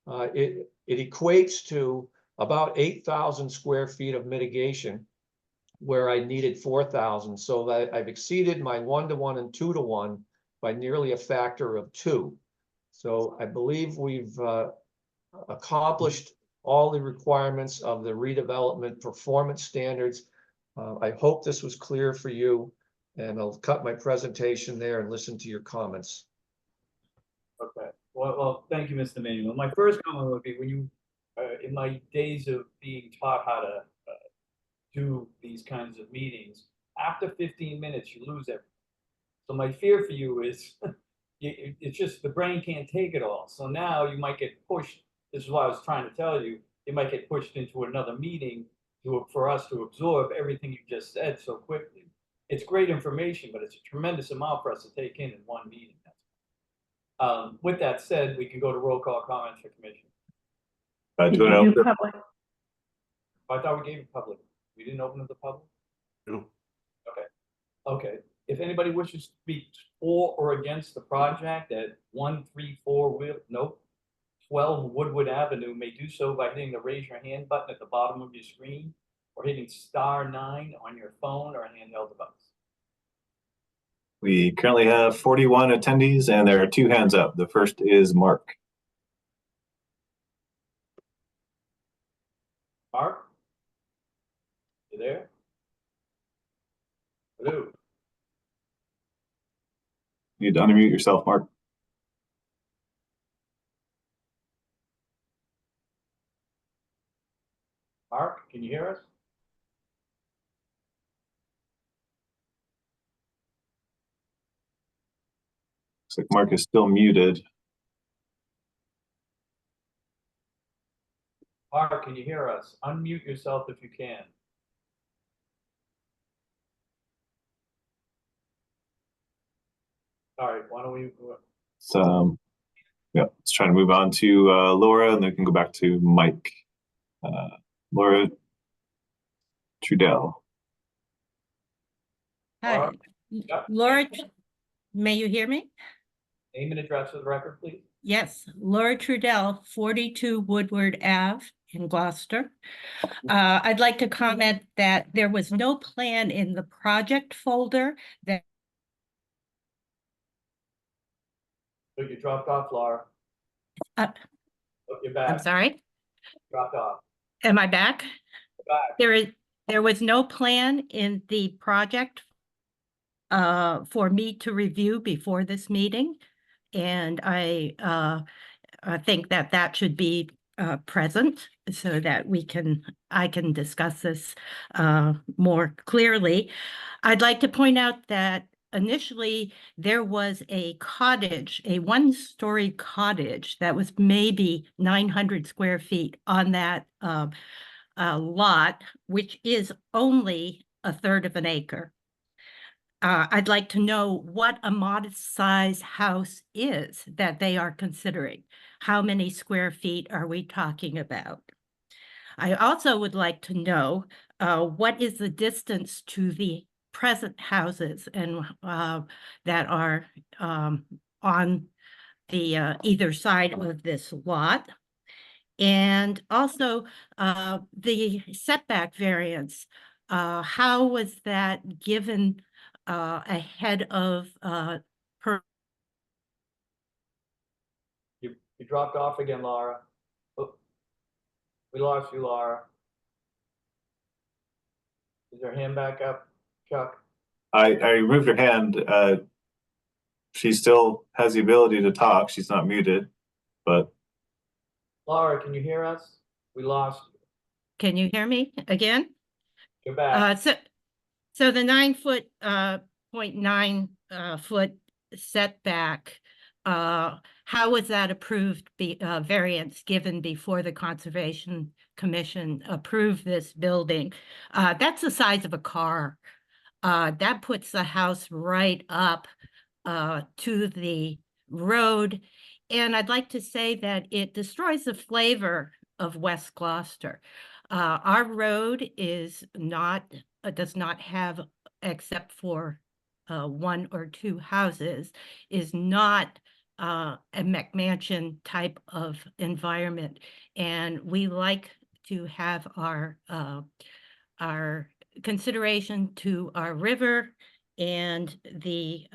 S18: it equates to about 8,000 square feet of mitigation, where I needed 4,000. So that I've exceeded my 1-to-1 and 2-to-1 by nearly a factor of 2. So I believe we've accomplished all the requirements of the redevelopment performance standards. I hope this was clear for you, and I'll cut my presentation there and listen to your comments.
S4: Okay, well, thank you, Mr. Manuel. My first comment would be, when you, in my days of being taught how to do these kinds of meetings, after 15 minutes, you lose everything. So my fear for you is, it's just the brain can't take it all. So now you might get pushed. This is what I was trying to tell you. You might get pushed into another meeting for us to absorb everything you just said so quickly. It's great information, but it's a tremendous amount for us to take in one meeting. With that said, we can go to roll call comments for commission.
S2: Public.
S4: I thought we gave it public. We didn't open it to public?
S12: No.
S4: Okay. If anybody wishes to speak for or against the project at 134 12 Woodward Avenue, may do so by hitting the raise your hand button at the bottom of your screen, or hitting *9 on your phone or handheld device.
S1: We currently have 41 attendees, and there are 2 hands up. The first is Mark.
S4: Mark? You there? Hello?
S1: You need to unmute yourself, Mark.
S4: Mark, can you hear us?
S1: Looks like Mark is still muted.
S4: Mark, can you hear us? Unmute yourself if you can. All right, why don't we?
S1: So, yeah, let's try to move on to Laura, and then we can go back to Mike. Laura Trudell.
S4: Hi,
S19: Laura, may you hear me?
S4: Name and address for the record, please.
S19: Yes, Laura Trudell, 42 Woodward Ave in Gloucester. I'd like to comment that there was no plan in the project folder that.
S4: So you dropped off, Laura. You're back.
S19: I'm sorry.
S4: Dropped off.
S19: Am I back?
S4: You're back.
S19: There is, There was no plan in the project for me to review before this meeting. And I think that that should be present so that I can discuss this more clearly. I'd like to point out that initially there was a cottage, a one-story cottage that was maybe 900 square feet on that lot, which is only a third of an acre. I'd like to know what a modest size house is that they are considering. How many square feet are we talking about? I also would like to know what is the distance to the present houses and that are on the either side of this lot. And also the setback variance. How was that given ahead of
S4: You dropped off again, Laura. Oh, we lost you, Laura. Is your hand back up, Chuck?
S1: I removed her hand. She still has the ability to talk. She's not muted, but.
S4: Laura, can you hear us? We lost you.
S19: Can you hear me again?
S4: You're back.
S19: So the 9 foot, 0.9 foot setback, how was that approved, variance given before the Conservation Commission approved this building? That's the size of a car. That puts the house right up to the road. And I'd like to say that it destroys the flavor of West Gloucester. Our road is not, does not have, except for one or two houses, is not a McMansion type of environment. And we like to have our consideration to our river and the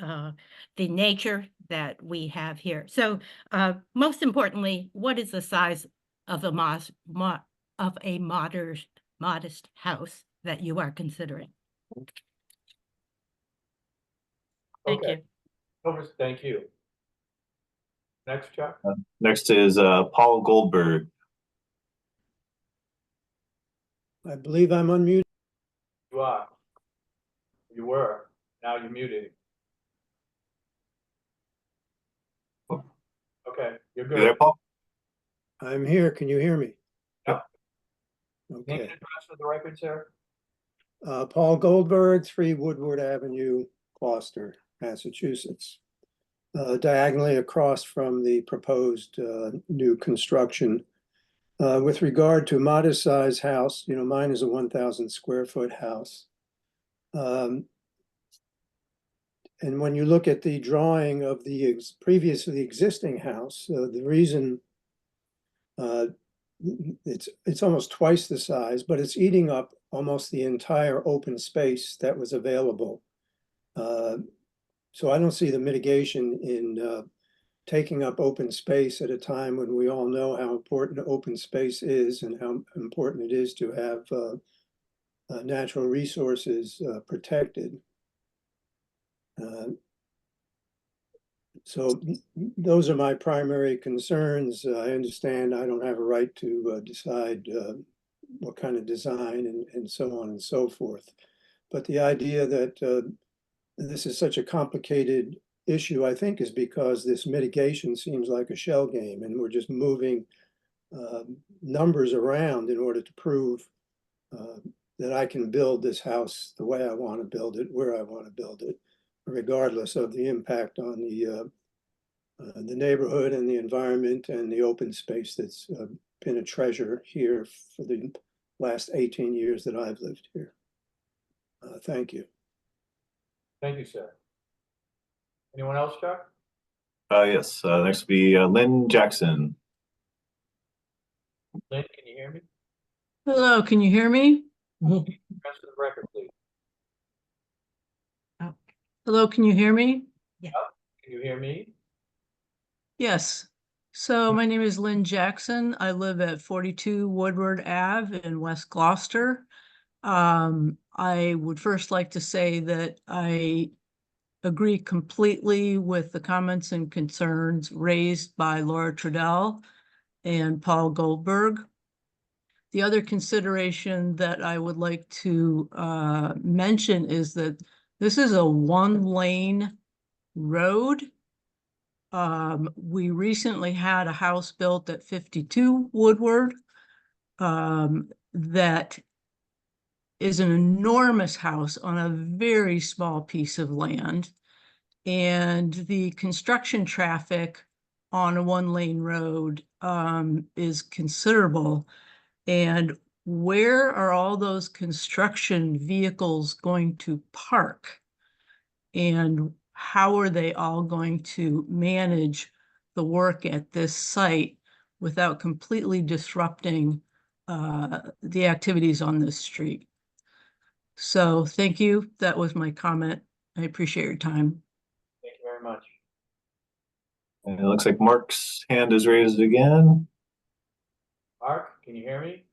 S19: nature that we have here. So most importantly, what is the size of a modest house that you are considering? Thank
S4: Okay.
S19: you.
S4: Thank you. Next, Chuck.
S1: Next is Paul Goldberg.
S3: I believe I'm unmuted.
S4: You are. You were. Now you're muted. Okay, you're
S1: You
S4: good.
S1: there, Paul?
S3: I'm here. Can you hear me?
S4: Yep. Name and
S3: Okay.
S4: address for the record, sir.
S3: Paul Goldberg, 3 Woodward Avenue, Gloucester, Massachusetts. Diagonally across from the proposed new construction. With regard to modest size house, you know, mine is a 1,000 square foot house. And when you look at the drawing of the previously existing house, the reason it's almost twice the size, but it's eating up almost the entire open space that was available. So I don't see the mitigation in taking up open space at a time when we all know how important open space is and how important it is to have natural resources protected. So those are my primary concerns. I understand I don't have a right to decide what kind of design and so on and so forth. But the idea that this is such a complicated issue, I think, is because this mitigation seems like a shell game and we're just moving numbers around in order to prove that I can build this house the way I want to build it, where I want to build it, regardless of the impact on the neighborhood and the environment and the open space that's been a treasure here for the last 18 years that I've lived here. Thank you.
S4: Thank you, sir. Anyone else, Chuck?
S1: Yes, next will be Lynn Jackson.
S4: Lynn, can you hear me?
S20: Hello, can you hear me?
S4: Address for the record, please.
S20: Hello, can you hear me?
S4: Yeah. Can you hear me?
S20: Yes. So my name is Lynn Jackson. I live at 42 Woodward Ave in West Gloucester. I would first like to say that I agree completely with the comments and concerns raised by Laura Trudell and Paul Goldberg. The other consideration that I would like to mention is that this is a one-lane road. We recently had a house built at 52 Woodward that is an enormous house on a very small piece of land. And the construction traffic on a one-lane road is considerable. And where are all those construction vehicles going to park? And how are they all going to manage the work at this site without completely disrupting the activities on this street? So thank you. That was my comment. I appreciate your time.
S4: Thank you very much.
S1: And it looks like Mark's hand is raised again.
S4: Mark, can you hear me?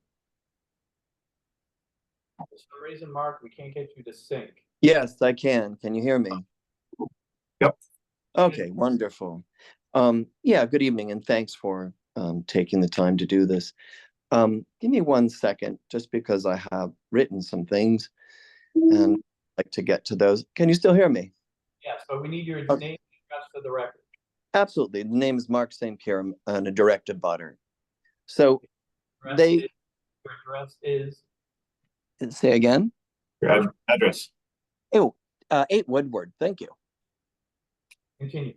S4: For some reason, Mark, we can't get you to sync.
S21: Yes, I can. Can you hear me?
S1: Yep.
S21: Okay, wonderful. Yeah, good evening and thanks for taking the time to do this. Give me 1 second, just because I have written some things and I'd like to get to those. Can you still hear me?
S4: Yes, but we need your name and address for the record.
S21: Absolutely. The name is Mark St. Pierre. I'm a direct abutter. So
S4: Your address is?
S21: Say again?
S1: Your address.
S21: Oh, 8 Woodward. Thank you.
S4: Continue.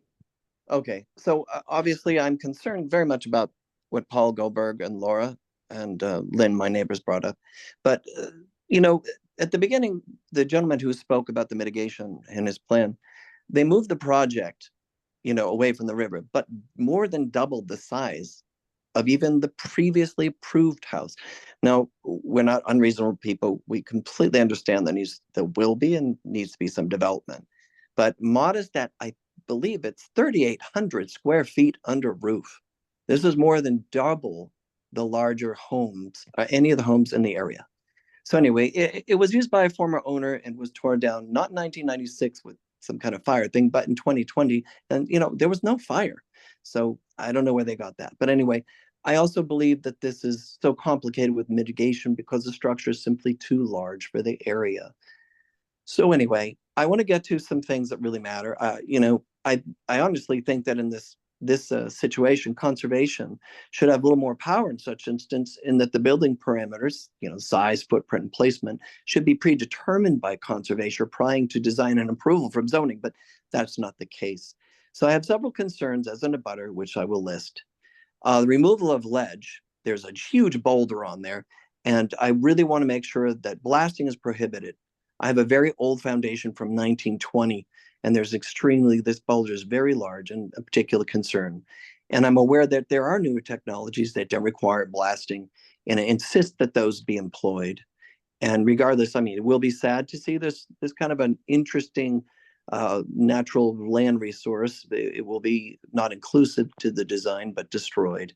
S21: Okay, so obviously I'm concerned very much about what Paul Goldberg and Laura and Lynn, my neighbors, brought up. But, you know, at the beginning, the gentleman who spoke about the mitigation in his plan, they moved the project, you know, away from the river, but more than doubled the size of even the previously approved house. Now, we're not unreasonable people. We completely understand there will be and needs to be some development. But modest at, I believe it's 3,800 square feet under roof. This is more than double the larger homes, any of the homes in the area. So anyway, it was used by a former owner and was torn down, not in 1996 with some kind of fire thing, but in 2020. And, you know, there was no fire. So I don't know where they got that. But anyway, I also believe that this is so complicated with mitigation because the structure is simply too large for the area. So anyway, I want to get to some things that really matter. You know, I honestly think that in this situation, conservation should have a little more power in such instance, in that the building parameters, you know, size, footprint, and placement should be predetermined by conservation prior to design and approval from zoning, but that's not the case. So I have several concerns as an abutter, which I will list. The removal of ledge, there's a huge boulder on there, and I really want to make sure that blasting is prohibited. I have a very old foundation from 1920, and this boulder is very large and a particular concern. And I'm aware that there are newer technologies that don't require blasting, and I insist that those be employed. And regardless, I mean, it will be sad to see this kind of an interesting natural land resource. It will be not inclusive to the design, but destroyed.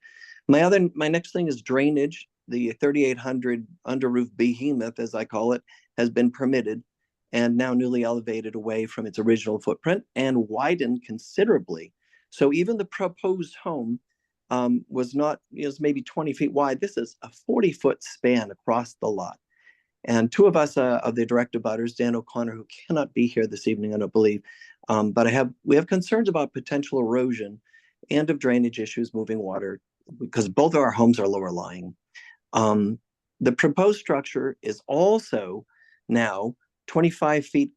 S21: My next thing is drainage. The 3,800 under roof behemoth, as I call it, has been permitted and now newly elevated away from its original footprint and widened considerably. So even the proposed home was maybe 20 feet wide. This is a 40-foot span across the lot. And 2 of us of the direct abutters, Dan O'Connor, who cannot be here this evening, I don't believe, but we have concerns about potential erosion and of drainage issues, moving water, because both of our homes are lower lying. The proposed structure is also now 25 feet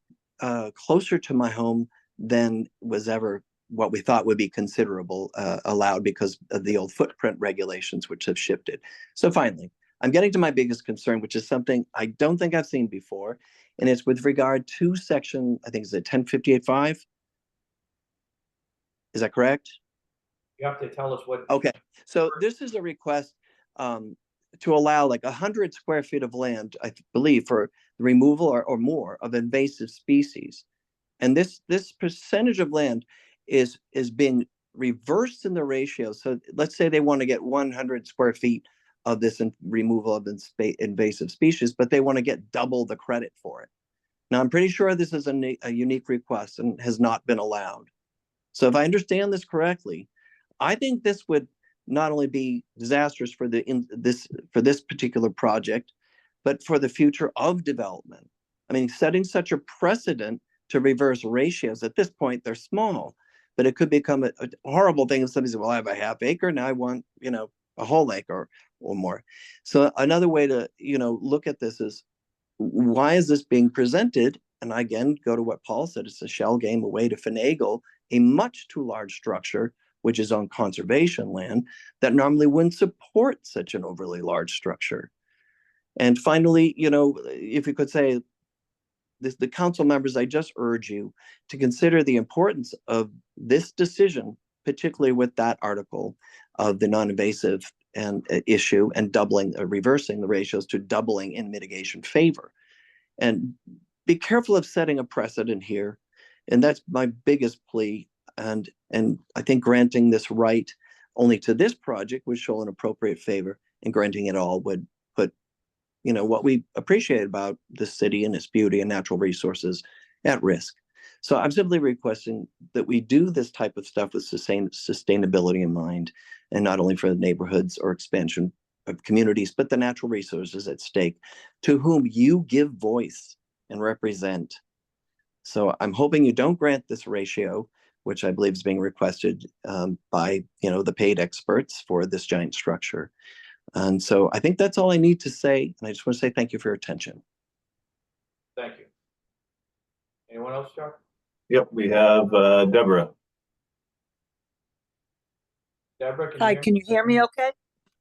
S21: closer to my home than was ever what we thought would be considerable allowed because of the old footprint regulations, which have shifted. So finally, I'm getting to my biggest concern, which is something I don't think I've seen before, and it's with regard to section, I think it's 1058.5. Is that correct?
S4: You have to tell us what.
S21: Okay, so this is a request to allow like 100 square feet of land, I believe, for the removal or more of invasive species. And this percentage of land is being reversed in the ratio. So let's say they want to get 100 square feet of this removal of invasive species, but they want to get double the credit for it. Now, I'm pretty sure this is a unique request and has not been allowed. So if I understand this correctly, I think this would not only be disastrous for this particular project, but for the future of development. I mean, setting such a precedent to reverse ratios, at this point, they're small, but it could become a horrible thing if somebody says, well, I have a half acre, now I want, a whole acre or more. So another way to, look at this is, why is this being presented? And I again go to what Paul said, it's a shell game, a way to finagle a much too large structure, which is on conservation land, that normally wouldn't support such an overly large structure. And finally, if you could say, the council members, I just urge you to consider the importance of this decision, particularly with that article of the non-invasive and issue and reversing the ratios to doubling in mitigation favor. And be careful of setting a precedent here. And that's my biggest plea. And I think granting this right only to this project would show an appropriate favor, and granting it all would put, what we appreciate about the city and its beauty and natural resources at risk. So I'm simply requesting that we do this type of stuff with sustainability in mind, and not only for the neighborhoods or expansion of communities, but the natural resources at stake, to whom you give voice and represent. So I'm hoping you don't grant this ratio, which I believe is being requested by the paid experts for this giant structure. And so I think that's all I need to say. And I just want to say thank you for your attention.
S4: Thank you. Anyone else, Chuck?
S1: Yep, we have Deborah.
S4: Deborah,
S5: Hi, can you hear me okay?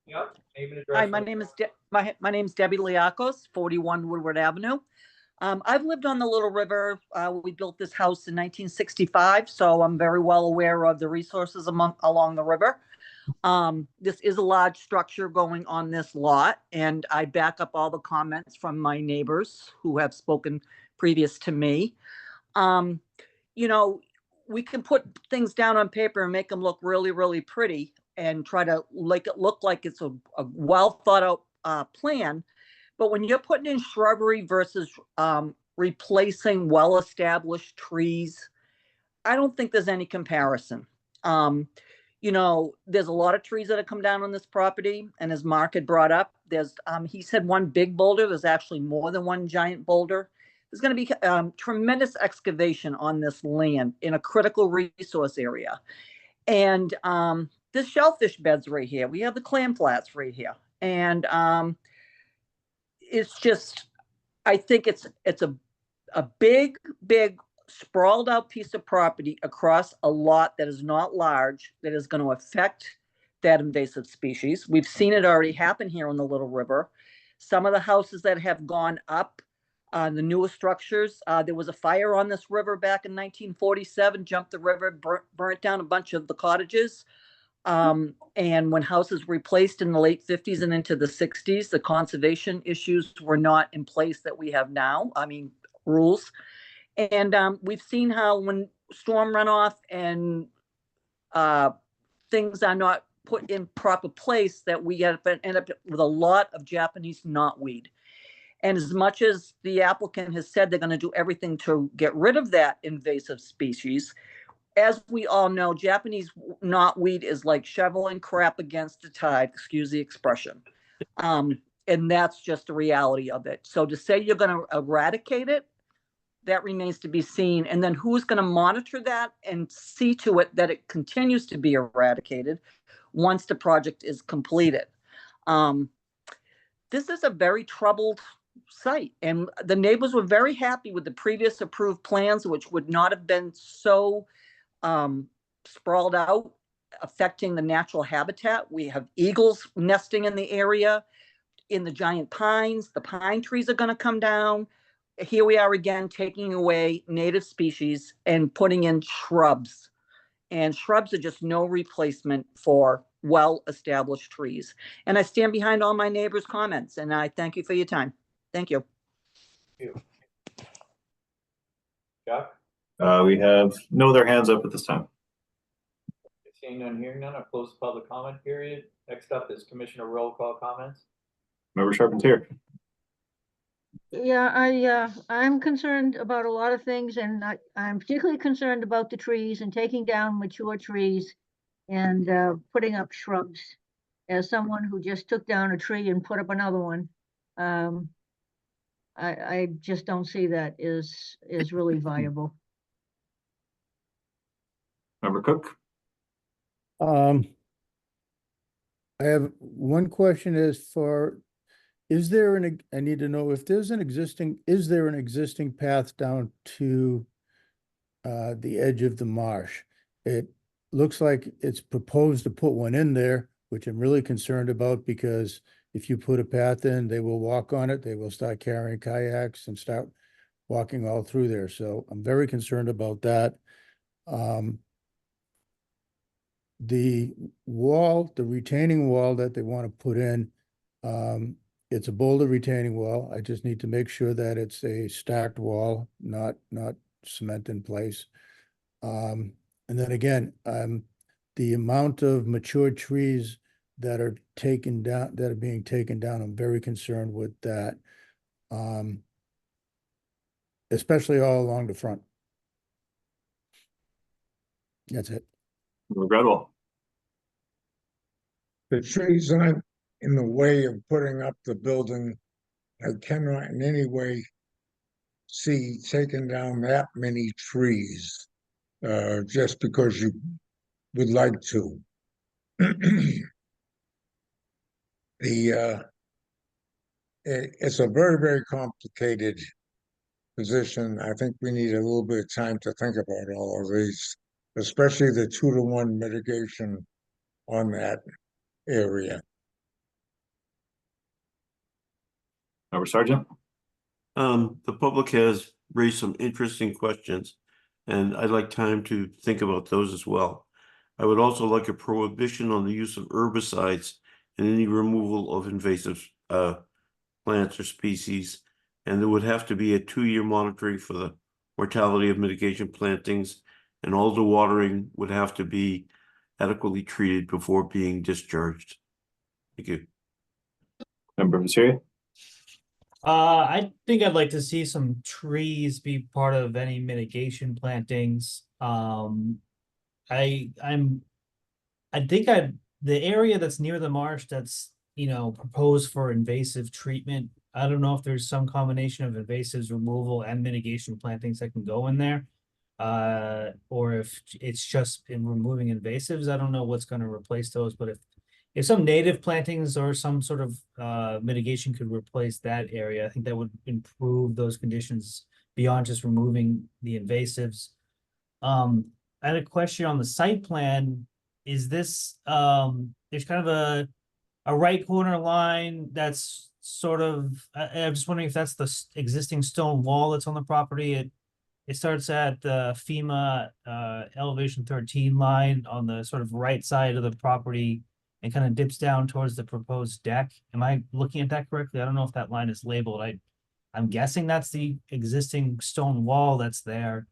S4: Yep. Name and address.
S5: Hi, my name is my name's Debbie Liakos, 41 Woodward Avenue. I've lived on the Little River. We built this house in 1965, so I'm very well aware of the resources along the river. This is a large structure going on this lot, and I back up all the comments from my neighbors who have spoken previous to me. We can put things down on paper and make them look really, really pretty and try to make it look like it's a well thought out plan. But when you're putting in shrubbery versus replacing well-established trees, I don't think there's any comparison. There's a lot of trees that have come down on this property, and as Mark had brought up, he said one big boulder. There's actually more than one giant boulder. There's going to be tremendous excavation on this land in a critical resource area. And there's shellfish beds right here. We have the clam flats right here. And it's just, I think it's a big sprawled out piece of property across a lot that is not large, that is going to affect that invasive species. We've seen it already happen here on the Little River. Some of the houses that have gone up, the newest structures, there was a fire on this river back in 1947, jumped the river, burnt down a bunch of the cottages. And when houses were replaced in the late 50s and into the 60s, the conservation issues were not in place that we have now. Rules. And we've seen how when storm runoff and things are not put in proper place, that we end up with a lot of Japanese knotweed. And as much as the applicant has said they're going to do everything to get rid of that invasive species, as we all know, Japanese knotweed is like shoveling crap against the tide, excuse the expression. And that's just the reality of it. So to say you're going to eradicate it, that remains to be seen. And then who's going to monitor that and see to it that it continues to be eradicated once the project is completed? This is a very troubled site, and the neighbors were very happy with the previous approved plans, which would not have been so sprawled out, affecting the natural habitat. We have eagles nesting in the area, in the giant pines. The pine trees are going to come down. Here we are again, taking away native species and putting in shrubs. And shrubs are just no replacement for well-established trees. And I stand behind all my neighbors' comments, and I thank you for your time. Thank you.
S4: Thank you. Chuck?
S1: We have no other hands up at this time.
S4: Seeing none, hearing none, I'll close the public comment period. Next up is Commissioner roll call comments.
S1: Member Charpentier.
S7: Yeah, I'm concerned about a lot of things, and I'm particularly concerned about the trees and taking down mature trees and putting up shrubs. As someone who just took down a tree and put up another one, I just don't see that is really viable.
S1: Member Cook.
S14: I have one question is there I need to know if there's is there an existing path down to the edge of the marsh? It looks like it's proposed to put one in there, which I'm really concerned about because if you put a path in, they will walk on it. They will start carrying kayaks and start walking all through there. So I'm very concerned about that. The retaining wall that they want to put in, it's a boulder retaining wall. I just need to make sure that it's a stacked wall, not cement in place. And then again, the amount of mature trees that are being taken down, I'm very concerned with that. Especially all along the front. That's it.
S1: Regrettable.
S6: The trees aren't in the way of putting up the building. I cannot in any way see taking down that many trees, just because you would like to. It's a very, very complicated position. I think we need a little bit of time to think about all of these, especially the 2-to-1 mitigation on that area.
S1: Member Sargent.
S12: The public has raised some interesting questions, and I'd like time to think about those as well. I would also like a prohibition on the use of herbicides and any removal of invasive plants or species. And there would have to be a 2-year monitoring for the mortality of mitigation plantings, and all the watering would have to be adequately treated before being discharged. Thank you.
S1: Member Visseria.
S13: I think I'd like to see some trees be part of any mitigation plantings. The area that's near the marsh that's, proposed for invasive treatment. I don't know if there's some combination of invasives removal and mitigation plantings that can go in there. Or if it's just in removing invasives. I don't know what's going to replace those, but if some native plantings or some sort of mitigation could replace that area, I think that would improve those conditions beyond just removing the invasives. I had a question on the site plan. Is this there's kind of a right corner line that's sort of, I'm just wondering if that's the existing stone wall that's on the property. It starts at the FEMA elevation 13 line on the sort of right side of the property and kind of dips down towards the proposed deck. Am I looking at that correctly? I don't know if that line is labeled. I'm guessing that's the existing stone wall that's there.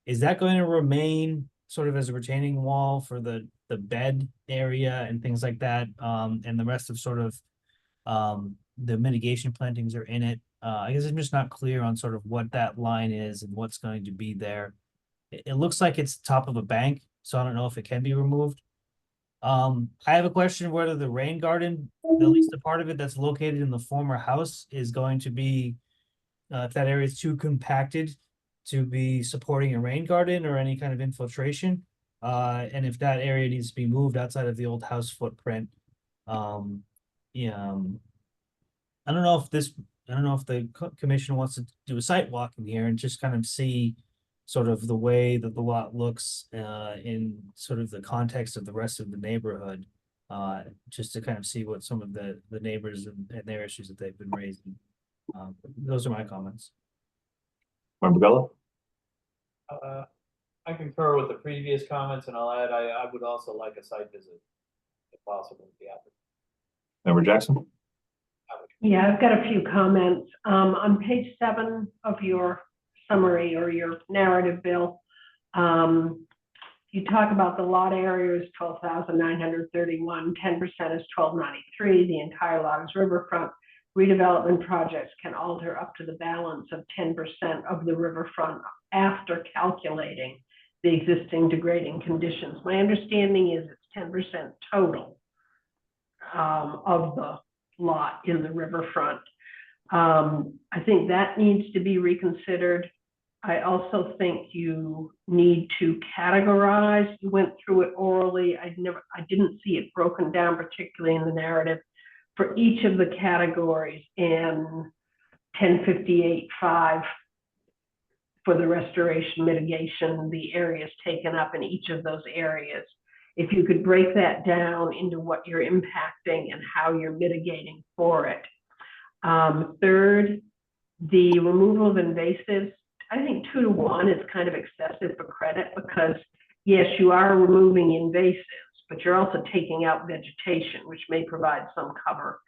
S13: Is that going to remain sort of as a retaining wall for the bed area and things like that? And the rest of sort of the mitigation plantings are in it. I guess I'm just not clear on sort of what that line is and what's going to be there. It looks like it's top of a bank, so I don't know if it can be removed. I have a question whether the rain garden, at least the part of it that's located in the former house, is going to be, if that area is too compacted to be supporting a rain garden or any kind of infiltration. And if that area needs to be moved outside of the old house footprint. I don't know if the commission wants to do a site walk in here and just kind of see sort of the way that the lot looks in sort of the context of the rest of the neighborhood, just to kind of see what some of the neighbors and their issues that they've been raising. Those are my comments.
S1: Member Bello.
S4: I concur with the previous comments, and I'll add, I would also like a site visit, if possible, with the applicant.
S1: Member Jackson.
S2: Yeah, I've got a few comments. On page 7 of your summary or your narrative, Bill, you you talk about the lot area is 12,931, 10% is 1293, the entire lot is riverfront. Redevelopment projects can alter up to the balance of 10% of the riverfront after calculating the existing degrading conditions. My understanding is it's 10% total of the lot in the riverfront. I think that needs to be reconsidered. I also think you need to categorize. You went through it orally. I didn't see it broken down, particularly in the narrative, for each of the categories in 1058-5 for the restoration mitigation, the areas taken up in each of those areas. If you could break that down into what you're impacting and how you're mitigating for it. Third, the removal of invasives. I think 2 to 1 is kind of excessive for credit because yes, you are removing invasives, but you're also taking out vegetation, which may provide some cover.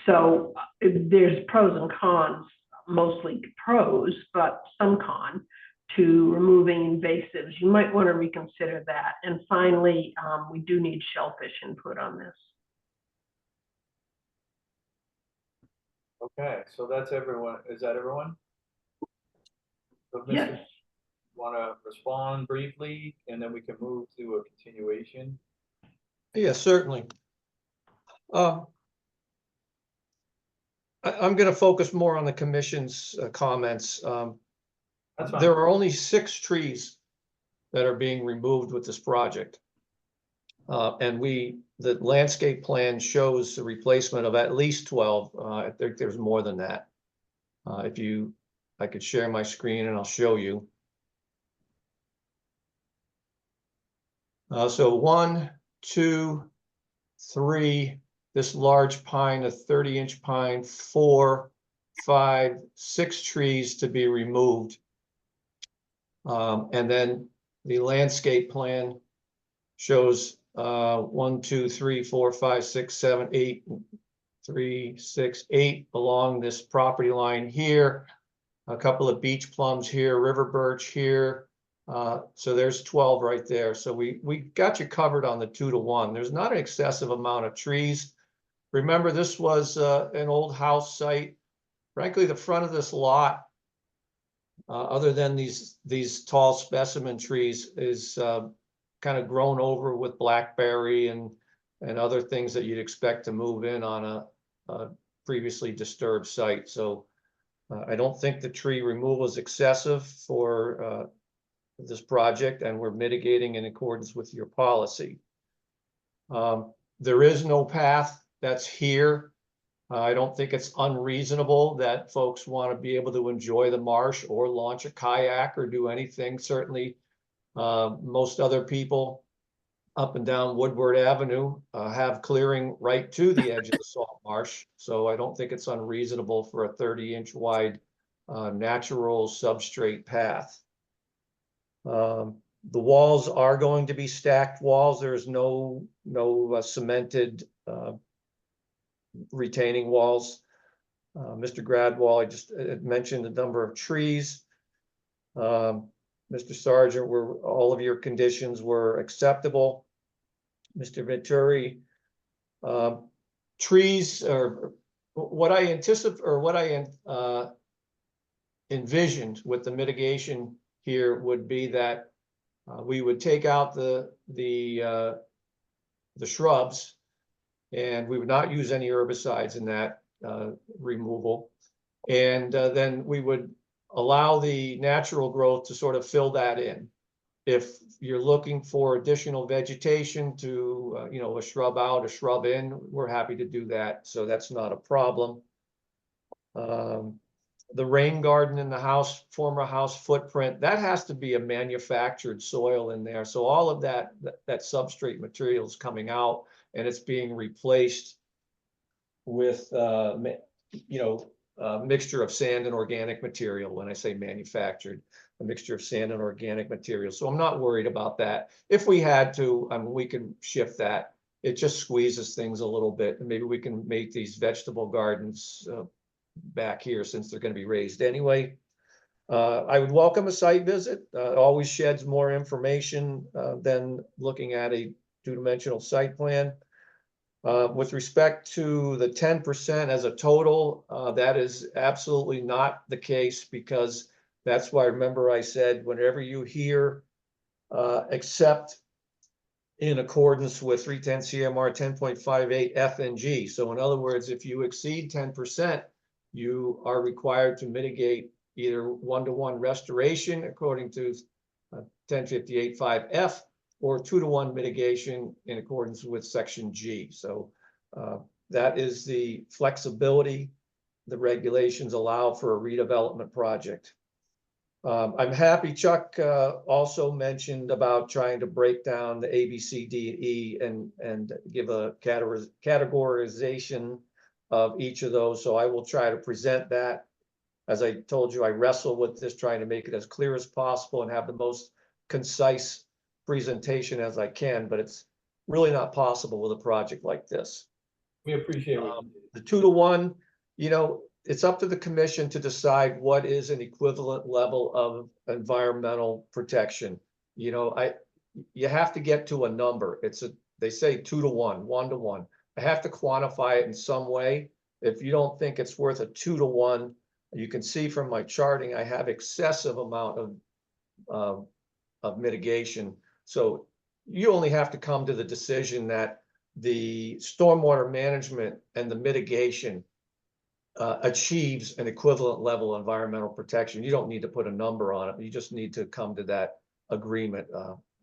S2: So there's pros and cons, mostly pros, but some con to removing invasives. You might want to reconsider that. And finally, we do need shellfish input on this.
S4: Okay, so that's everyone. Is that everyone? So
S2: Yes.
S4: Want to respond briefly, and then we can move to a continuation?
S18: Yeah, certainly. I'm going to focus more on the commission's comments.
S4: That's fine.
S18: There are only 6 trees that are being removed with this project. And the landscape plan shows the replacement of at least 12. I think there's more than that. I could share my screen and I'll show you. So 1, 2, 3, this large pine, a 30-inch pine, 4, 5, 6 trees to be removed. And then the landscape plan shows 1, 2, 3, 4, 5, 6, 7, 8, 3, 6, 8 along this property line here. A couple of beech plums here, river birch here. So there's 12 right there. So we got you covered on the 2 to 1. There's not an excessive amount of trees. Remember, this was an old house site. Frankly, the front of this lot, other than these tall specimen trees, is kind of grown over with blackberry and other things that you'd expect to move in on a previously disturbed site. So I don't think the tree removal is excessive for this project, and we're mitigating in accordance with your policy. There is no path that's here. I don't think it's unreasonable that folks want to be able to enjoy the marsh or launch a kayak or do anything. Certainly, most other people up and down Woodward Avenue have clearing right to the edge of the salt marsh. So I don't think it's unreasonable for a 30-inch wide natural substrate path. The walls are going to be stacked walls. There's no cemented retaining walls. Mr. Gradwall, I just mentioned the number of trees. Mr. Sargent, all of your conditions were acceptable. Mr. Vittori, trees, or what I anticipate, or what I envisioned with the mitigation here would be that we would take out the shrubs, and we would not use any herbicides in that removal. And then we would allow the natural growth to sort of fill that in. If you're looking for additional vegetation to, a shrub out, a shrub in, we're happy to do that. So that's not a problem. The rain garden in the house, former house footprint, that has to be a manufactured soil in there. So all of that substrate material is coming out, and it's being replaced with, mixture of sand and organic material. When I say manufactured, a mixture of sand and organic material. So I'm not worried about that. If we had to, we can shift that. It just squeezes things a little bit. And maybe we can make these vegetable gardens back here, since they're going to be raised anyway. I would welcome a site visit. It always sheds more information than looking at a two-dimensional site plan. With respect to the 10% as a total, that is absolutely not the case, because that's why, remember I said, whenever you hear except in accordance with 310 CMR 10.58 F and G. So in other words, if you exceed 10%, you are required to mitigate either one-to-one restoration according to 1058.5 F, or 2-to-1 mitigation in accordance with section G. So that is the flexibility the regulations allow for a redevelopment project. I'm happy Chuck also mentioned about trying to break down the A, B, C, D, E and give a categorization of each of those. So I will try to present that. As I told you, I wrestle with this, trying to make it as clear as possible and have the most concise presentation as I can, but it's really not possible with a project like this.
S4: We appreciate it.
S18: The 2-to-1, you know, it's up to the commission to decide what is an equivalent level of environmental protection. You know, you have to get to a number. They say 2-to-1, 1-to-1. I have to quantify it in some way. If you don't think it's worth a 2-to-1, you can see from my charting, I have excessive amount of mitigation. So you only have to come to the decision that the stormwater management and the mitigation achieves an equivalent level of environmental protection. You don't need to put a number on it. You just need to come to that agreement.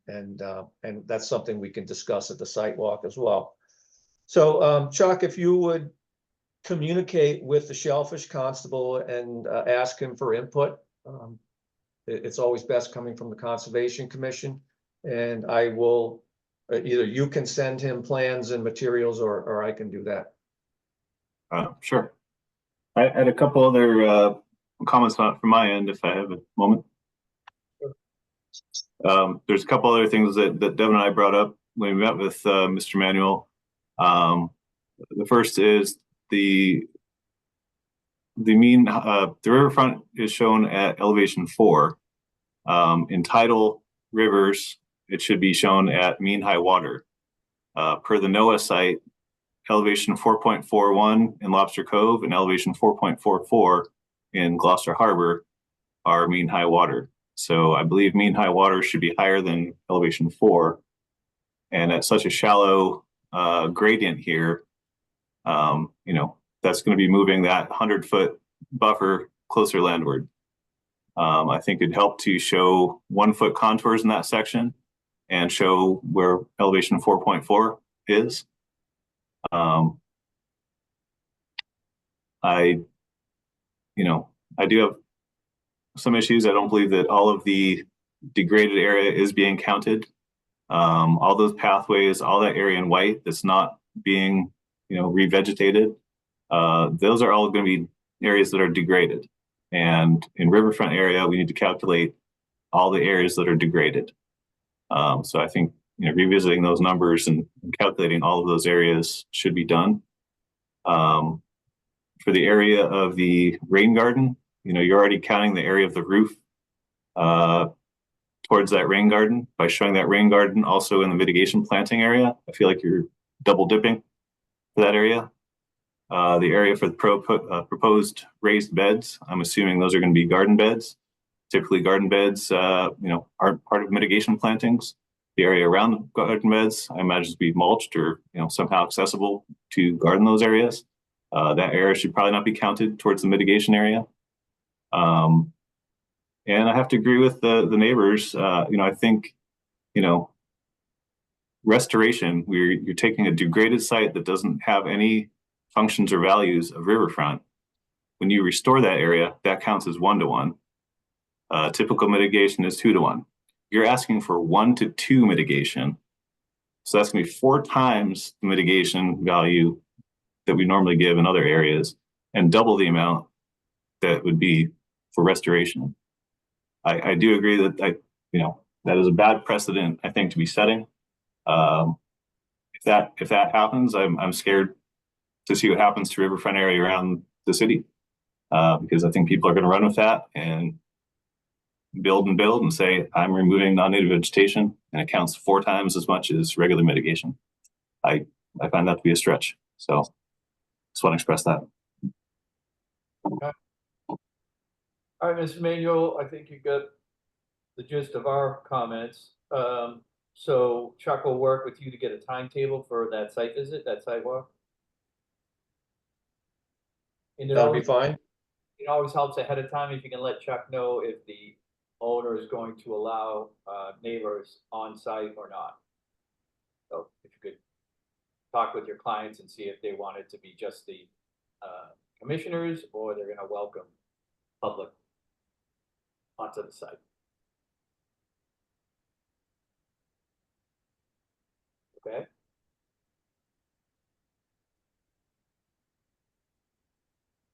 S18: And that's something we can discuss at the site walk as well. So Chuck, if you would communicate with the Shellfish Constable and ask him for input. It's always best coming from the Conservation Commission. And I will, either you can send him plans and materials, or I can do that.
S1: Sure. I had a couple other comments from my end, if I have a moment. There's a couple other things that Devin and I brought up when we met with Mr. Manuel. The first is the riverfront is shown at elevation 4. In tidal rivers, it should be shown at mean high water. Per the NOAA site, elevation 4.41 in Lobster Cove and elevation 4.44 in Gloucester Harbor are mean high water. So I believe mean high water should be higher than elevation 4. And at such a shallow gradient here, you know, that's going to be moving that 100-foot buffer closer landward. I think it'd help to show 1-foot contours in that section and show where elevation 4.4 is. I do have some issues. I don't believe that all of the degraded area is being counted. All those pathways, all that area in white that's not being, revegetated, those are all going to be areas that are degraded. And in riverfront area, we need to calculate all the areas that are degraded. So I think, revisiting those numbers and calculating all of those areas should be done. For the area of the rain garden, you're already counting the area of the roof towards that rain garden by showing that rain garden also in the mitigation planting area. I feel like you're double dipping for that area. The area for the proposed raised beds, I'm assuming those are going to be garden beds. Typically garden beds, aren't part of mitigation plantings. The area around the garden beds, I imagine, to be mulched or, somehow accessible to garden those areas. That area should probably not be counted towards the mitigation area. And I have to agree with the neighbors. I think, restoration, you're taking a degraded site that doesn't have any functions or values of riverfront. When you restore that area, that counts as 1-to-1. Typical mitigation is 2-to-1. You're asking for 1-to-2 mitigation. So that's going to be 4 times the mitigation value that we normally give in other areas and double the amount that would be for restoration. I do agree that that is a bad precedent, I think, to be setting. If that happens, I'm scared to see what happens to riverfront area around the city, because I think people are going to run with that, and build and say, I'm removing non-native vegetation, and it counts 4 times as much as regular mitigation. I find that to be a stretch. So just want to express that.
S4: Okay. All right, Mr. Manuel, I think you got the gist of our comments. So Chuck will work with you to get a timetable for that site visit, that sidewalk. And
S18: That'll be fine.
S4: It always helps ahead of time if you can let Chuck know if the owner is going to allow neighbors on site or not. So if you could talk with your clients and see if they want it to be just the commissioners or they're going to welcome public onto the site. Okay.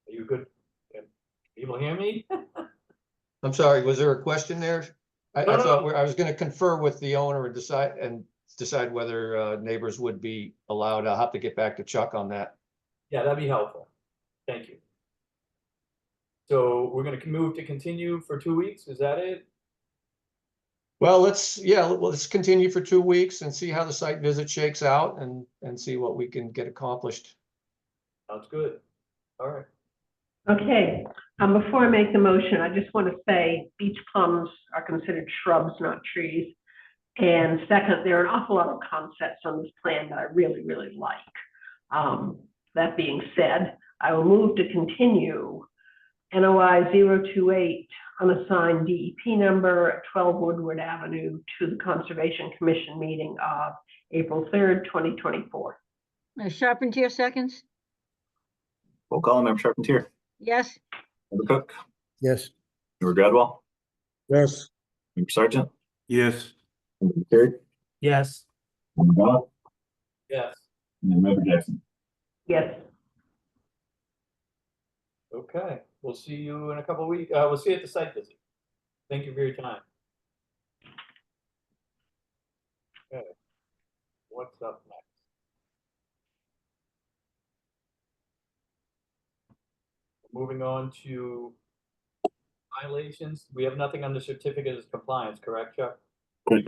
S4: Are you good? Can people hear me?
S18: I'm sorry, was there a question there? I
S4: No, no,
S18: thought
S4: no.
S18: I was gonna confer with the owner and decide whether neighbors would be allowed. I'll have to get back to Chuck on that.
S4: Yeah, that'd be helpful. Thank you. So we're going to move to continue for 2 weeks. Is that it?
S18: Well, let's continue for 2 weeks and see how the site visit shakes out and see what we can get accomplished.
S4: Sounds good. All right.
S2: Okay, before I make the motion, I just want to say beach plums are considered shrubs, not trees. And second, there are an awful lot of concepts on this plan that I really, really like. That being said, I will move to continue NOI 028 unassigned DEP number at 12 Woodward Avenue to the Conservation Commission meeting of April 3rd, 2024.
S7: Charpentier seconds?
S1: Roll call, Member Charpentier.
S7: Yes.
S1: Member Cook.
S14: Yes.
S1: Member Gradwell.
S6: Yes.
S1: Member Sargent.
S12: Yes.
S1: Member McCary.
S13: Yes.
S1: Member Bella.
S4: Yes.
S1: And then Member Jackson.
S2: Yes.
S4: Okay. We'll see you in a couple of weeks. We'll see you at the site visit. Thank you for your time. Okay. What's up next? Moving on to violations. We have nothing on the certificate of compliance, correct, Chuck?
S1: Great.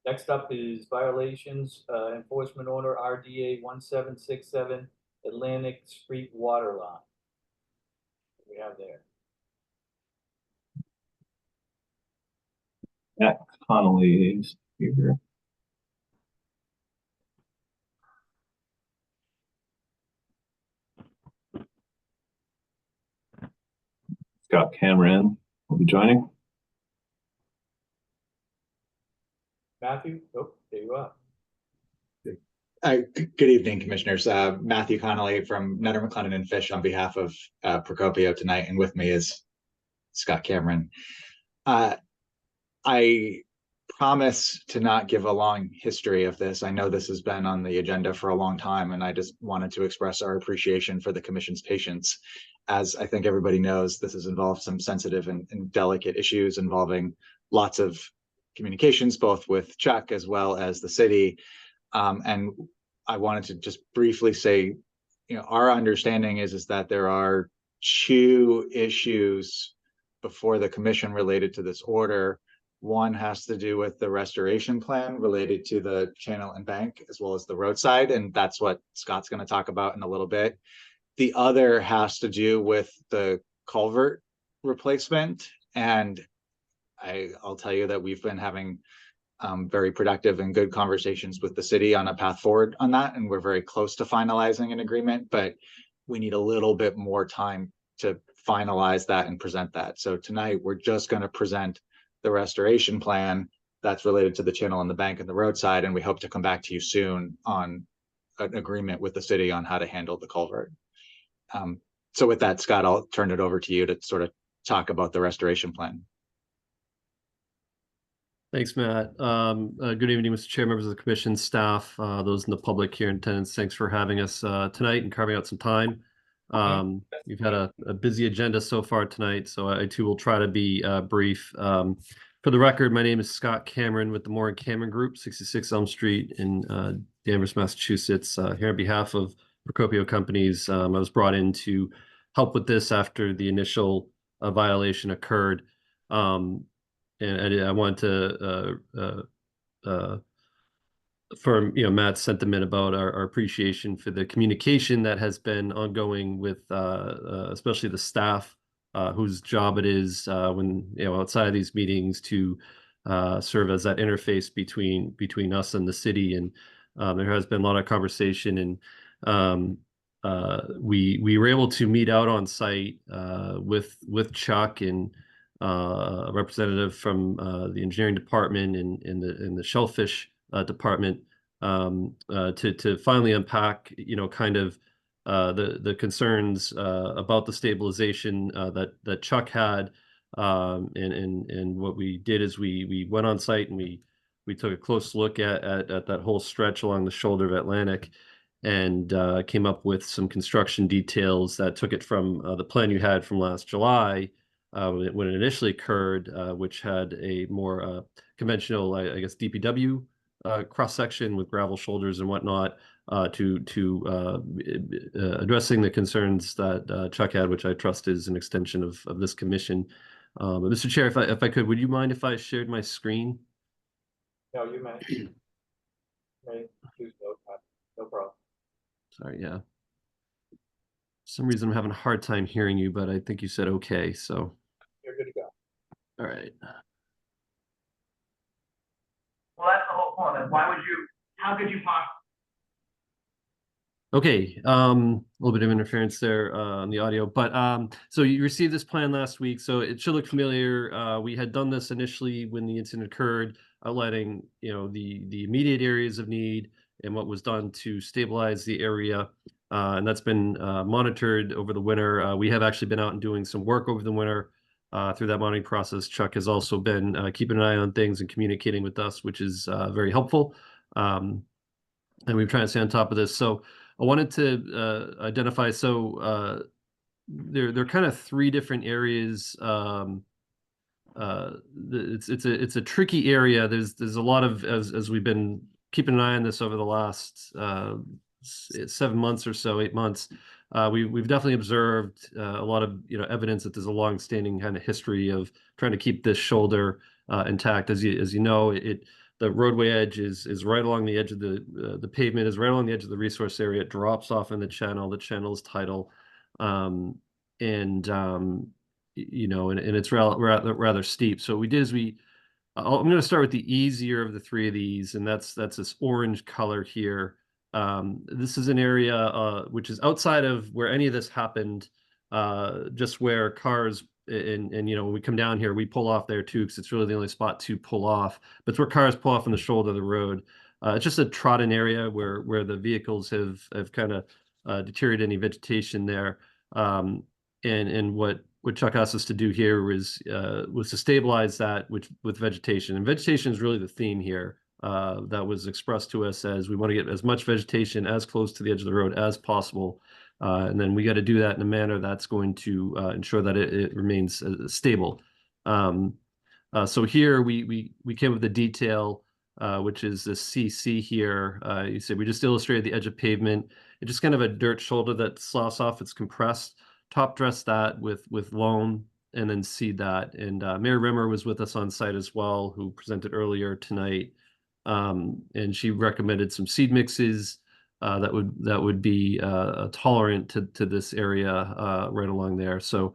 S4: Next up is violations, enforcement order RDA 1767 Atlantic Street water line. What we have there.
S1: Matt Connolly is here. Scott Cameron will be joining.
S4: Matthew, oh, there you are.
S10: Good evening, Commissioners. Matthew Connolly from Nutter, McLennan and Fish on behalf of Procopio tonight, and with me is Scott Cameron. I promise to not give a long history of this. I know this has been on the agenda for a long time, and I just wanted to express our appreciation for the Commission's patience. As I think everybody knows, this has involved some sensitive and delicate issues involving lots of communications, both with Chuck as well as the city. And I wanted to just briefly say, our understanding is that there are 2 issues before the commission related to this order. One has to do with the restoration plan related to the channel and bank, as well as the roadside. And that's what Scott's going to talk about in a little bit. The other has to do with the culvert replacement. And I'll tell you that we've been having very productive and good conversations with the city on a path forward on that. And we're very close to finalizing an agreement, but we need a little bit more time to finalize that and present that. So tonight we're just going to present the restoration plan that's related to the channel and the bank and the roadside. And we hope to come back to you soon on an agreement with the city on how to handle the culvert. So with that, Scott, I'll turn it over to you to sort of talk about the restoration plan.
S22: Thanks, Matt. Good evening, Mr. Chair, members of the commission, staff, those in the public here in attendance. Thanks for having us tonight and carving out some time. We've had a busy agenda so far tonight, so I too will try to be brief. For the record, my name is Scott Cameron with the Moore and Cameron Group, 66 Elm Street in Danvers, Massachusetts. Here on behalf of Procopio Companies, I was brought in to help with this after the initial violation occurred. And I want to affirm, Matt's sentiment about our appreciation for the communication that has been ongoing with especially the staff, whose job it is when outside of these meetings to serve as that interface between us and the city. And there has been a lot of conversation, and we were able to meet out on site with Chuck and a representative from the engineering department and the shellfish department to finally unpack, kind of the concerns about the stabilization that Chuck had. And what we did is we went on site and we took a close look at that whole stretch along the shoulder of Atlantic, and came up with some construction details that took it from the plan you had from last July when it initially occurred, which had a more conventional, I guess, DPW cross section with gravel shoulders and whatnot, to addressing the concerns that Chuck had, which I trust is an extension of this commission. But Mr. Chair, if I could, would you mind if I shared my screen?
S4: No, you may. Choose no problem.
S22: Sorry, yeah. For some reason I'm having a hard time hearing you, but I think you said okay, so.
S4: You're good to go.
S22: All right.
S9: Well, that's the whole point. How could you possibly?
S22: Okay, a little bit of interference there on the audio, but so you received this plan last week, so it should look familiar. We had done this initially when the incident occurred, outlining the immediate areas of need and what was done to stabilize the area, and that's been monitored over the winter. We have actually been out and doing some work over the winter through that monitoring process. Chuck has also been keeping an eye on things and communicating with us, which is very helpful, and we've tried to stay on top of this. So I wanted to identify, so there are kind of three different areas. It's a tricky area. There's a lot of, as we've been keeping an eye on this over the last 7 months or so, 8 months, we've definitely observed a lot of evidence that there's a long-standing kind of history of trying to keep this shoulder intact. As you know, the roadway edge is right along the edge of the pavement, is right along the edge of the resource area. It drops off in the channel. The channel is tidal, and it's rather steep. So what we did is I'm going to start with the easier of the three of these, and that's this orange color here. This is an area which is outside of where any of this happened, just where cars and when we come down here, we pull off there too, because it's really the only spot to pull off. But it's where cars pull off on the shoulder of the road. It's just a trodden area where the vehicles have kind of deteriorated any vegetation there. And what Chuck asked us to do here was to stabilize that with vegetation. And vegetation is really the theme here. That was expressed to us as we want to get as much vegetation as close to the edge of the road as possible. And then we got to do that in a manner that's going to ensure that it remains stable. So here we came with the detail, which is the CC here. You see, we just illustrated the edge of pavement. It's just kind of a dirt shoulder that sloughs off. It's compressed. Top dress that with loam, and then seed that. And Mary Rimmer was with us on site as well, who presented earlier tonight. And she recommended some seed mixes that would be tolerant to this area right along there. So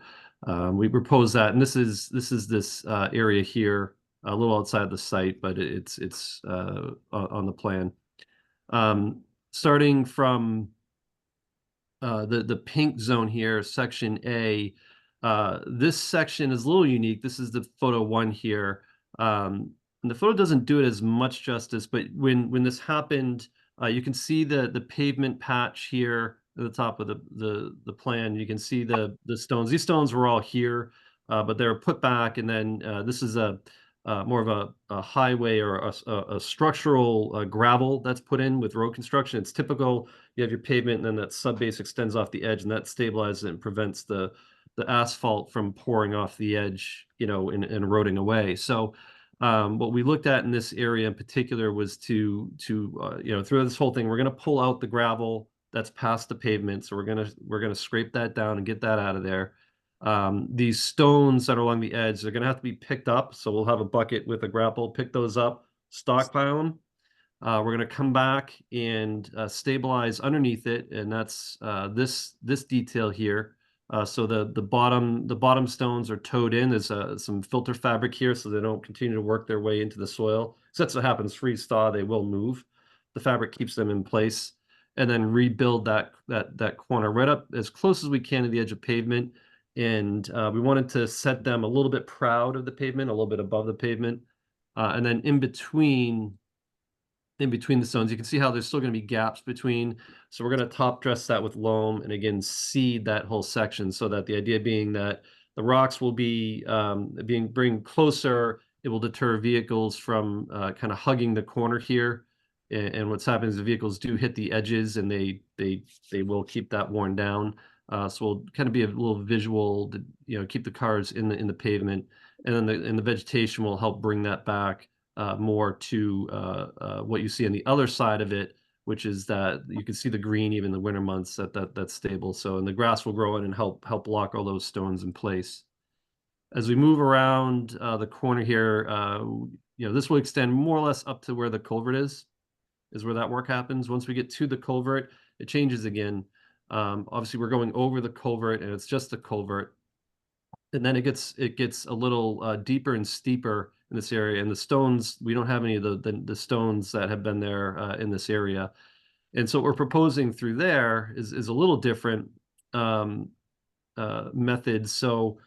S22: we proposed that, and this is this area here, a little outside the site, but it's on the plan. Starting from the pink zone here, section A. This section is a little unique. This is the photo 1 here. And the photo doesn't do it as much justice, but when this happened, you can see the pavement patch here at the top of the plan. You can see the stones. These stones were all here, but they were put back, and then this is more of a highway or a structural gravel that's put in with road construction. It's typical. You have your pavement, and then that subbase extends off the edge, and that stabilizes it and prevents the asphalt from pouring off the edge, and eroding away. So what we looked at in this area in particular was to through this whole thing, we're going to pull out the gravel that's past the pavement. So we're gonna scrape that down and get that out of there. These stones that are along the edge, they're gonna have to be picked up. So we'll have a bucket with a grapple, pick those up, stockpile them. We're gonna come back and stabilize underneath it, and that's this detail here. So the bottom stones are towed in. There's some filter fabric here, so they don't continue to work their way into the soil. So that's what happens. Freeze thaw, they will move. The fabric keeps them in place, and then rebuild that corner right up as close as we can to the edge of pavement. And we wanted to set them a little bit proud of the pavement, a little bit above the pavement, and then in between the stones, you can see how there's still going to be gaps between. So we're going to top dress that with loam and again seed that whole section, so that the idea being that the rocks will be bring closer. It will deter vehicles from kind of hugging the corner here. And what's happening is the vehicles do hit the edges, and they will keep that worn down. So we'll kind of be a little visual to, keep the cars in the pavement, and then the vegetation will help bring that back more to what you see on the other side of it, which is that you can see the green even in the winter months. That's stable. So, and the grass will grow in and help lock all those stones in place. As we move around the corner here, this will extend more or less up to where the culvert is where that work happens. Once we get to the culvert, it changes again. Obviously, we're going over the culvert, and it's just the culvert. And then it gets a little deeper and steeper in this area. And the stones, we don't have any of the stones that have been there in this area. And so what we're proposing through there is a little different method. So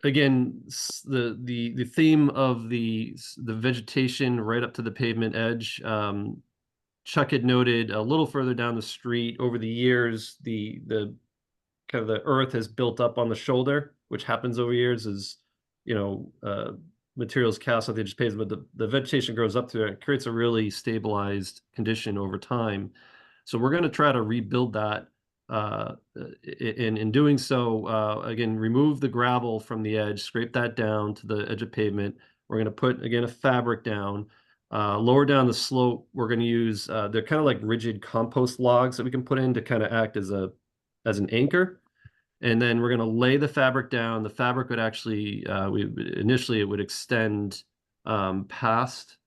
S22: again, the theme of the vegetation right up to the pavement edge. Chuck had noted a little further down the street, over the years, the kind of the earth has built up on the shoulder, which happens over years as materials cast off the edge of pavement, but the vegetation grows up through it. It creates a really stabilized condition over time. So we're going to try to rebuild that. In doing so, again, remove the gravel from the edge, scrape that down to the edge of pavement. We're going to put, again, a fabric down. Lower down the slope, we're going to use, they're kind of like rigid compost logs that we can put in to kind of act as an anchor. And then we're going to lay the fabric down. The fabric would actually, initially it would extend past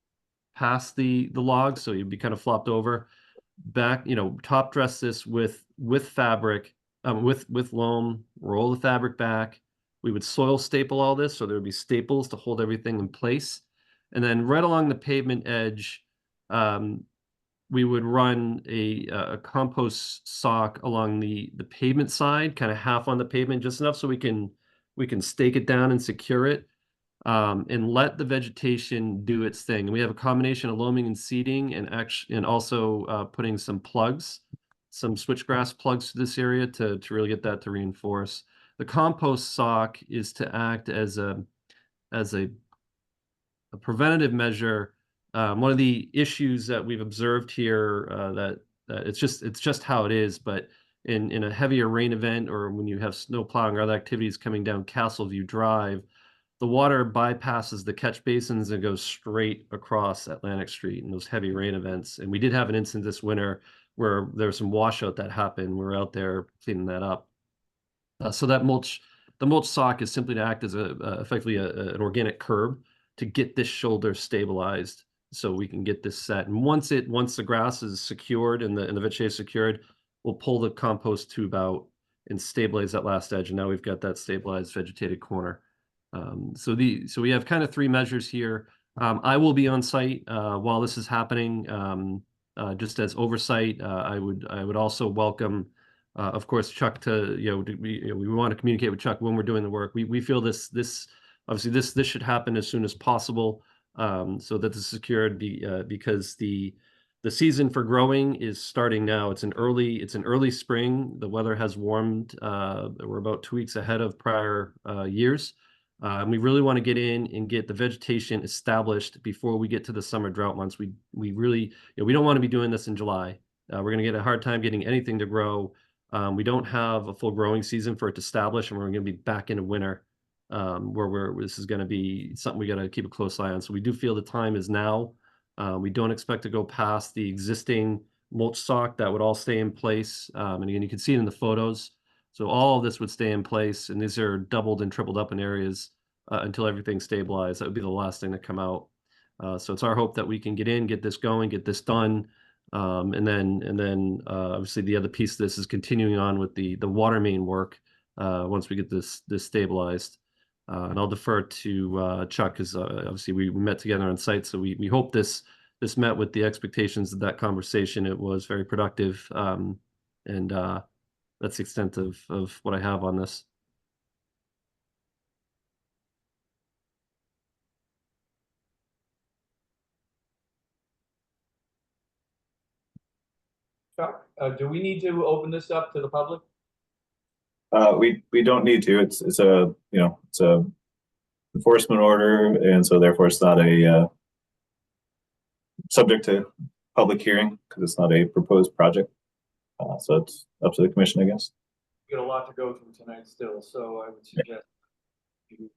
S22: the logs, so you'd be kind of flopped over. Back, top dress this with fabric, with loam, roll the fabric back. We would soil staple all this, so there would be staples to hold everything in place. And then right along the pavement edge, we would run a compost sock along the pavement side, kind of half on the pavement, just enough so we can stake it down and secure it, and let the vegetation do its thing. And we have a combination of loaming and seeding, and also putting some plugs, some switchgrass plugs to this area to really get that to reinforce. The compost sock is to act as a preventative measure. One of the issues that we've observed here, that it's just how it is, but in a heavier rain event, or when you have snow plowing or other activities coming down Castleview Drive, the water bypasses the catch basins and goes straight across Atlantic Street in those heavy rain events. And we did have an incident this winter where there was some washout that happened. We were out there cleaning that up. So that the mulch sock is simply to act as effectively an organic curb to get this shoulder stabilized, so we can get this set. And once the grass is secured and the vegetation is secured, we'll pull the compost tube out and stabilize that last edge. And now we've got that stabilized vegetated corner. So we have kind of three measures here. I will be on site while this is happening, just as oversight. I would also welcome, of course, Chuck to, we want to communicate with Chuck when we're doing the work. We feel this obviously this should happen as soon as possible, so that it's secured, because the season for growing is starting now. It's an early spring. The weather has warmed. We're about 2 weeks ahead of prior years. And we really want to get in and get the vegetation established before we get to the summer drought months. We really, we don't want to be doing this in July. We're going to get a hard time getting anything to grow. We don't have a full growing season for it to establish, and we're going to be back into winter, where this is going to be something we got to keep a close eye on. So we do feel the time is now. We don't expect to go past the existing mulch sock. That would all stay in place. And again, you can see it in the photos. So all of this would stay in place, and these are doubled and tripled up in areas until everything's stabilized. That would be the last thing to come out. So it's our hope that we can get in, get this going, get this done. And then obviously the other piece of this is continuing on with the water main work once we get this stabilized. And I'll defer to Chuck, because obviously we met together on site, so we hope this met with the expectations of that conversation. It was very productive, and that's the extent of what I have on this.
S4: Chuck, do we need to open this up to the public?
S1: We don't need to. It's a, you know, it's a enforcement order, and so therefore it's not a subject to public hearing because it's not a proposed project. So it's up to the commission, I guess.
S4: We got a lot to go through tonight still, so I would suggest you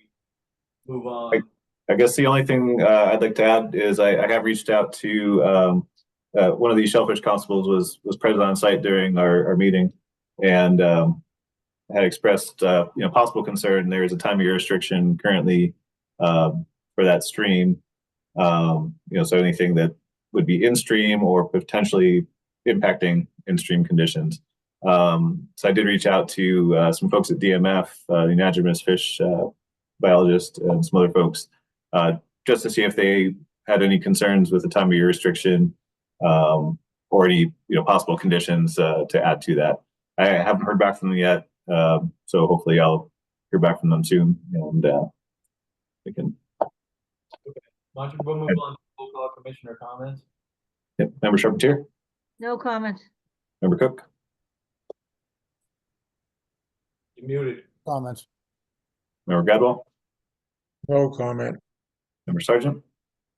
S4: move on.
S1: I guess the only thing I'd like to add is I have reached out to one of these shellfish constables was present on site during our meeting, and had expressed you know, possible concern. There is a time of year restriction currently for that stream. You know, so anything that would be in stream or potentially impacting in stream conditions. So I did reach out to some folks at DMF, the anadromous fish biologist, and some other folks, just to see if they had any concerns with the time of year restriction, or any, you know, possible conditions to add to that. I haven't heard back from them yet, so hopefully I'll hear back from them soon, and we can.
S4: Okay, why don't you move on to roll call commissioner comments?
S1: Yep. Member Charpentier,
S7: No comments.
S1: Member Cook,
S4: You're muted.
S14: Comments.
S1: Member Gadwall,
S6: No comment.
S1: Member Sargent.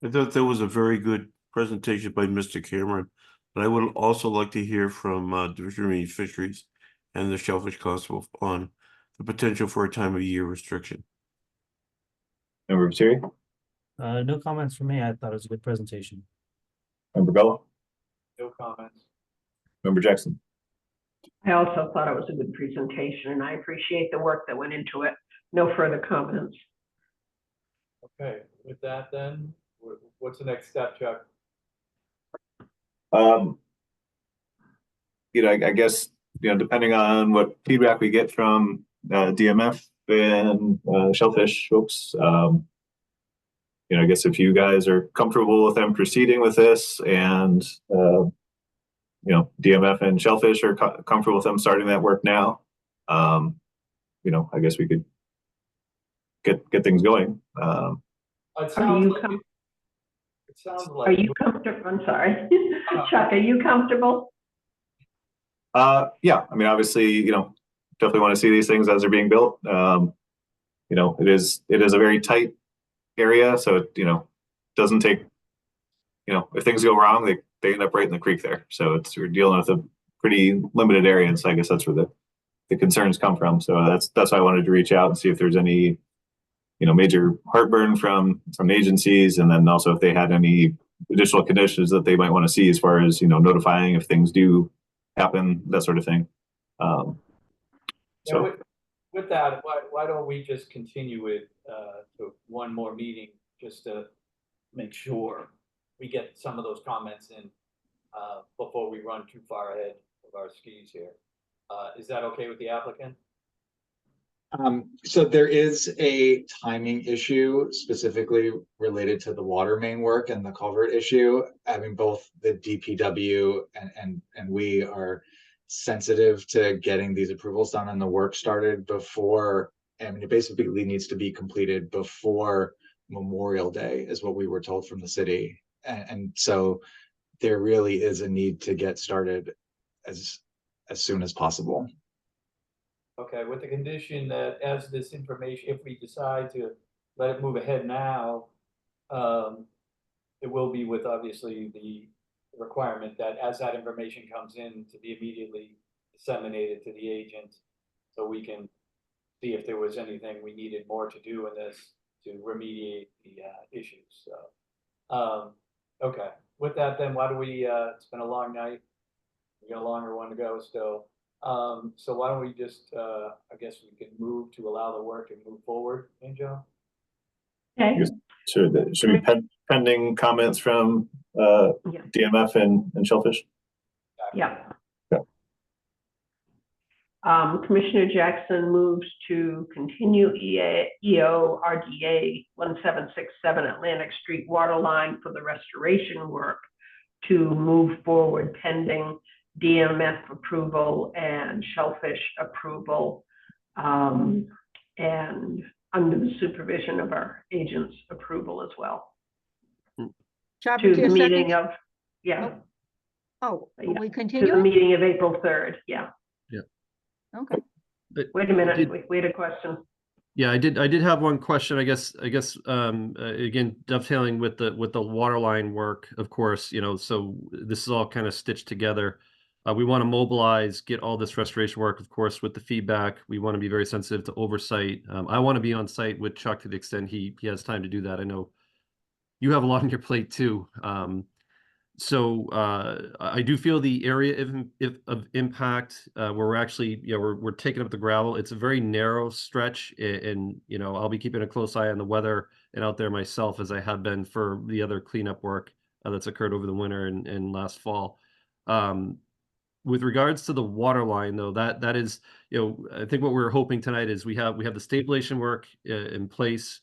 S12: I thought that was a very good presentation by Mr. Cameron, but I would also like to hear from Division of Marine Fisheries and the Shellfish Constable on the potential for a time of year restriction.
S1: Member Viteri,
S13: No comments from me. I thought it was a good presentation.
S1: Member Bello,
S4: No comments.
S1: Member Jackson.
S2: I also thought it was a good presentation, and I appreciate the work that went into it. No further comments.
S4: Okay, with that then, what's the next step, Chuck?
S1: You know, I guess, you know, depending on what feedback we get from DMF and shellfish folks, you know, I guess if you guys are comfortable with them proceeding with this, and you know, DMF and shellfish are comfortable with them starting that work now, you know, I guess we could get things going.
S4: It sounds like.
S2: Are you comfortable? I'm sorry. Chuck, are you comfortable?
S1: Yeah, I mean, obviously, you know, definitely want to see these things as they're being built. You know, it is a very tight area, so it, you know, doesn't take, you know, if things go wrong, they end up right in the creek there. So we're dealing with a pretty limited area, and so I guess that's where the concerns come from. So that's why I wanted to reach out and see if there's any, you know, major heartburn from agencies, and then also if they had any additional conditions that they might want to see as far as, you know, notifying if things do happen, that sort of thing.
S4: So with that, why don't we just continue it to one more meeting, just to make sure we get some of those comments in before we run too far ahead of our skis here. Is that okay with the applicant?
S10: So there is a timing issue specifically related to the water main work and the culvert issue. I mean, both the DPW and we are sensitive to getting these approvals done and the work started before. I mean, it basically needs to be completed before Memorial Day is what we were told from the city. And so there really is a need to get started as soon as possible.
S4: Okay, with the condition that as this information, if we decide to let it move ahead now, it will be with obviously the requirement that as that information comes in to be immediately disseminated to the agent, so we can see if there was anything we needed more to do in this to remediate the issues. So, okay, with that then, why do we, it's been a long night. We got a longer one to go still. So why don't we just, I guess we can move to allow the work and move forward, Joe?
S2: Okay.
S1: Should we pending comments from DMF and Shellfish?
S2: Yeah. Commissioner Jackson moves to continue EO RDA 1767 Atlantic Street water line for the restoration work to move forward pending DMF approval and Shellfish approval, and under the supervision of our agent's approval as well.
S7: Chop
S2: To
S7: it to
S2: the
S7: a
S2: meeting
S7: second.
S2: of, yeah.
S7: Oh,
S2: Yeah,
S7: we
S2: to
S7: continue?
S2: the meeting of April 3rd, yeah.
S7: Okay.
S2: Wait a minute, we had a question.
S22: Yeah, I did have one question, I guess, again, dovetailing with the water line work, of course, you know, so this is all kind of stitched together. We want to mobilize, get all this restoration work, of course, with the feedback. We want to be very sensitive to oversight. I want to be on site with Chuck to the extent he has time to do that. I know you have a lot on your plate too. So I do feel the area of impact where we're actually, you know, we're taking up the gravel. It's a very narrow stretch, and you know, I'll be keeping a close eye on the weather and out there myself, as I have been for the other cleanup work that's occurred over the winter and last fall. With regards to the water line, though, that is, you know, I think what we're hoping tonight is we have the stabilization work in place.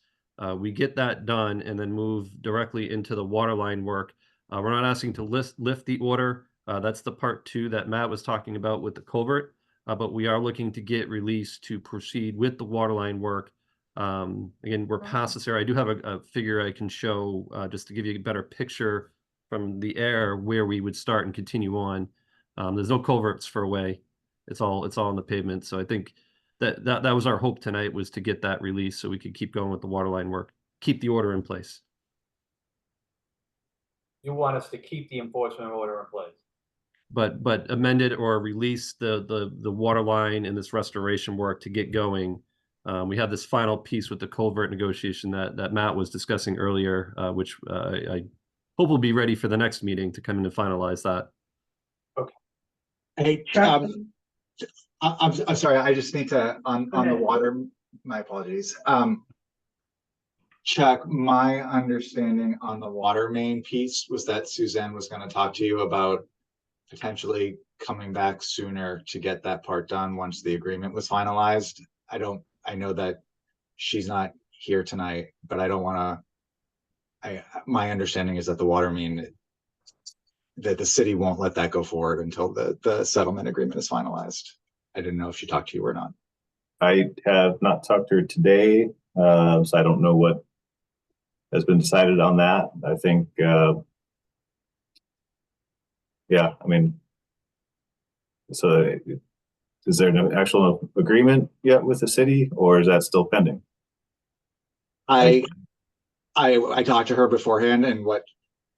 S22: We get that done and then move directly into the water line work. We're not asking to lift the order. That's the part 2 that Matt was talking about with the culvert. But we are looking to get release to proceed with the water line work. Again, we're past this area. I do have a figure I can show just to give you a better picture from the air where we would start and continue on. There's no culverts for away. It's all on the pavement. So I think that was our hope tonight, was to get that release so we could keep going with the water line work, keep the order in place.
S4: You want us to keep the enforcement order in place?
S22: But amend it or release the water line and this restoration work to get going. We have this final piece with the culvert negotiation that Matt was discussing earlier, which I hope will be ready for the next meeting to come in and finalize that.
S4: Okay.
S10: Hey, I'm sorry, I just need to, on the water, my apologies. Chuck, my understanding on the water main piece was that Suzanne was going to talk to you about potentially coming back sooner to get that part done once the agreement was finalized. I know that she's not here tonight, but I don't want to, my understanding is that the water main, that the city won't let that go forward until the settlement agreement is finalized. I didn't know if she talked to you or not.
S1: I have not talked to her today, so I don't know what has been decided on that. I think, yeah, I mean, so is there an actual agreement yet with the city, or is that still pending?
S10: I talked to her beforehand, and what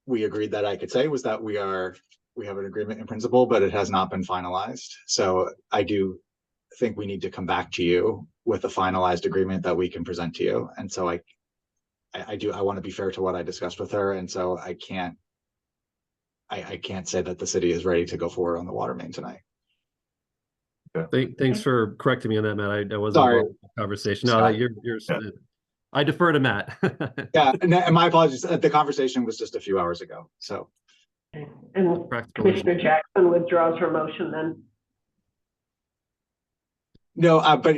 S10: we agreed that I could say was that we have an agreement in principle, but it has not been finalized. So I do think we need to come back to you with a finalized agreement that we can present to you. And so I want to be fair to what I discussed with her. And so I can't say that the city is ready to go forward on the water main tonight.
S22: Thanks for correcting me on that, Matt. I wasn't
S10: Sorry.
S22: involved in the conversation. No, you're I defer to Matt.
S10: Yeah, and my apologies. The conversation was just a few hours ago. So,
S2: and Commissioner Jackson withdraws her motion then.
S10: No, but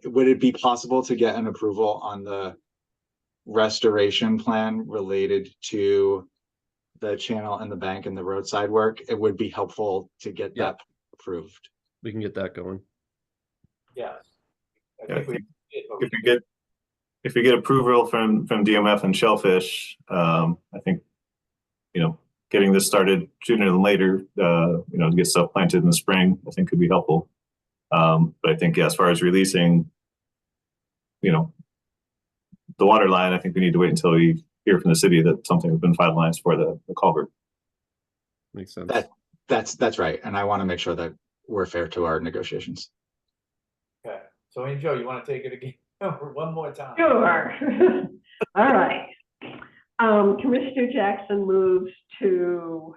S10: would it be possible to get an approval on the restoration plan related to the channel and the bank and the roadside work? It would be helpful to get that approved.
S22: We can get that going.
S4: Yes.
S1: If you get approval from DMF and Shellfish, I think, you know, getting this started sooner than later, you know, to get stuff planted in the spring, I think could be helpful. But I think, yeah, as far as releasing, you know, the water line, I think we need to wait until we hear from the city that something has been finalized for the culvert.
S22: Makes sense.
S10: That's right. And I want to make sure that we're fair to our negotiations.
S4: Okay. So, Joe, you want to take it again one more time?
S2: Sure. All right. Commissioner Jackson moves to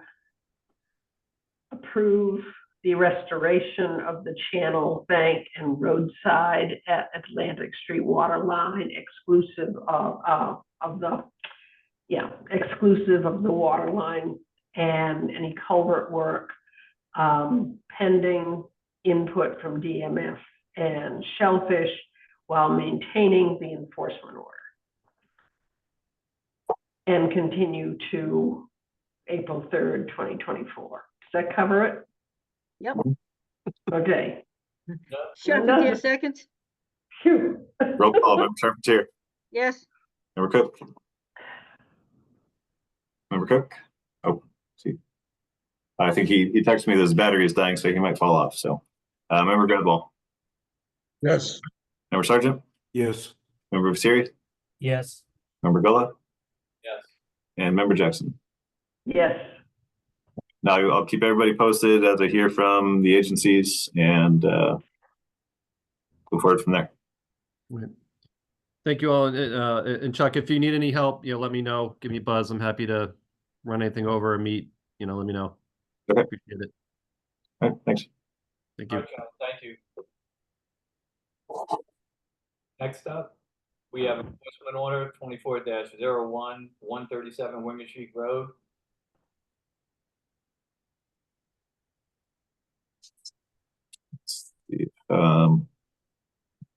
S2: approve the restoration of the channel bank and roadside at Atlantic Street water line exclusive of the water line and any culvert work, pending input from DMF and Shellfish while maintaining the enforcement order. And continue to April 3rd, 2024. Does that cover it?
S7: Yep.
S2: Okay.
S7: Charpentier seconds?
S2: Phew.
S1: Roll call, Member Charpentier,
S7: Yes.
S1: Member Cook. Member Cook? Oh, see. I think he texted me that his battery is dying, so he might fall off. So, Member Gadball.
S6: Yes.
S1: Member Sargent.
S12: Yes.
S1: Member Vasiri.
S13: Yes.
S1: Member Gulla.
S4: Yes.
S1: And Member Jackson.
S2: Yes.
S1: Now I'll keep everybody posted as I hear from the agencies and go forward from there.
S22: Right. Thank you all. And Chuck, if you need any help, let me know. Give me a buzz. I'm happy to run anything over or meet. Let me know.
S1: Okay.
S22: Appreciate it.
S1: All right, thanks.
S22: Thank you.
S4: Okay, thank you. Next up, we have enforcement order 24-01, 137 Winter Street Road.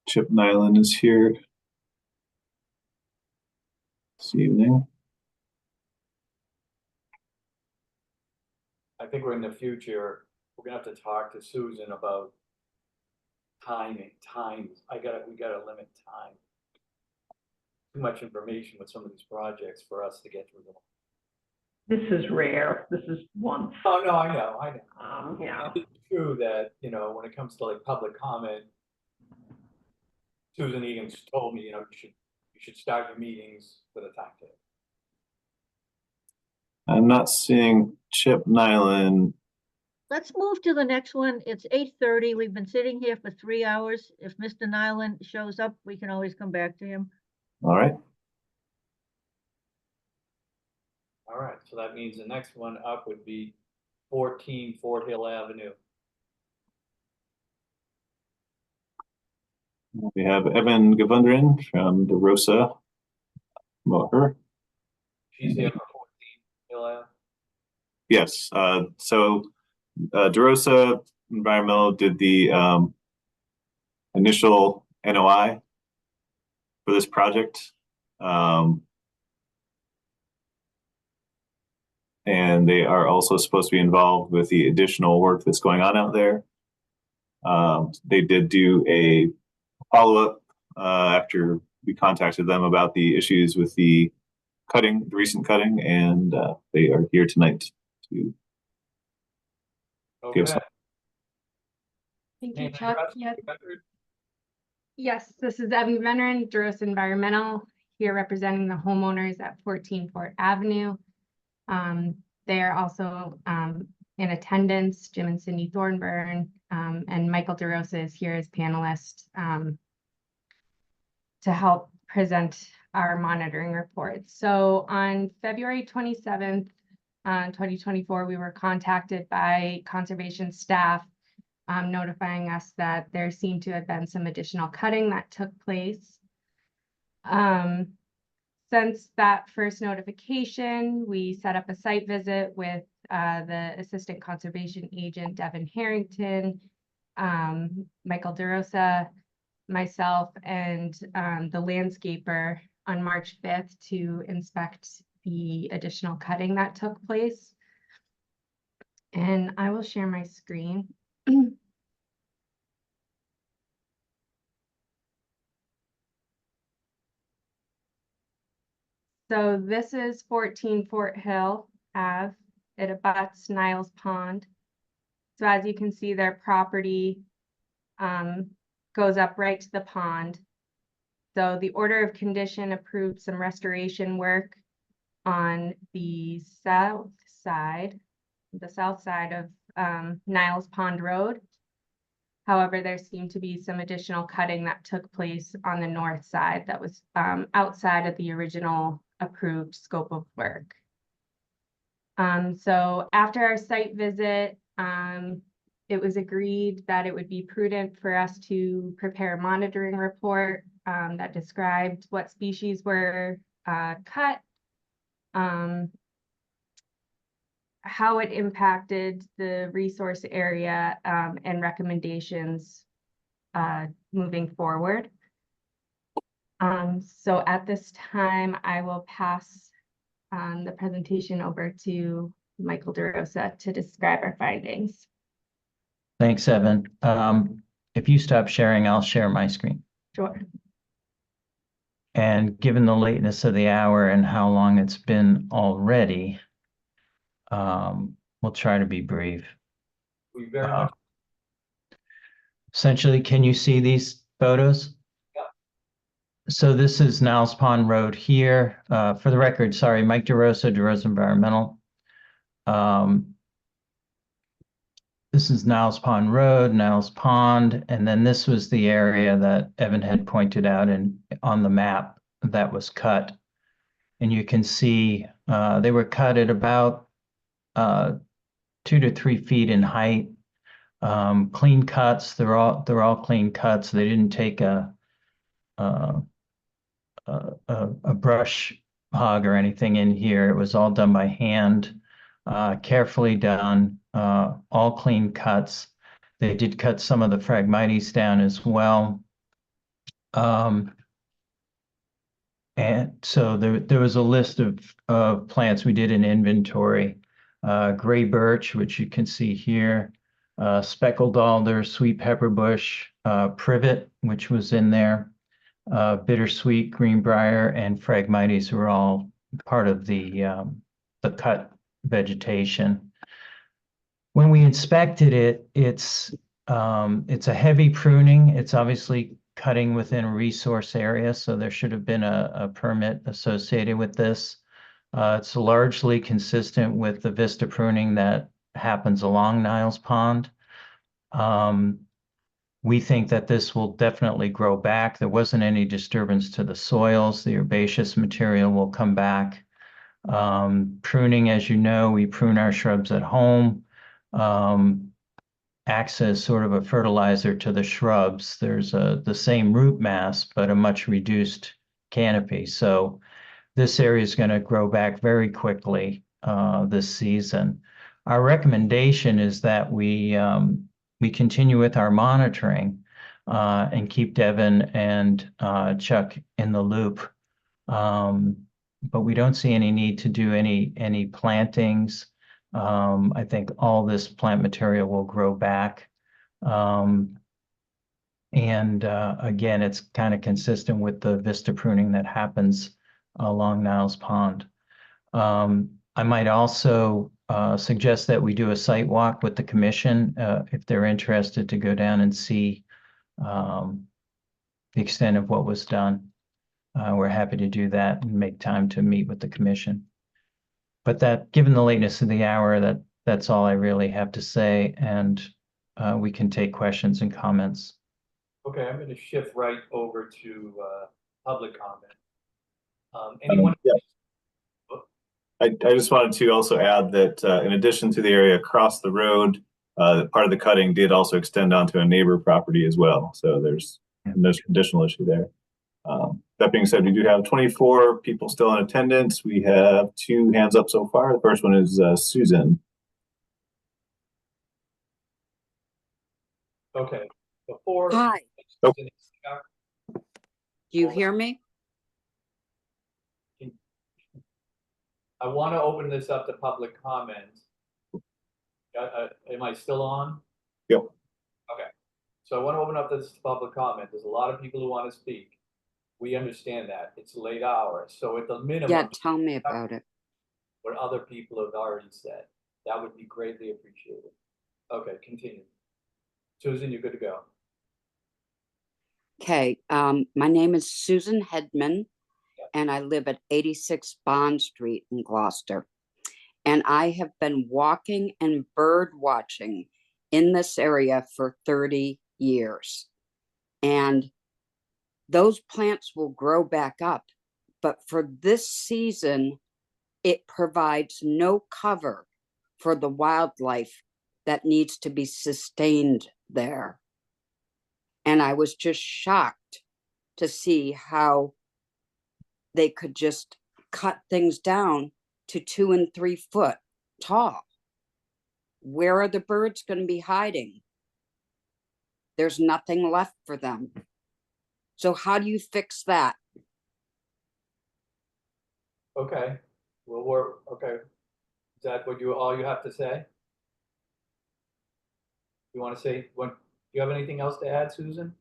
S1: Chip Nyland is here this evening.
S4: I think we're in the future, we're gonna have to talk to Susan about times. We gotta limit time. Too much information with some of these projects for us to get through them.
S2: This is rare. This is once.
S4: Oh, no, I know.
S2: Yeah.
S4: It's true that, when it comes to like public comment, Susan Egan's told me, you should start your meetings with a timetable.
S1: I'm not seeing Chip Nyland.
S7: Let's move to the next one. It's 8:30. We've been sitting here for 3 hours. If Mr. Nyland shows up, we can always come back to him.
S1: All right.
S4: All right, so that means the next one up would be 14 Fort Hill Avenue.
S1: We have Evan Gavundran from DeRosa. About her.
S4: She's here for 14 Hill Ave.
S1: Yes. So DeRosa Environmental did the initial NOI for this project. And they are also supposed to be involved with the additional work that's going on out there. They did do a follow-up after we contacted them about the issues with the recent cutting, and they are here tonight to give some.
S8: Thank you, Chuck. Yes, this is Evan Veneran, DeRosa Environmental, here representing the homeowners at 14 Fort Avenue. They are also in attendance, Jim and Cindy Thornburn, and Michael DeRosa is here as panelist to help present our monitoring report. So on February 27th, 2024, we were contacted by conservation staff notifying us that there seemed to have been some additional cutting that took place. Since that first notification, we set up a site visit with the Assistant Conservation Agent, Devin Harrington, Michael DeRosa, myself, and the landscaper on March 5th to inspect the additional cutting that took place. And I will share my screen. So this is 14 Fort Hill Ave. It abuts Niles Pond. So as you can see, their property goes up right to the pond. So the order of condition approved some restoration work on the south side of Niles Pond Road. However, there seemed to be some additional cutting that took place on the north side that was outside of the original approved scope of work. So after our site visit, it was agreed that it would be prudent for us to prepare a monitoring report that described what species were cut, how it impacted the resource area, and recommendations moving forward. So at this time, I will pass the presentation over to Michael DeRosa to describe our findings.
S11: Thanks, Evan. If you stop sharing, I'll share my screen.
S8: Sure.
S11: And given the lateness of the hour and how long it's been already, we'll try to be brief.
S4: We very much.
S11: Essentially, can you see these photos?
S4: Yep.
S11: So this is Niles Pond Road here. For the record, sorry, Mike DeRosa, DeRosa Environmental. This is Niles Pond Road, Niles Pond, and then this was the area that Evan had pointed out on the map that was cut. And you can see they were cut at about 2 to 3 feet in height. Clean cuts. They're all clean cuts. They didn't take a brush hog or anything in here. It was all done by hand, carefully done. All clean cuts. They did cut some of the Phragmites down as well. And so there was a list of plants. We did an inventory. Gray birch, which you can see here, speckled alder, sweet pepper bush, privet, which was in there, bittersweet, greenbrier, and Phragmites were all part of the cut vegetation. When we inspected it, it's a heavy pruning. It's obviously cutting within a resource area, so there should have been a permit associated with this. It's largely consistent with the vista pruning that happens along Niles Pond. We think that this will definitely grow back. There wasn't any disturbance to the soils. The herbaceous material will come back. Pruning, as you know, we prune our shrubs at home. Acts as sort of a fertilizer to the shrubs. There's the same root mass, but a much reduced canopy. So this area is going to grow back very quickly this season. Our recommendation is that we continue with our monitoring and keep Devin and Chuck in the loop. But we don't see any need to do any plantings. I think all this plant material will grow back. And again, it's kind of consistent with the vista pruning that happens along Niles Pond. I might also suggest that we do a site walk with the commission if they're interested to go down and see the extent of what was done. We're happy to do that and make time to meet with the commission. But that, given the lateness of the hour, that's all I really have to say, and we can take questions and comments.
S4: Okay, I'm going to shift right over to public comment. Anyone?
S1: Yeah. I just wanted to also add that in addition to the area across the road, part of the cutting did also extend onto a neighbor property as well. So there's additional issue there. That being said, we do have 24 people still in attendance. We have 2 hands up so far. The first one is Susan.
S4: Okay. Before.
S16: Hi.
S1: Oh.
S16: Do you hear me?
S4: I want to open this up to public comment. Am I still on?
S1: Yep.
S4: Okay. So I want to open up this to public comment. There's a lot of people who want to speak. We understand that. It's a late hour. So at the minimum.
S16: Yeah, tell me about it.
S4: What other people have already said. That would be greatly appreciated. Okay, continue. Susan, you're good to go.
S16: Okay, my name is Susan Hedman, and I live at 86 Bond Street in Gloucester. And I have been walking and bird watching in this area for 30 years. And those plants will grow back up. But for this season, it provides no cover for the wildlife that needs to be sustained there. And I was just shocked to see how they could just cut things down to 2 and 3 foot tall. Where are the birds going to be hiding? There's nothing left for them. So how do you fix that?
S4: Okay, well, okay. Is that what all you have to say? You want to say, do you have anything else to add, Susan?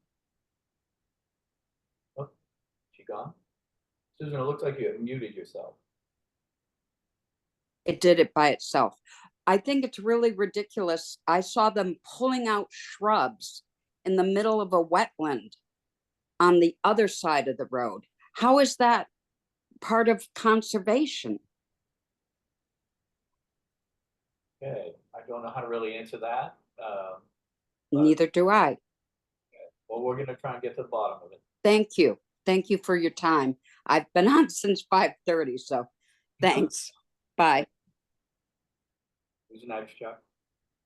S4: Oh, she gone? Susan, it looks like you have muted yourself.
S16: It did it by itself. I think it's really ridiculous. I saw them pulling out shrubs in the middle of a wetland on the other side of the road. How is that part of conservation?
S4: Okay, I don't know how to really answer that.
S16: Neither do I.
S4: Well, we're gonna try and get to the bottom of it.
S16: Thank you. Thank you for your time. I've been on since 5:30, so thanks. Bye.
S4: Who's next, Chuck?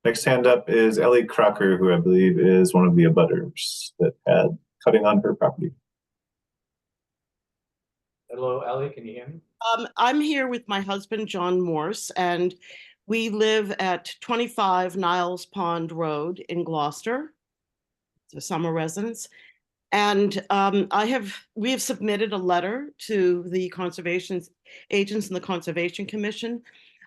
S1: Next hand up is Ellie Crocker, who I believe is one of the abutters that had cutting on her property.
S4: Hello, Ellie, can you hear me?
S15: I'm here with my husband, John Morse, and we live at 25 Niles Pond Road in Gloucester. It's a summer residence. And we have submitted a letter to the conservation agents and the Conservation Commission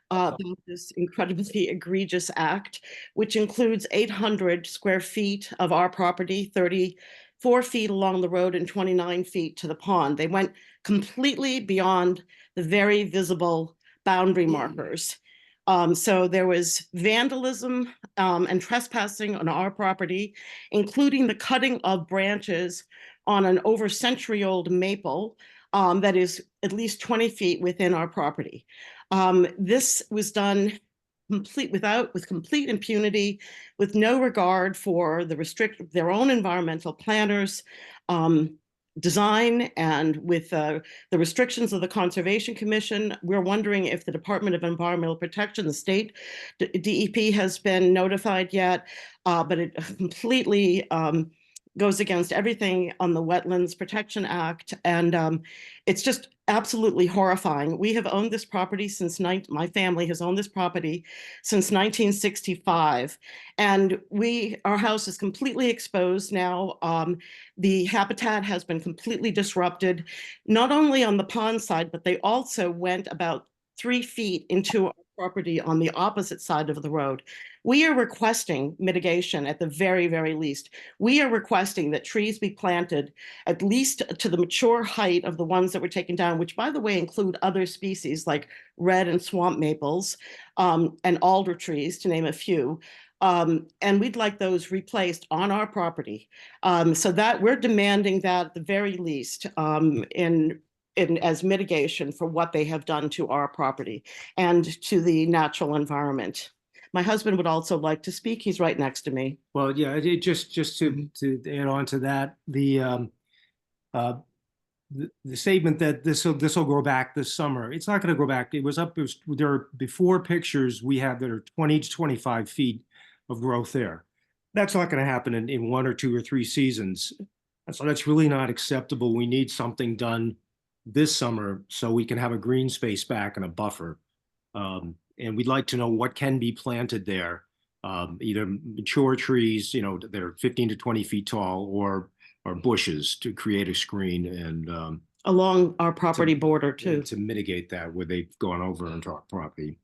S15: about this incredibly egregious act, which includes 800 square feet of our property, 34 feet along the road and 29 feet to the pond. They went completely beyond the very visible boundary markers. So there was vandalism and trespassing on our property, including the cutting of branches on an over century-old maple that is at least 20 feet within our property. This was done with complete impunity, with no regard for their own environmental planners, design, and with the restrictions of the Conservation Commission. We're wondering if the Department of Environmental Protection, the state DEP, has been notified yet, but it completely goes against everything on the Wetlands Protection Act, and it's just absolutely horrifying. We have owned this property since my family has owned this property since 1965, and our house is completely exposed now. The habitat has been completely disrupted, not only on the pond side, but they also went about 3 feet into our property on the opposite side of the road. We are requesting mitigation at the very, very least. We are requesting that trees be planted at least to the mature height of the ones that were taken down, which, by the way, include other species like red and swamp maples and alder trees, to name a few. And we'd like those replaced on our property. So that we're demanding that at the very least as mitigation for what they have done to our property and to the natural environment. My husband would also like to speak. He's right next to me.
S17: Well, yeah, just to add on to that, the statement that this will grow back this summer. It's not going to grow back. There are before pictures we have that are 20 to 25 feet of growth there. That's not going to happen in 1 or 2 or 3 seasons. So that's really not acceptable. We need something done this summer so we can have a green space back and a buffer. And we'd like to know what can be planted there, either mature trees, that are 15 to 20 feet tall, or bushes to create a screen and
S15: along our property border too,
S17: to mitigate that where they've gone over into our property.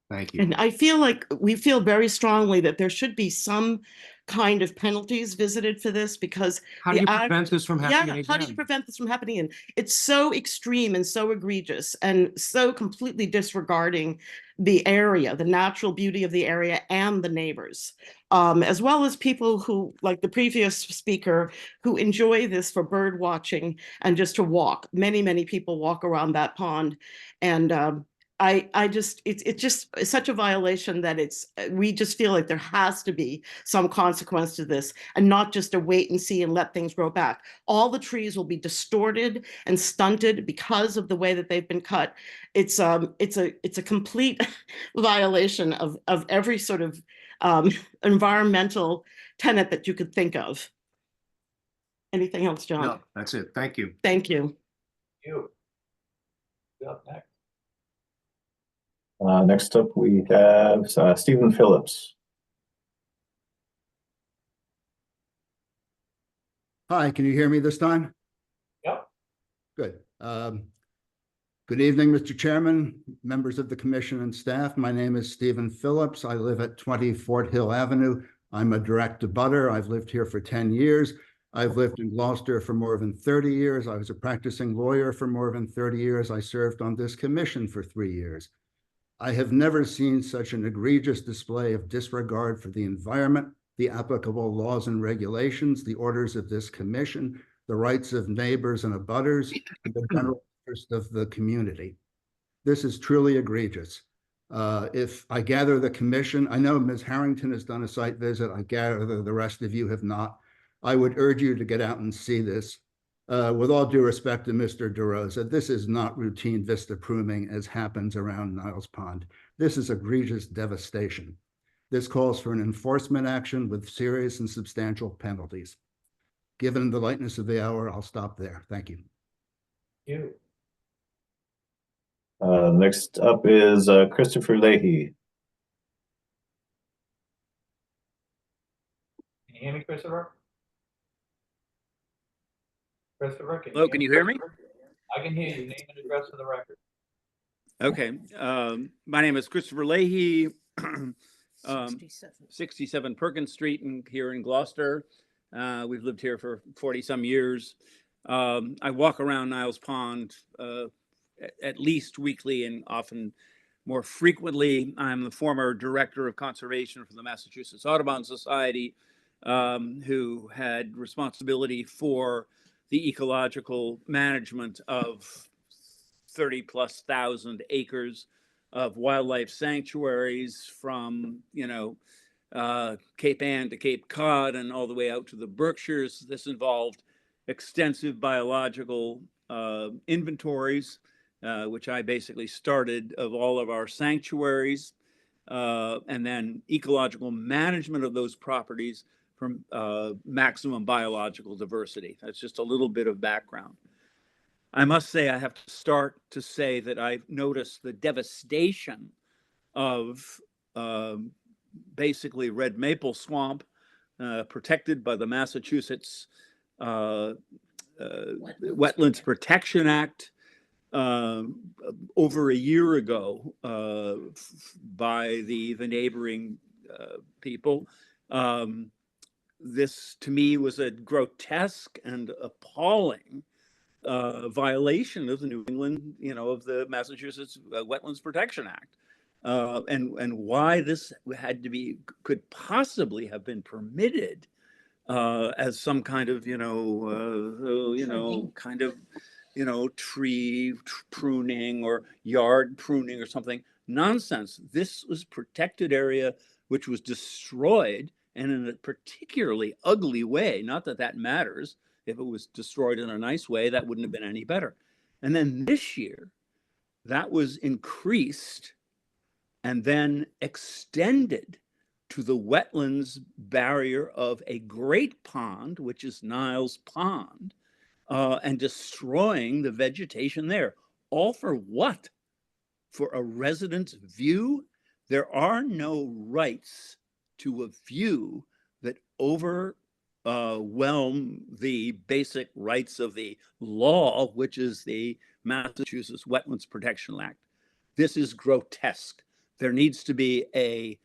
S17: Thank you.
S15: And I feel like we feel very strongly that there should be some kind of penalties visited for this, because
S17: how do you prevent this from happening again?
S15: How do you prevent this from happening? And it's so extreme and so egregious and so completely disregarding the area, the natural beauty of the area and the neighbors, as well as people who, like the previous speaker, who enjoy this for bird watching and just to walk. Many, many people walk around that pond, and I just, it's just such a violation that we just feel like there has to be some consequence to this and not just a wait and see and let things grow back. All the trees will be distorted and stunted because of the way that they've been cut. It's a complete violation of every sort of environmental tenet that you could think of. Anything else, John?
S18: No, that's it. Thank you.
S15: Thank you.
S4: You. Up next.
S1: Next up, we have Stephen Phillips.
S3: Hi, can you hear me this time?
S4: Yep.
S3: Good. Good evening, Mr. Chairman, members of the commission and staff. My name is Stephen Phillips. I live at 20 Fort Hill Avenue. I'm a direct abutter. I've lived here for 10 years. I've lived in Gloucester for more than 30 years. I was a practicing lawyer for more than 30 years. I served on this commission for 3 years. I have never seen such an egregious display of disregard for the environment, the applicable laws and regulations, the orders of this commission, the rights of neighbors and abutters, and the general interest of the community. This is truly egregious. If I gather the commission, I know Ms. Harrington has done a site visit. I gather the rest of you have not. I would urge you to get out and see this. With all due respect to Mr. DeRosa, this is not routine vista pruning as happens around Niles Pond. This is egregious devastation. This calls for an enforcement action with serious and substantial penalties. Given the lightness of the hour, I'll stop there. Thank you.
S4: You.
S1: Next up is Christopher Leahy.
S4: Can you hear me, Christopher? Christopher,
S19: Hello, can you hear me?
S4: I can hear you. Name and address for the record.
S19: Okay, my name is Christopher Leahy, 67 Perkins Street here in Gloucester. We've lived here for 40-some years. I walk around Niles Pond at least weekly and often more frequently. I'm the former director of conservation for the Massachusetts Audubon Society, who had responsibility for the ecological management of 30,000+ acres of wildlife sanctuaries from, Cape Ann to Cape Cod and all the way out to the Berkshires. This involved extensive biological inventories, which I basically started, of all of our sanctuaries, and then ecological management of those properties from maximum biological diversity. That's just a little bit of background. I must say, I have to start to say that I've noticed the devastation of basically red maple swamp protected by the Massachusetts Wetlands Protection Act over a year ago by the neighboring people. This, to me, was a grotesque and appalling violation of the New England, of the Massachusetts Wetlands Protection Act, and why this could possibly have been permitted as some kind of, tree pruning or yard pruning or something. Nonsense. This was protected area which was destroyed, and in a particularly ugly way. Not that that matters. If it was destroyed in a nice way, that wouldn't have been any better. And then this year, that was increased and then extended to the wetlands barrier of a great pond, which is Niles Pond, and destroying the vegetation there. All for what? For a resident's view? There are no rights to a view that overwhelm the basic rights of the law, which is the Massachusetts Wetlands Protection Act. This is grotesque. There needs to be a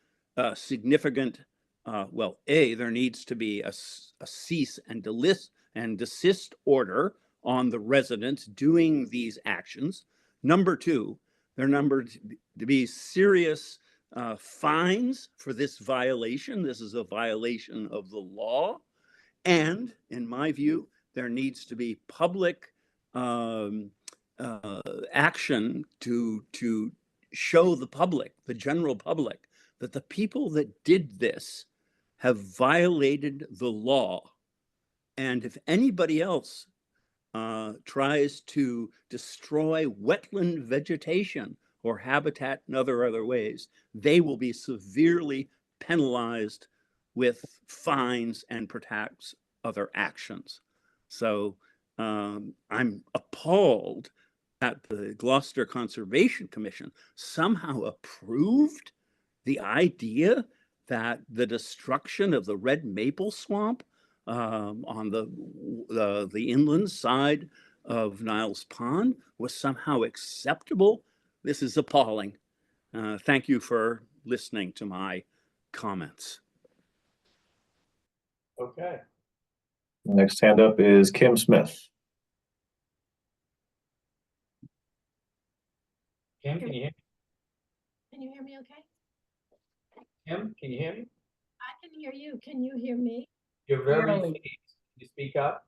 S19: significant, there needs to be a cease and desist order on the residents doing these actions. Number two, there are to be serious fines for this violation. This is a violation of the law. And in my view, there needs to be public action to show the public, the general public, that the people that did this have violated the law. And if anybody else tries to destroy wetland vegetation or habitat in other ways, they will be severely penalized with fines and perhaps other actions. So I'm appalled that the Gloucester Conservation Commission somehow approved the idea that the destruction of the red maple swamp on the inland side of Niles Pond was somehow acceptable. This is appalling. Thank you for listening to my comments.
S4: Okay.
S1: Next hand up is Kim Smith.
S4: Kim, can you hear me?
S20: Can you hear me okay?
S4: Kim, can you hear me?
S20: I can hear you. Can you hear me?
S4: You're very
S20: Barely.
S4: faint. Can you speak up?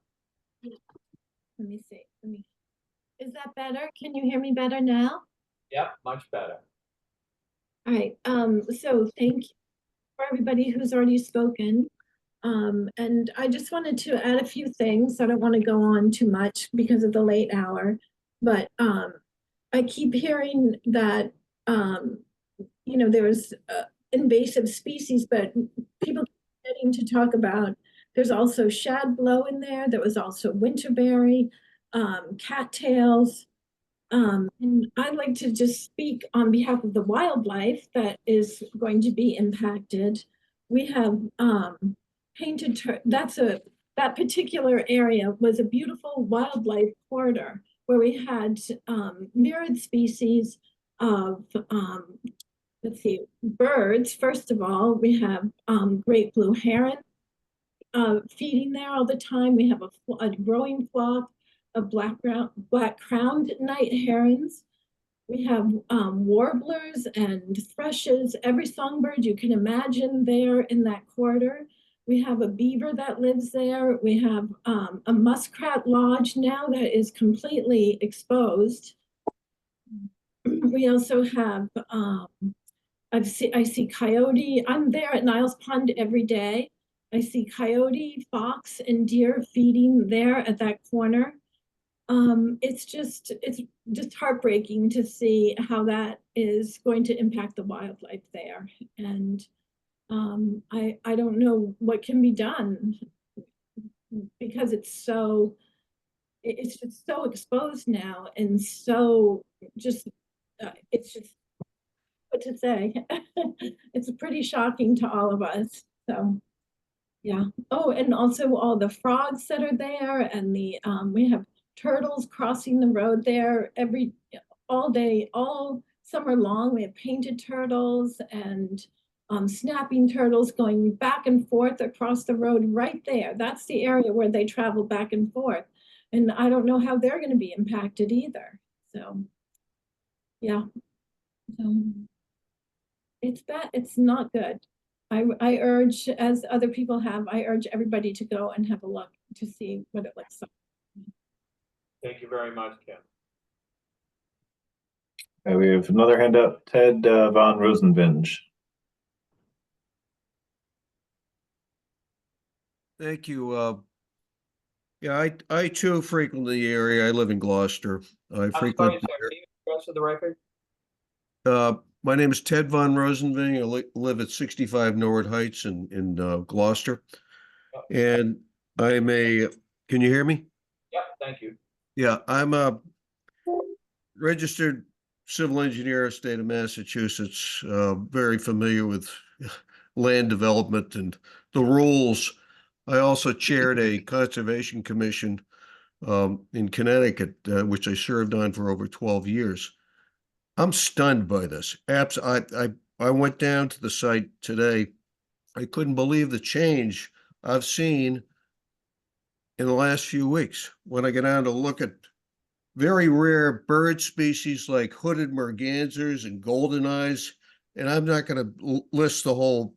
S20: Let me see. Is that better? Can you hear me better now?
S4: Yep, much better.
S20: All right. So thank you for everybody who's already spoken. And I just wanted to add a few things. I don't want to go on too much because of the late hour, but I keep hearing that there's invasive species, but people keep getting to talk about there's also shadblow in there. There was also winterberry, cattails. And I'd like to just speak on behalf of the wildlife that is going to be impacted. We have painted, that particular area was a beautiful wildlife corridor where we had myriad species of, let's see, birds. First of all, we have great blue heron feeding there all the time. We have a growing flock of black-crowned night herons. We have warblers and thrushes, every songbird you can imagine there in that corridor. We have a beaver that lives there. We have a muskrat lodge now that is completely exposed. We also have, I see coyote. I'm there at Niles Pond every day. I see coyote, fox, and deer feeding there at that corner. It's just heartbreaking to see how that is going to impact the wildlife there. And I don't know what can be done because it's just so exposed now, and so it's just what to say. It's pretty shocking to all of us. So yeah. Oh, and also all the frogs that are there, and we have turtles crossing the road there all day, all summer long. We have painted turtles and snapping turtles going back and forth across the road right there. That's the area where they travel back and forth. And I don't know how they're going to be impacted either. So, yeah. It's bad. It's not good. I urge, as other people have, I urge everybody to go and have a look to see what it looks like.
S4: Thank you very much, Kim.
S1: Okay, we have another hand up, Ted von Rosenvinge.
S21: Thank you. Yeah, I too frequent the area. I live in Gloucester.
S4: I'm sorry, sir. Can you address for the record?
S21: My name is Ted von Rosenving. I live at 65 Norwood Heights in Gloucester. And I'm can you hear me?
S4: Yep, thank you.
S21: Yeah, I'm a registered civil engineer, state of Massachusetts, very familiar with land development and the rules. I also chaired a conservation commission in Connecticut, which I served on for over 12 years. I'm stunned by this. I went down to the site today. I couldn't believe the change I've seen in the last few weeks when I get down to look at very rare bird species like hooded mergansers and golden eyes. And I'm not going to list the whole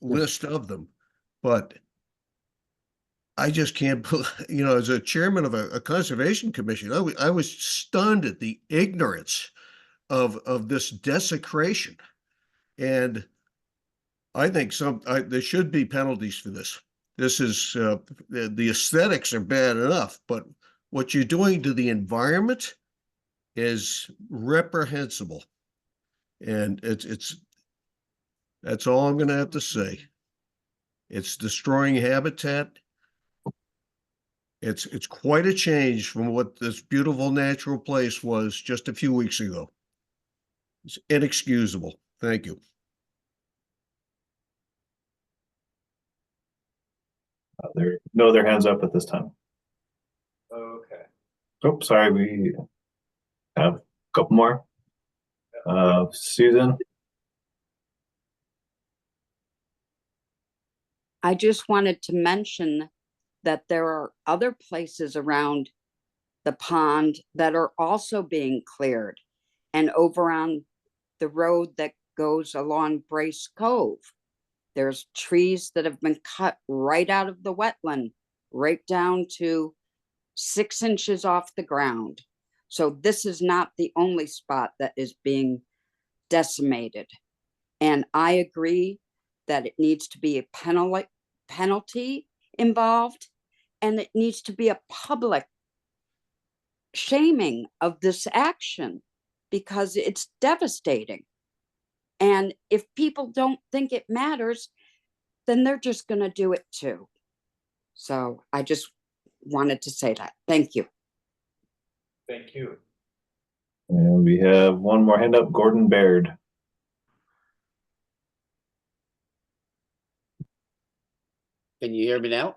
S21: list of them, but I just can't, as a chairman of a conservation commission, I was stunned at the ignorance of this desecration. And I think there should be penalties for this. This is, the aesthetics are bad enough, but what you're doing to the environment is reprehensible. And that's all I'm gonna have to say. It's destroying habitat. It's quite a change from what this beautiful natural place was just a few weeks ago. It's inexcusable. Thank you.
S1: There are no other hands up at this time.
S4: Okay.
S1: Oh, sorry, we have a couple more. Susan?
S16: I just wanted to mention that there are other places around the pond that are also being cleared, and over on the road that goes along Brace Cove, there's trees that have been cut right out of the wetland, right down to 6 inches off the ground. So this is not the only spot that is being decimated. And I agree that it needs to be a penalty involved, and it needs to be a public shaming of this action, because it's devastating. And if people don't think it matters, then they're just going to do it too. So I just wanted to say that. Thank you.
S4: Thank you.
S1: And we have one more hand up, Gordon Baird.
S5: Can you hear me now?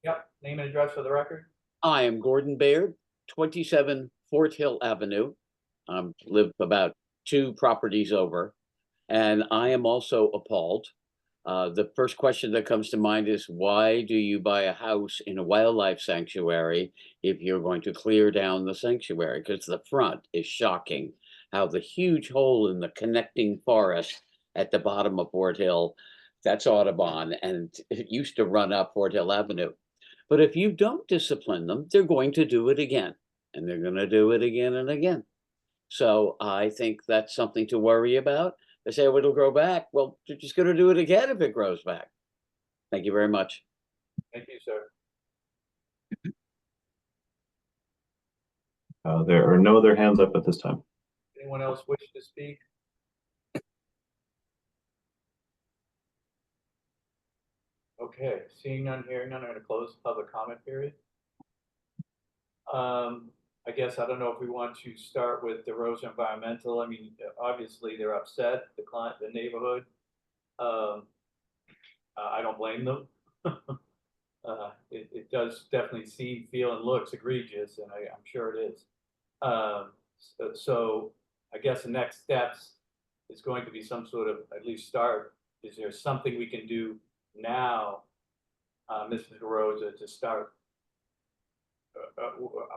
S4: Yep, name and address for the record.
S5: I am Gordon Baird, 27 Fort Hill Avenue. Live about 2 properties over, and I am also appalled. The first question that comes to mind is, why do you buy a house in a wildlife sanctuary if you're going to clear down the sanctuary? Because the front is shocking, how the huge hole in the connecting forest at the bottom of Fort Hill, that's Audubon, and it used to run up Fort Hill Avenue. But if you don't discipline them, they're going to do it again, and they're going to do it again and again. So I think that's something to worry about. They say, oh, it'll grow back. Well, they're just going to do it again if it grows back. Thank you very much.
S4: Thank you, sir.
S1: There are no other hands up at this time.
S4: Anyone else wish to speak? Okay, seeing none, hearing none, I'm going to close the public comment period. I guess I don't know if we want to start with DeRosa Environmental. I mean, obviously they're upset, the client, the neighborhood. I don't blame them. It does definitely seem, feel, and looks egregious, and I'm sure it is. So I guess the next steps is going to be some sort of, at least start, is there something we can do now, Mr. DeRosa, to start?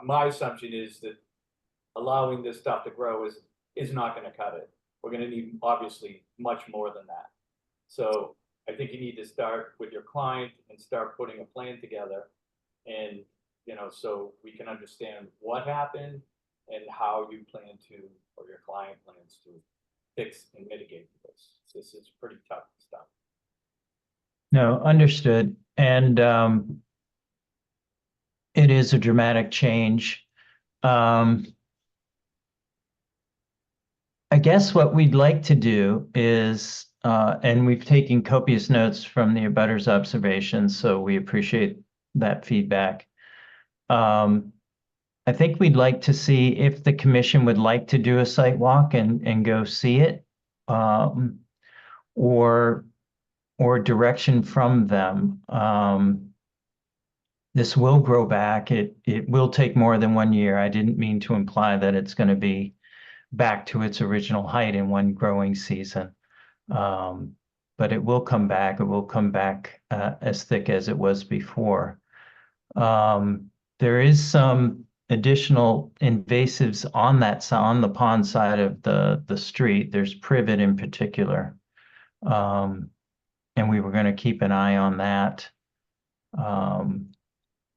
S4: My assumption is that allowing this stuff to grow is not going to cut it. We're going to need obviously much more than that. So I think you need to start with your client and start putting a plan together, and so we can understand what happened and how you plan to, or your client plans to, fix and mitigate this. This is pretty tough stuff.
S11: No, understood. And it is a dramatic change. I guess what we'd like to do is, and we've taken copious notes from the abutters' observations, so we appreciate that feedback. I think we'd like to see if the commission would like to do a site walk and go see it, or direction from them. This will grow back. It will take more than 1 year. I didn't mean to imply that it's going to be back to its original height in one growing season. But it will come back. It will come back as thick as it was before. There is some additional invasives on the pond side of the street. There's privet in particular. And we were going to keep an eye on that.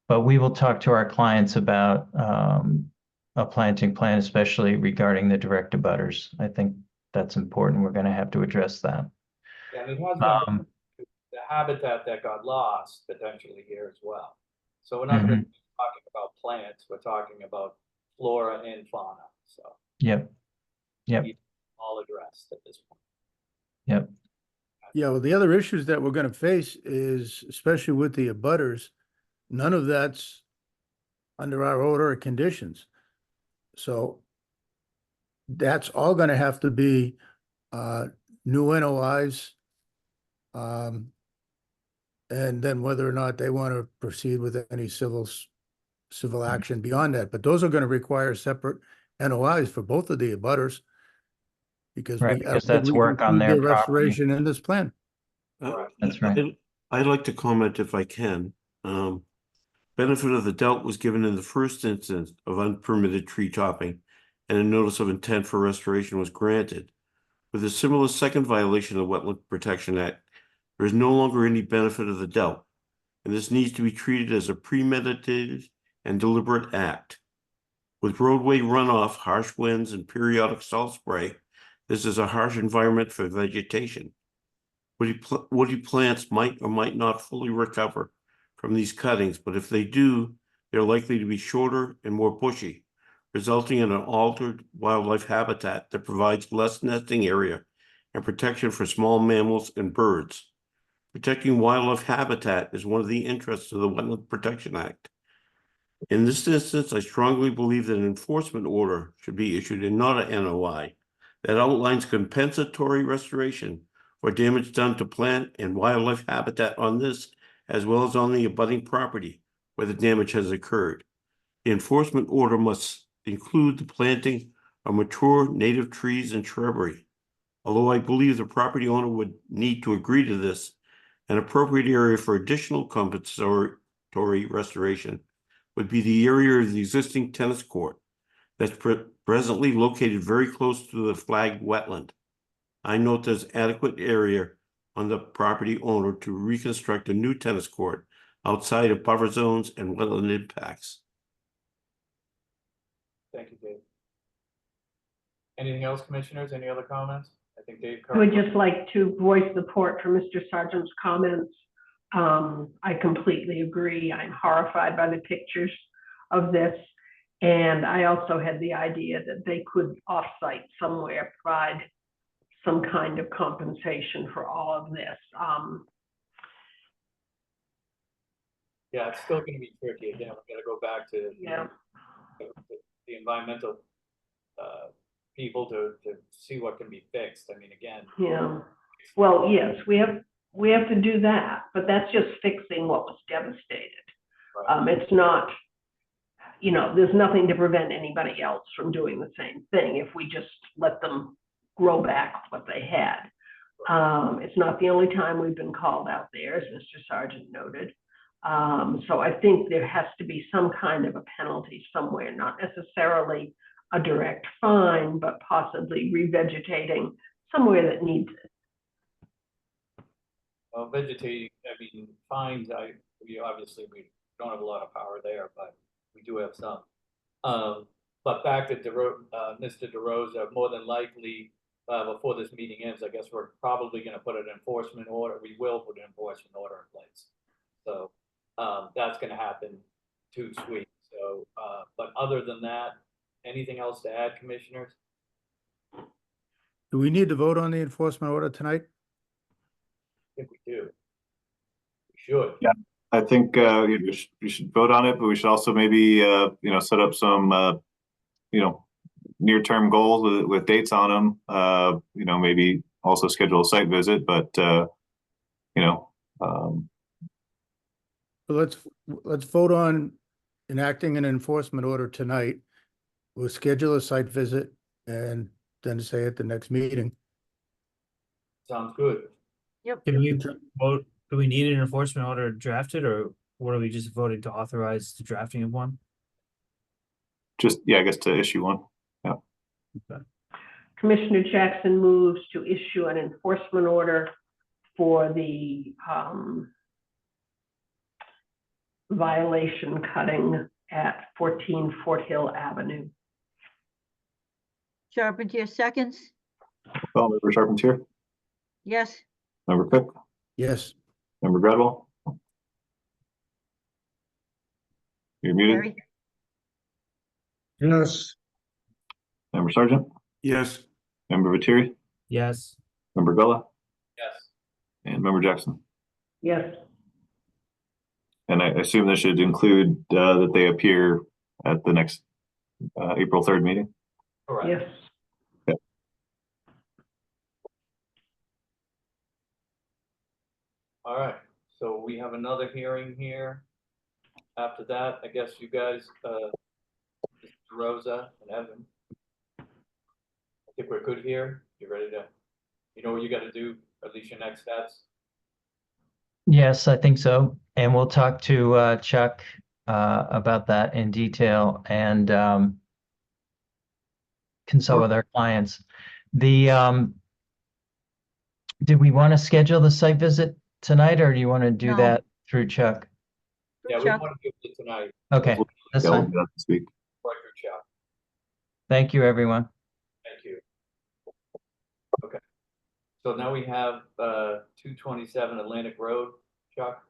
S11: But we will talk to our clients about a planting plan, especially regarding the direct abutters. I think that's important. We're going to have to address that.
S4: Yeah, and it has been the habitat that got lost potentially here as well. So we're not
S11: Mhm.
S4: just talking about plants, we're talking about flora and fauna, so.
S11: Yep. Yep.
S4: All addressed at this point.
S11: Yep.
S9: Yeah, well, the other issues that we're gonna face is, especially with the abutters, none of that's under our order of conditions. So that's all gonna have to be new NOIs. And then whether or not they want to proceed with any civil action beyond that. But those are going to require separate NOIs for both of the abutters. Because
S11: Right, because that's work on their property.
S9: Restoration in this plan.
S11: That's right.
S12: I'd like to comment if I can. Benefit of the doubt was given in the first instance of unpermitted tree chopping, and a notice of intent for restoration was granted. With a similar second violation of the Wetland Protection Act, there is no longer any benefit of the doubt, and this needs to be treated as a premeditated and deliberate act. With roadway runoff, harsh winds, and periodic salt spray, this is a harsh environment for vegetation. Woody plants might or might not fully recover from these cuttings, but if they do, they're likely to be shorter and more bushy, resulting in an altered wildlife habitat that provides less nesting area and protection for small mammals and birds. Protecting wildlife habitat is one of the interests of the Wetland Protection Act. In this instance, I strongly believe that an enforcement order should be issued and not an NOI that outlines compensatory restoration for damage done to plant and wildlife habitat on this, as well as on the abutting property where the damage has occurred. The enforcement order must include the planting of mature native trees and shrubbery. Although I believe the property owner would need to agree to this, an appropriate area for additional compensatory restoration would be the area of the existing tennis court that's presently located very close to the flagged wetland. I note there's adequate area on the property owner to reconstruct a new tennis court outside of buffer zones and wetland impacts.
S4: Thank you, Dave. Anything else, commissioners? Any other comments? I think Dave
S2: I would
S4: covered.
S2: just like to voice support for Mr. Sargent's comments. I completely agree. I'm horrified by the pictures of this. And I also had the idea that they could offsite somewhere provide some kind of compensation for all of this.
S4: Yeah, it's still gonna be tricky. Again, we're gonna go back to the environmental people to see what can be fixed. I mean, again.
S2: Yeah. Well, yes, we have to do that, but that's just fixing what was devastated. It's not, there's nothing to prevent anybody else from doing the same thing if we just let them grow back what they had. It's not the only time we've been called out there, as Mr. Sargent noted. So I think there has to be some kind of a penalty somewhere, not necessarily a direct fine, but possibly revegetating somewhere that needs it.
S4: Well, vegetating, I mean, fines, we don't have a lot of power there, but we do have some. But back to Mr. DeRosa, more than likely, before this meeting ends, I guess we're probably gonna put an enforcement order. We will put an enforcement order in place. So that's gonna happen 2 weeks. So, but other than that, anything else to add, commissioners?
S9: Do we need to vote on the enforcement order tonight?
S4: I think we do. We should.
S1: Yeah, I think we should vote on it, but we should also maybe set up some near-term goals with dates on them. Maybe also schedule a site visit, but
S9: Let's vote on enacting an enforcement order tonight. We'll schedule a site visit and then say at the next meeting.
S4: Sounds good.
S7: Yep.
S13: Can we vote, do we need an enforcement order drafted, or what are we just voting to authorize the drafting of one?
S1: I guess to issue one. Yeah.
S13: Okay.
S2: Commissioner Jackson moves to issue an enforcement order for the violation cutting at 14 Fort Hill Avenue.
S7: Charpentier seconds.
S1: Call Member Charpentier,
S7: Yes.
S1: Member Cook,
S9: Yes.
S1: Member Gradwell. You're muted.
S7: Barry?
S6: Yes.
S1: Member Sergeant,
S12: Yes.
S1: Member Viteri,
S13: Yes.
S1: Member Gullah,
S4: Yes.
S1: and Member Jackson.
S2: Yes.
S1: And I assume this should include that they appear at the next April 3rd meeting.
S4: Correct.
S2: Yes.
S4: All right, so we have another hearing here. After that, I guess you guys, Mr. Rosa and Evan. I think we're good here. You ready to, you know what you gotta do, at least your next steps?
S11: Yes, I think so. And we'll talk to Chuck about that in detail and consult with our clients. The did we want to schedule the site visit tonight, or do you want to do
S7: No.
S11: that through Chuck?
S4: Yeah, we
S7: Chuck.
S4: want to do it tonight.
S11: Okay, that's
S1: Yeah, we'll
S11: fine.
S1: do that this week.
S4: Right through Chuck.
S11: Thank you, everyone.
S4: Thank you. Okay. So now we have 227 Atlantic Road, Chuck.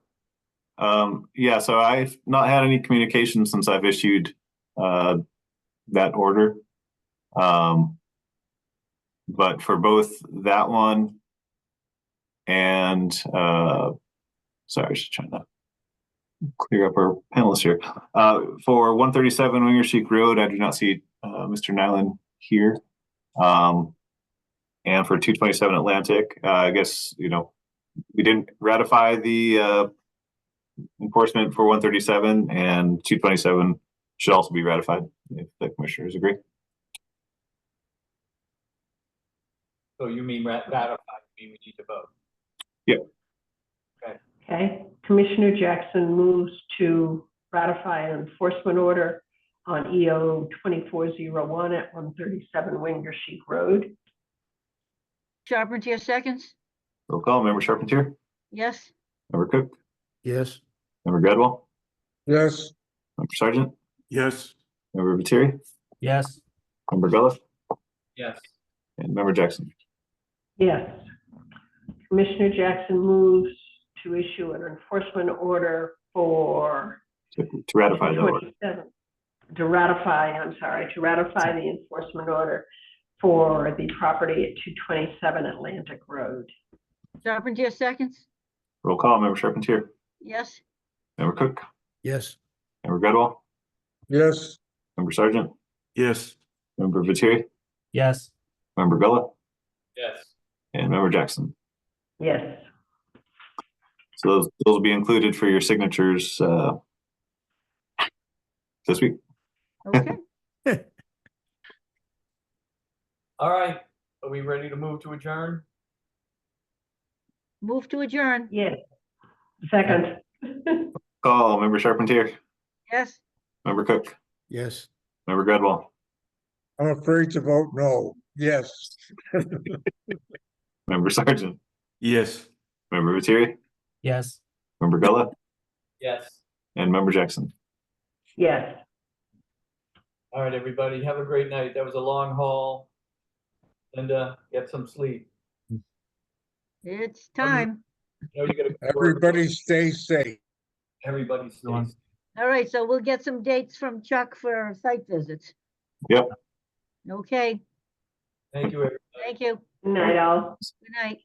S1: Yeah, so I've not had any communication since I've issued that order. But for both that one and sorry, I was just trying to clear up our panelists here. For 137 Winger Chic Road, I do not see Mr. Nyland here. And for 227 Atlantic, I guess, you know, we didn't ratify the enforcement for 137, and 227 should also be ratified if the commissioners agree.
S4: So you mean ratify, you mean we need to vote?
S1: Yeah.
S4: Okay.
S2: Okay, Commissioner Jackson moves to ratify an enforcement order on EO 2401 at 137 Winger Chic Road.
S7: Charpentier seconds.
S1: Roll call, Member Charpentier,
S7: Yes.
S1: Member Cook,
S9: Yes.
S1: Member Gradwell,
S6: Yes.
S1: Member Sergeant,
S12: Yes.
S1: Member Viteri,
S13: Yes.
S1: Member Gullah,
S4: Yes.
S1: and Member Jackson.
S2: Yes. Commissioner Jackson moves to issue an enforcement order for
S1: To ratify the order.
S2: 227. To ratify the enforcement order for the property at 227 Atlantic Road.
S7: Charpentier seconds.
S1: Roll call, Member Charpentier,
S7: Yes.
S1: Member Cook,
S9: Yes.
S1: Member Gradwell,
S6: Yes.
S1: Member Sergeant,
S12: Yes.
S1: Member Viteri,
S13: Yes.
S1: Member Gullah,
S4: Yes.
S1: and Member Jackson.
S2: Yes.
S1: So those will be included for your signatures this week.
S7: Okay.
S4: All right, are we ready to move to adjourn?
S7: Move to adjourn.
S2: Yes. Second.
S1: Call, Member Charpentier,
S7: Yes.
S1: Member Cook,
S9: Yes.
S1: Member Gradwell,
S6: I'm afraid to vote no. Yes.
S1: Member Sergeant,
S12: Yes.
S1: Member Viteri,
S13: Yes.
S1: Member Gullah,
S4: Yes.
S1: and Member Jackson.
S2: Yes.
S4: All right, everybody, have a great night. That was a long haul. Linda, get some sleep.
S7: It's time.
S4: You know you gotta.
S6: Everybody stay safe.
S4: Everybody stays.
S7: All right, so we'll get some dates from Chuck for site visits.
S1: Yep.
S7: Okay,
S4: Thank you, everybody.
S7: thank you.
S2: Good night, all.
S7: Good night.